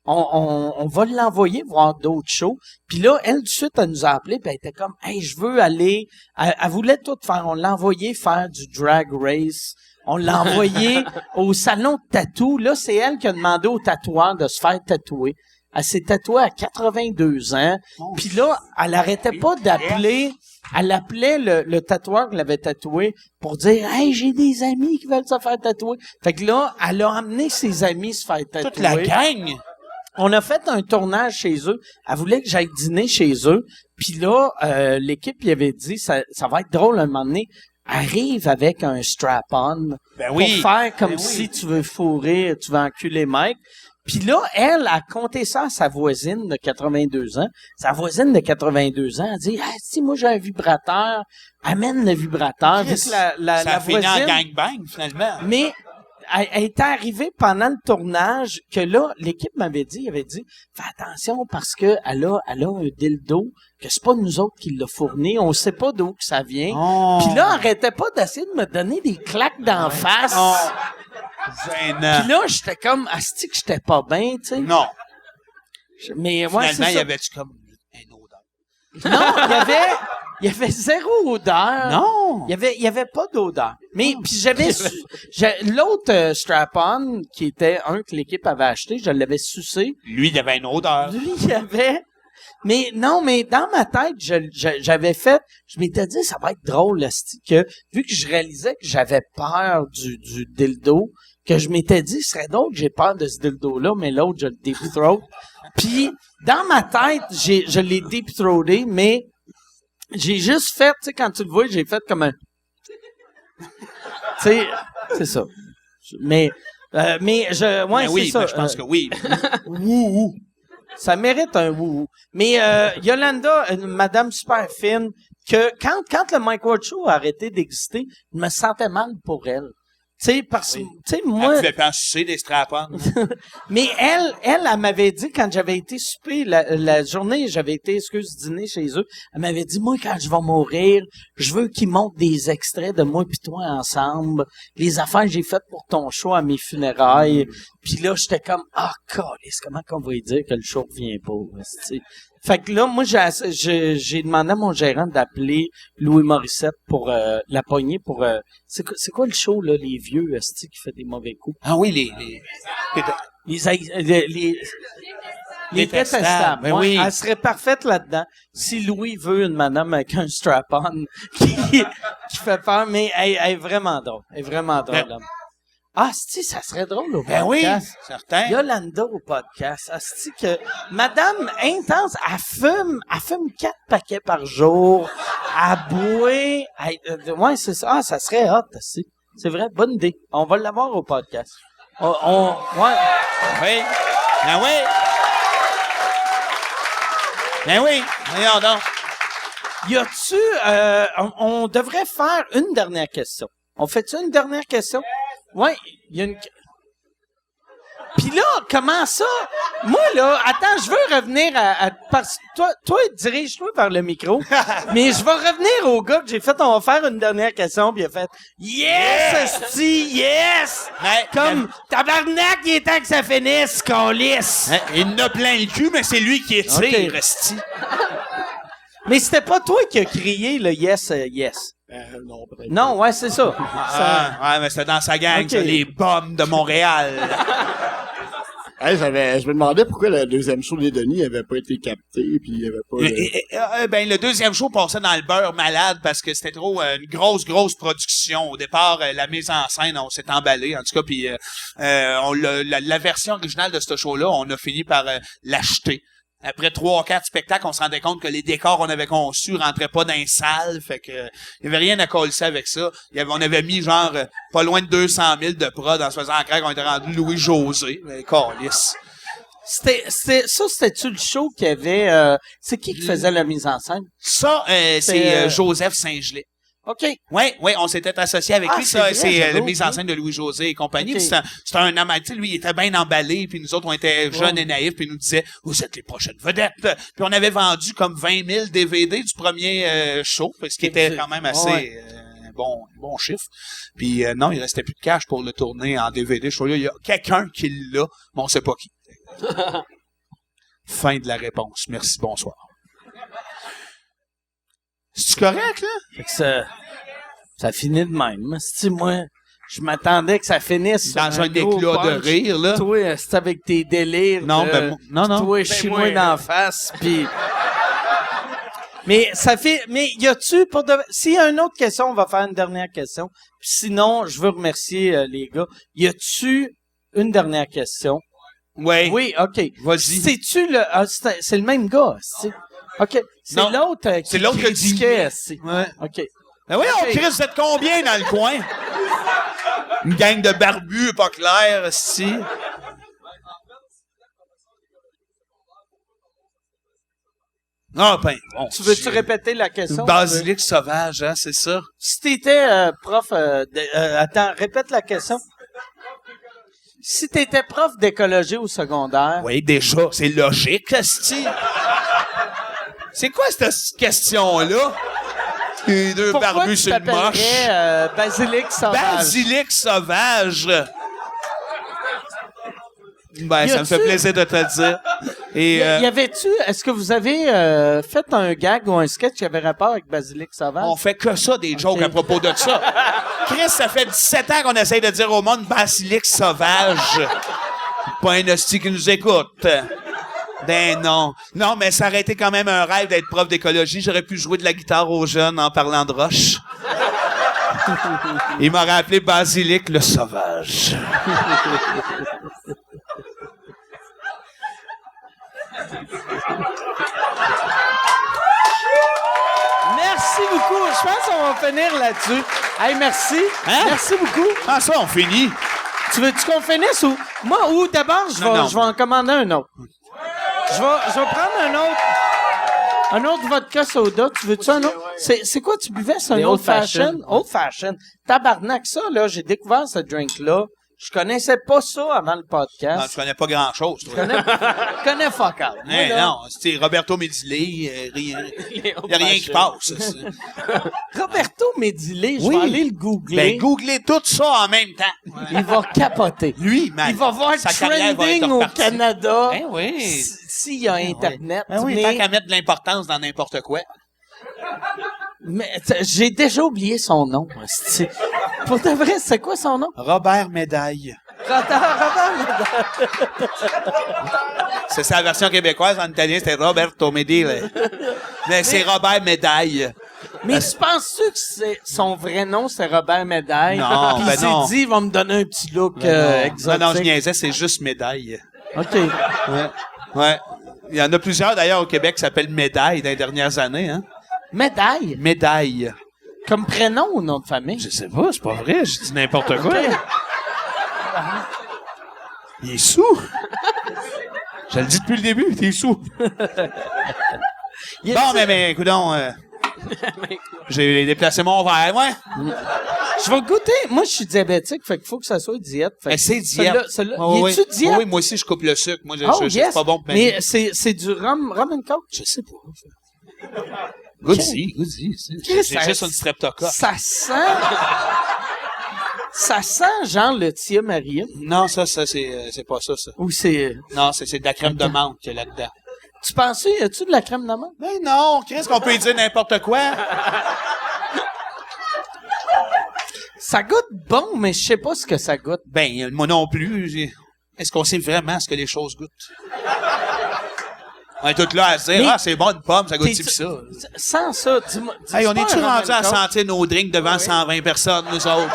on va l'envoyer voir d'autres shows. Puis là, elle, tout de suite, elle nous a appelé, puis elle était comme, hey, je veux aller. Elle voulait tout faire. On l'a envoyé faire du drag race. On l'a envoyé au salon de tatou. Là, c'est elle qui a demandé au tatoueur de se faire tatouer. Elle s'est tatouée à 82 ans. Puis là, elle arrêtait pas d'appeler. Elle appelait le tatoueur qui l'avait tatoué pour dire « Hey, j'ai des amis qui veulent se faire tatouer. » Fait que là, elle a amené ses amis se faire tatouer. Toute la gang. On a fait un tournage chez eux. Elle voulait que j'aille dîner chez eux. Puis là, l'équipe y avait dit ça va être drôle un moment donné. Arrive avec un strap-on Ben oui. pour faire comme Ben si oui. tu veux fourrer, tu veux enculer Mike. Puis là, elle a compté ça à sa voisine de 82 ans. Sa voisine de 82 ans a dit « Ah, si moi j'ai un vibrateur, amène le vibrateur. » Vu que Ça la a fini en voisine... gangbang, finalement. Mais elle était arrivée pendant le tournage que là, l'équipe m'avait dit, fais attention parce que elle a un dildo, que c'est pas nous autres qui l'a fourni, on sait pas d'où que ça vient. Oh. Puis là, arrêtait pas d'essayer de me donner des claques d'en face. Gênant. Puis là, j'étais comme, asti que j'étais pas bien, tu sais. Non. Mais ouais, c'est Finalement, il y ça. avait-tu comme une odeur? Non, il y avait zéro odeur. Non. Il y avait pas d'odeur. Mais puis l'autre strap-on qui était un que l'équipe avait acheté, je l'avais sucé. Lui, il avait une odeur. Lui, il y avait. Mais non, mais dans ma tête, j'avais fait, je m'étais dit ça va être drôle asti, que vu que je réalisais que j'avais peur du dildo, que je m'étais dit ce serait drôle que j'ai peur de ce dildo là, mais l'autre je le deep throat. Puis dans ma tête, je l'ai deep throaté, mais j'ai juste fait, tu sais, quand tu le vois, j'ai fait comme un... Tu sais, c'est ça. Mais ouais, Ben c'est oui, ça. ben, je pense que oui. Wouhou. Ça mérite un wouhou. Mais Yolanda, une madame super fine, que quand le Mike Ward Show a arrêté d'exister, je me sentais mal pour elle. Tu sais, parce que, tu sais, Elle moi... pouvait pas en sucer des strap-on. Mais elle m'avait dit, quand j'avais été souper, la journée, j'avais été, dîner chez eux, elle m'avait dit, moi, quand je vais mourir, je veux qu'ils montent des extraits de moi pis toi ensemble, les affaires que j'ai faites pour ton show à mes funérailles. Puis là, j'étais comme, câlisse, comment qu'on va lui dire que le show revient pas, tu sais. Fait que là, moi, j'ai demandé à mon gérant d'appeler Louis Morissette pour la poignée pour... c'est quoi le show, là, les vieux, qui fait des mauvais coups? Ah oui, Les détestables. Ben Ouais, oui. Elle serait parfaite là-dedans. Si Louis veut une madame avec un strap-on qui fait peur, mais elle est vraiment drôle. Elle est vraiment drôle. Ben- Asti, ça serait drôle au Ben oui, podcast. certain. Yolanda au podcast. Asti que madame intense, elle fume 4 paquets par jour. Elle boit. Ouais, c'est ça. Ça serait hot, asti. C'est vrai, bonne idée. On va l'avoir au podcast. Ouais. Oui. Ben oui. Ben oui, voyons donc. Y a-tu... on devrait faire une dernière question. On fait-tu une dernière question? Ouais, il y a une... Puis là, comment ça? Moi, là, attends, je veux revenir parce que toi, dirige-toi vers le micro. Mais je vais revenir au gars que j'ai fait, on va faire une dernière question, puis il a fait « Yes, esti, yes! Ouais, Comme, tabarnak, il est temps que ça finisse, câlisse! Hein, il en a plein le cul, mais c'est lui qui étire, Ok. esti. Mais c'était pas toi qui as crié le yes, yes. Non, peut-être. Non, ouais, c'est ça. Ouais, mais c'était dans sa gang, Ok. ça, les bombes de Montréal. Hey, je me demandais pourquoi le deuxième show des Denis n'avait pas été capté, puis il y avait pas... Ben, le deuxième show passait dans le beurre malade parce que c'était trop une grosse production. Au départ, la mise en scène, on s'est emballé, en tout cas, puis la version originale de ce show-là, on a fini par l'acheter. Après 3 ou 4 spectacles, on se rendait compte que les décors qu'on avait conçus rentraient pas dans les salles, fait que il y avait rien à coller avec ça. On avait mis genre pas loin de 200 000 de prod en se faisant craindre qu'on était rendu Louis-José. Mais câlisse. C'était-tu le show qu'il y avait... c'est qui faisait la mise en scène? Ça, c'est Joseph Saint-Gelais. OK. Oui, on s'était associé avec lui. c'est Ça, vrai, c'est j'avais la mise en oublié. scène de Louis-José et compagnie. Ok. Puis c'était un amateur. Tu sais, lui, il était bien emballé. Puis nous autres, on était jeunes et naïfs. Puis il nous disait, vous êtes les prochaines vedettes. Puis on avait vendu comme 20 000 DVD du premier show. Ce qui était quand même assez bon chiffre. Puis non, il restait plus de cash pour le tourner en DVD. Je crois qu'il y a quelqu'un qui l'a, mais on sait pas qui. Fin de la réponse. Merci, bonsoir. C'est-tu correct, là? Fait que ça finit de même. Si moi, je m'attendais que ça finisse Dans sur un gros éclat de punch. rire, là. Toi, c'est avec tes délires. Non, de- ben, non. Toi, chie-moi d'en face, puis... Mais ça fait... Mais y a-tu... S'il y a une autre question, on va faire une dernière question. Puis sinon, je veux remercier les gars. Y a-tu une dernière question? Ouais. Oui, OK. Vas-y. C'est-tu le... c'est le même gars, c'est... OK. C'est Non. l'autre qui C'est l'autre que critiquait, dit. c'est... Ouais. OK. Ben oui, on Ok. Chris, vous êtes combien dans le coin? Une gang de barbus, pas clair, si. Ah, ben, bon. Tu veux-tu répéter la question? Basilic sauvage, hein, c'est ça? Si t'étais prof... attends, répète la question. Si t'étais prof d'écologie au secondaire... Oui, déjà, c'est logique, esti. C'est quoi cette question-là? Les deux Pourquoi barbus tu sur le moche. t'appellerais Basilic sauvage? Basilic sauvage. Ben, ça me fait Y a-tu- plaisir de te le dire. Et, Y avait-tu... Est-ce que vous avez fait un gag ou un sketch qui avait rapport avec Basilic sauvage? on fait que ça, des jokes à propos de ça. Chris, ça fait 17 ans qu'on essaye de dire au monde basilic sauvage. Pas un hostie qui nous écoute. Ben non. Non, mais ça aurait été quand même un rêve d'être prof d'écologie. J'aurais pu jouer de la guitare aux jeunes en parlant de roche. Il m'aurait appelé Basilic le sauvage. Merci beaucoup. Je pense qu'on va finir là-dessus. Hey, merci. Hein? Merci beaucoup. Ah, ça, on finit. Tu veux-tu qu'on finisse ou... Moi, ou d'abord, Non. je vais en commander un autre. Je vais prendre un autre vodka soda. Tu veux-tu un autre? C'est quoi tu buvais? C'est un Des old old fashioned. fashion? Old fashion. Tabarnak, ça, là, j'ai découvert ce drink-là. Je connaissais pas ça avant le Non, podcast. tu connais pas grand-chose, toi. Je connais fuck all. Moi, Hein, là, non, c'est Roberto Medley, il y a rien qui passe. Roberto Medley, je Oui. vais aller le googler. Ben, googlez tout ça en même temps. Il va capoter. Lui, man. Il va voir sa carrière va être trending au repartie. Canada. Ben oui. S'il y a Internet. Ben oui, mais tant qu'à mettre de l'importance dans n'importe quoi. mais, j'ai déjà oublié son nom. C'est- Pour de vrai, c'est quoi son nom? Robert Médaille. Robert. C'est sa version québécoise. En italien, c'était Roberto Medile. Mais c'est Robert Médaille. Mais tu penses-tu que son vrai nom, c'est Robert Médaille? Non, Puis ben il s'est non. dit, il va me donner un petit look Non, exotique. non, je niaisais, c'est juste Médaille. OK. Ouais. Il y en a plusieurs, d'ailleurs, au Québec qui s'appellent Médaille dans les dernières années, hein. Médaille? Médaille. Comme prénom ou nom de famille? Je sais pas, c'est pas vrai, je dis n'importe quoi. OK. Il est sous. Je le dis depuis le début, t'es sous. Bon, mais coudonc, j'ai déplacé mon verre, ouais. Je vais goûter. Moi, je suis diabétique, fait qu'il faut que ça soit diète. Fait Mais que c'est diète. celui-là, Oh, il est-tu diète? Oui, moi aussi, je coupe le sucre. Moi, Oh, c'est yes. pas bon pour ma Mais vie. c'est du rhum and coke? Je sais pas. Goody. Chris, J'ai juste une streptocoque. Ça sent... ça sent genre le Tia Maria. Non, ça, c'est pas ça. Ou c'est... Non, c'est de la crème de menthe qu'il y a là-dedans. Tu pensais, y a-tu de la crème de menthe? Ben non, qu'est-ce qu'on peut y dire n'importe quoi? Ça goûte bon, mais je sais pas ce que ça goûte. Ben, moi non plus. Est-ce qu'on sait vraiment ce que les choses goûtent? On est tous là à se dire, Mais- c'est bon une pomme, ça goûte-tu pis ça. Sans ça, dis-moi... Hey, on est-tu rendu à sentir? sentir nos drinks devant 120 personnes, nous autres?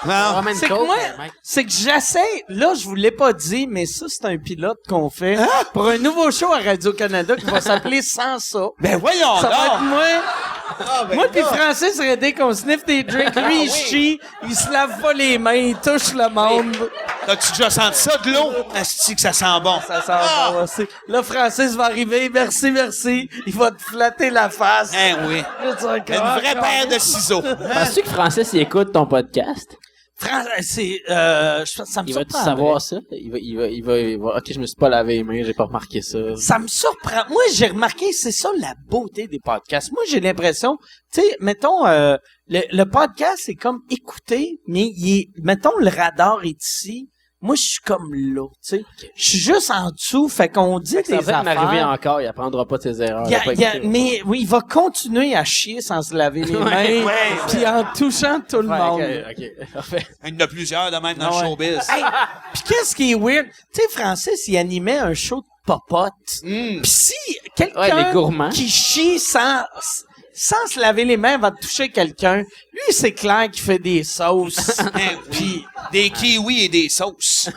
Non? Roman C'est que Coke, moi, Mike. c'est que j'essaie, là, je vous l'ai pas dit, mais ça, c'est un pilote qu'on fait pour un nouveau show à Radio-Canada qui va s'appeler Sans ça. Ben voyons Ça va être donc! moi puis Francis Redé qu'on sniffe des drinks. Lui, il chie, il se lave pas les mains, il touche le monde. As-tu déjà senti ça de l'eau? Asti que ça sent bon. Ça sent bon aussi. Là, Francis va arriver, merci. Il va te flatter la face. Hein, oui. Là, tu vas Une vraie paire de ciseaux. Penses-tu que Francis il écoute ton podcast? c'est, ça me Il va-tu surprend. savoir ça? Il va... Ok, je me suis pas lavé les mains, j'ai pas remarqué ça. Ça me surprend. Moi, j'ai remarqué, c'est ça la beauté des podcasts. Moi, j'ai l'impression, tu sais, mettons, le podcast, c'est comme écouter, mais mettons, le radar est ici. Moi, je suis comme là, tu sais. Je suis juste en dessous, fait qu'on dit Ça des va peut-être m'arriver affaires. encore, il apprendra pas de ses erreurs. Mais oui, il va continuer à chier sans se laver les mains, puis en touchant tout le monde. Ok, parfait. Il y en a plusieurs de même dans Ah ouais. le showbiz. Hey, puis qu'est-ce qui est weird? Tu sais, Francis, il animait un show de popote. Puis si Ouais, quelqu'un les gourmands. qui chie sans se laver les mains va toucher quelqu'un, lui, c'est clair qu'il fait des sauces. Hein, puis des kiwis et des sauces.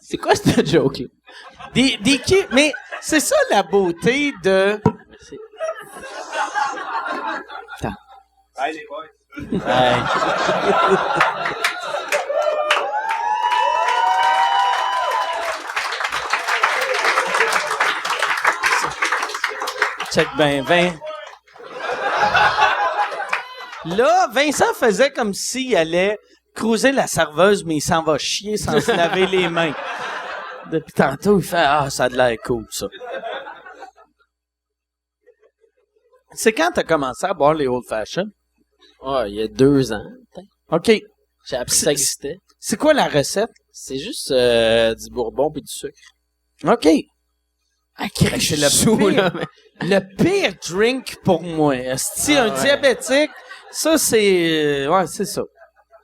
C'est quoi cette joke-là? Mais c'est ça la beauté de... Merci. Bye, les boys. Check ben 20. Là, Vincent faisait comme s'il allait cruiser la serveuse, mais il s'en va chier sans se laver les mains. Depuis tantôt, il fait « Ah, ça a de l'air cool, ça. » C'est quand t'as commencé à boire les Old Fashioned? Ah, il y a 2 ans. peut-être. OK. J'ai appris que ça existait. C'est quoi la recette? C'est juste du bourbon puis du sucre. OK. Ah, c'est le Sous, pire. là, mais- Le pire drink pour moi. Si un diabétique, ça c'est... ouais, c'est ça.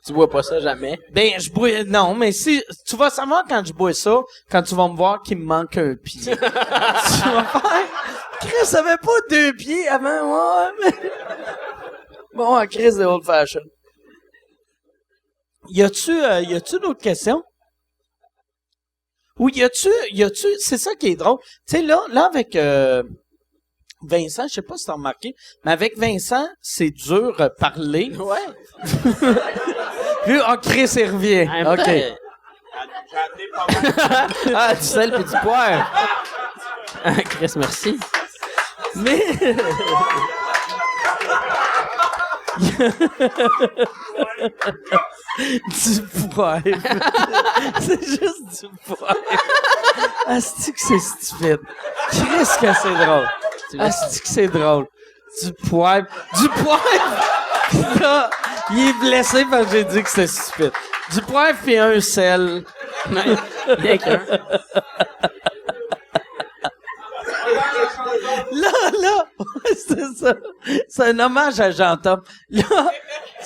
Tu bois pas ça jamais. Ben, je bois... Non, mais si... Tu vas savoir quand je bois ça, quand tu vas me voir qu'il me manque un pied. Tu vas faire... Chris avait pas 2 pieds avant, moi, mais... Bon, Chris de Old Fashion. Y a-tu d'autres questions? Ou y a-tu... C'est ça qui est drôle. Tu sais, là avec... Vincent, je sais pas si t'as remarqué, mais avec Vincent, c'est dur parler. Ouais. Puis, Chris, il revient. En même OK. temps, J'ai amené pas mal. Ah, du sel puis du poivre. Ah, Chris, merci. Mais... du poivre. C'est juste du poivre. Asti que c'est stupide. Qu'est-ce que c'est drôle. Asti que c'est drôle. Du poivre. Du poivre! Pis là, il est blessé parce que j'ai dit que c'est stupide. Du poivre puis un sel. Bien qu'un. Là, c'est ça. C'est un hommage à Jean-Tom. Là,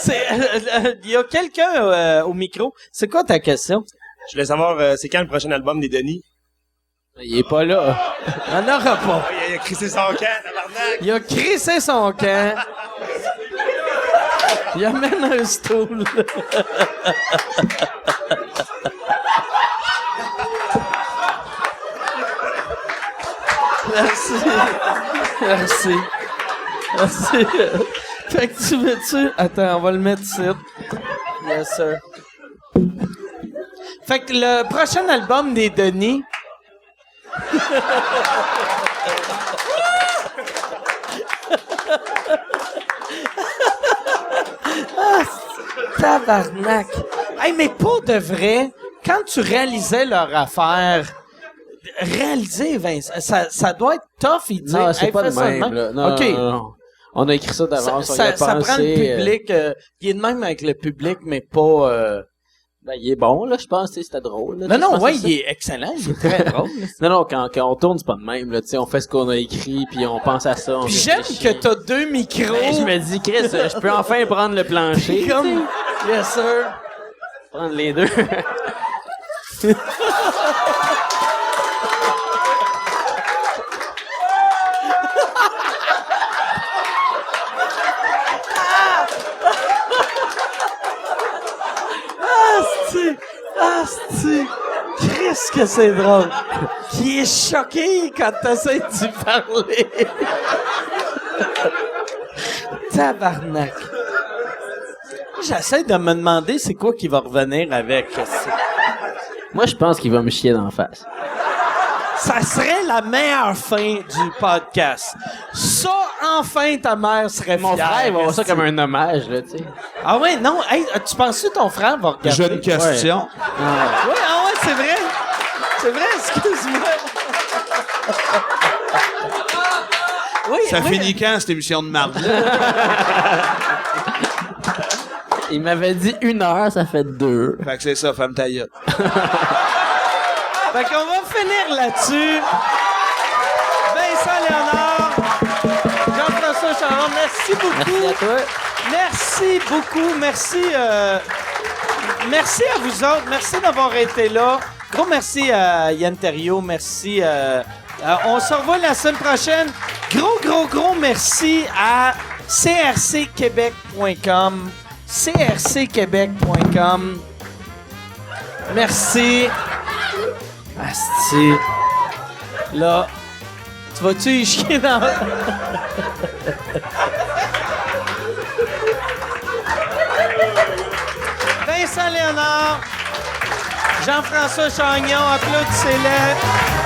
il y a quelqu'un au micro. C'est quoi ta question? Je voulais savoir, c'est quand le prochain album des Denis? Il est pas là. Il n'en aura pas. Il a crissé son camp, tabarnak! Il a crissé son camp. Il amène un stool. Merci. Merci. Merci. Fait que tu veux-tu... Attends, on va le mettre ici. Yes, sir. Fait que le prochain album des Denis... Tabarnak. Hey, mais pour de vrai, quand tu réalisais leur affaire, réaliser, Vince, ça doit être tough, il dit. Non, c'est hey, pas fais le ça de même, là. Non, OK. non. On a écrit ça d'avance, on y a Ça pensé. prend le public. Il est de même avec le public, mais pas... Ben, il est bon, là, je pense, tu sais, c'était drôle. Là, Non, je pense ouais, que c'est il est excellent, il est très drôle. Non, quand on tourne, c'est pas de même, là, tu sais, on fait ce qu'on a écrit, puis on pense à ça. Puis j'aime que t'as 2 micros. Ben, je me dis, Chris, je peux enfin prendre le plancher. Comme... Yes, sir. Prendre les deux. Asti. Qu'est-ce que c'est drôle. Qui est choqué quand t'essaies d'y parler. Tabarnak. J'essaie de me demander c'est quoi qui va revenir avec. Moi, je pense qu'il va me chier d'en face. Ça serait la meilleure fin du podcast. Ça, enfin, ta mère serait fière. Mon frère, il va voir ça comme un hommage, là, tu sais. Ah ouais, non. Hey, tu penses que ton frère va regarder? J'ai une question. Ouais, ah ouais, c'est vrai. C'est vrai, excuse-moi. Oui, Ça oui. finit quand, cette émission de marde? Il m'avait dit 1 heure, ça fait 2. Fait que c'est ça, femme ta gueule. Fait qu'on va finir là-dessus. Vincent Léonard, Jean-François Charon, merci beaucoup. Merci à toi. Merci beaucoup. Merci à vous autres. Merci d'avoir été là. Gros merci à Yann Terriot. Merci. On se revoit la semaine prochaine. Gros merci à crcquebec.com. crcquebec.com. Merci. Asti. Là, tu vas-tu y chier dans... Vincent Léonard, Jean-François Chagnon, applaudissez-le.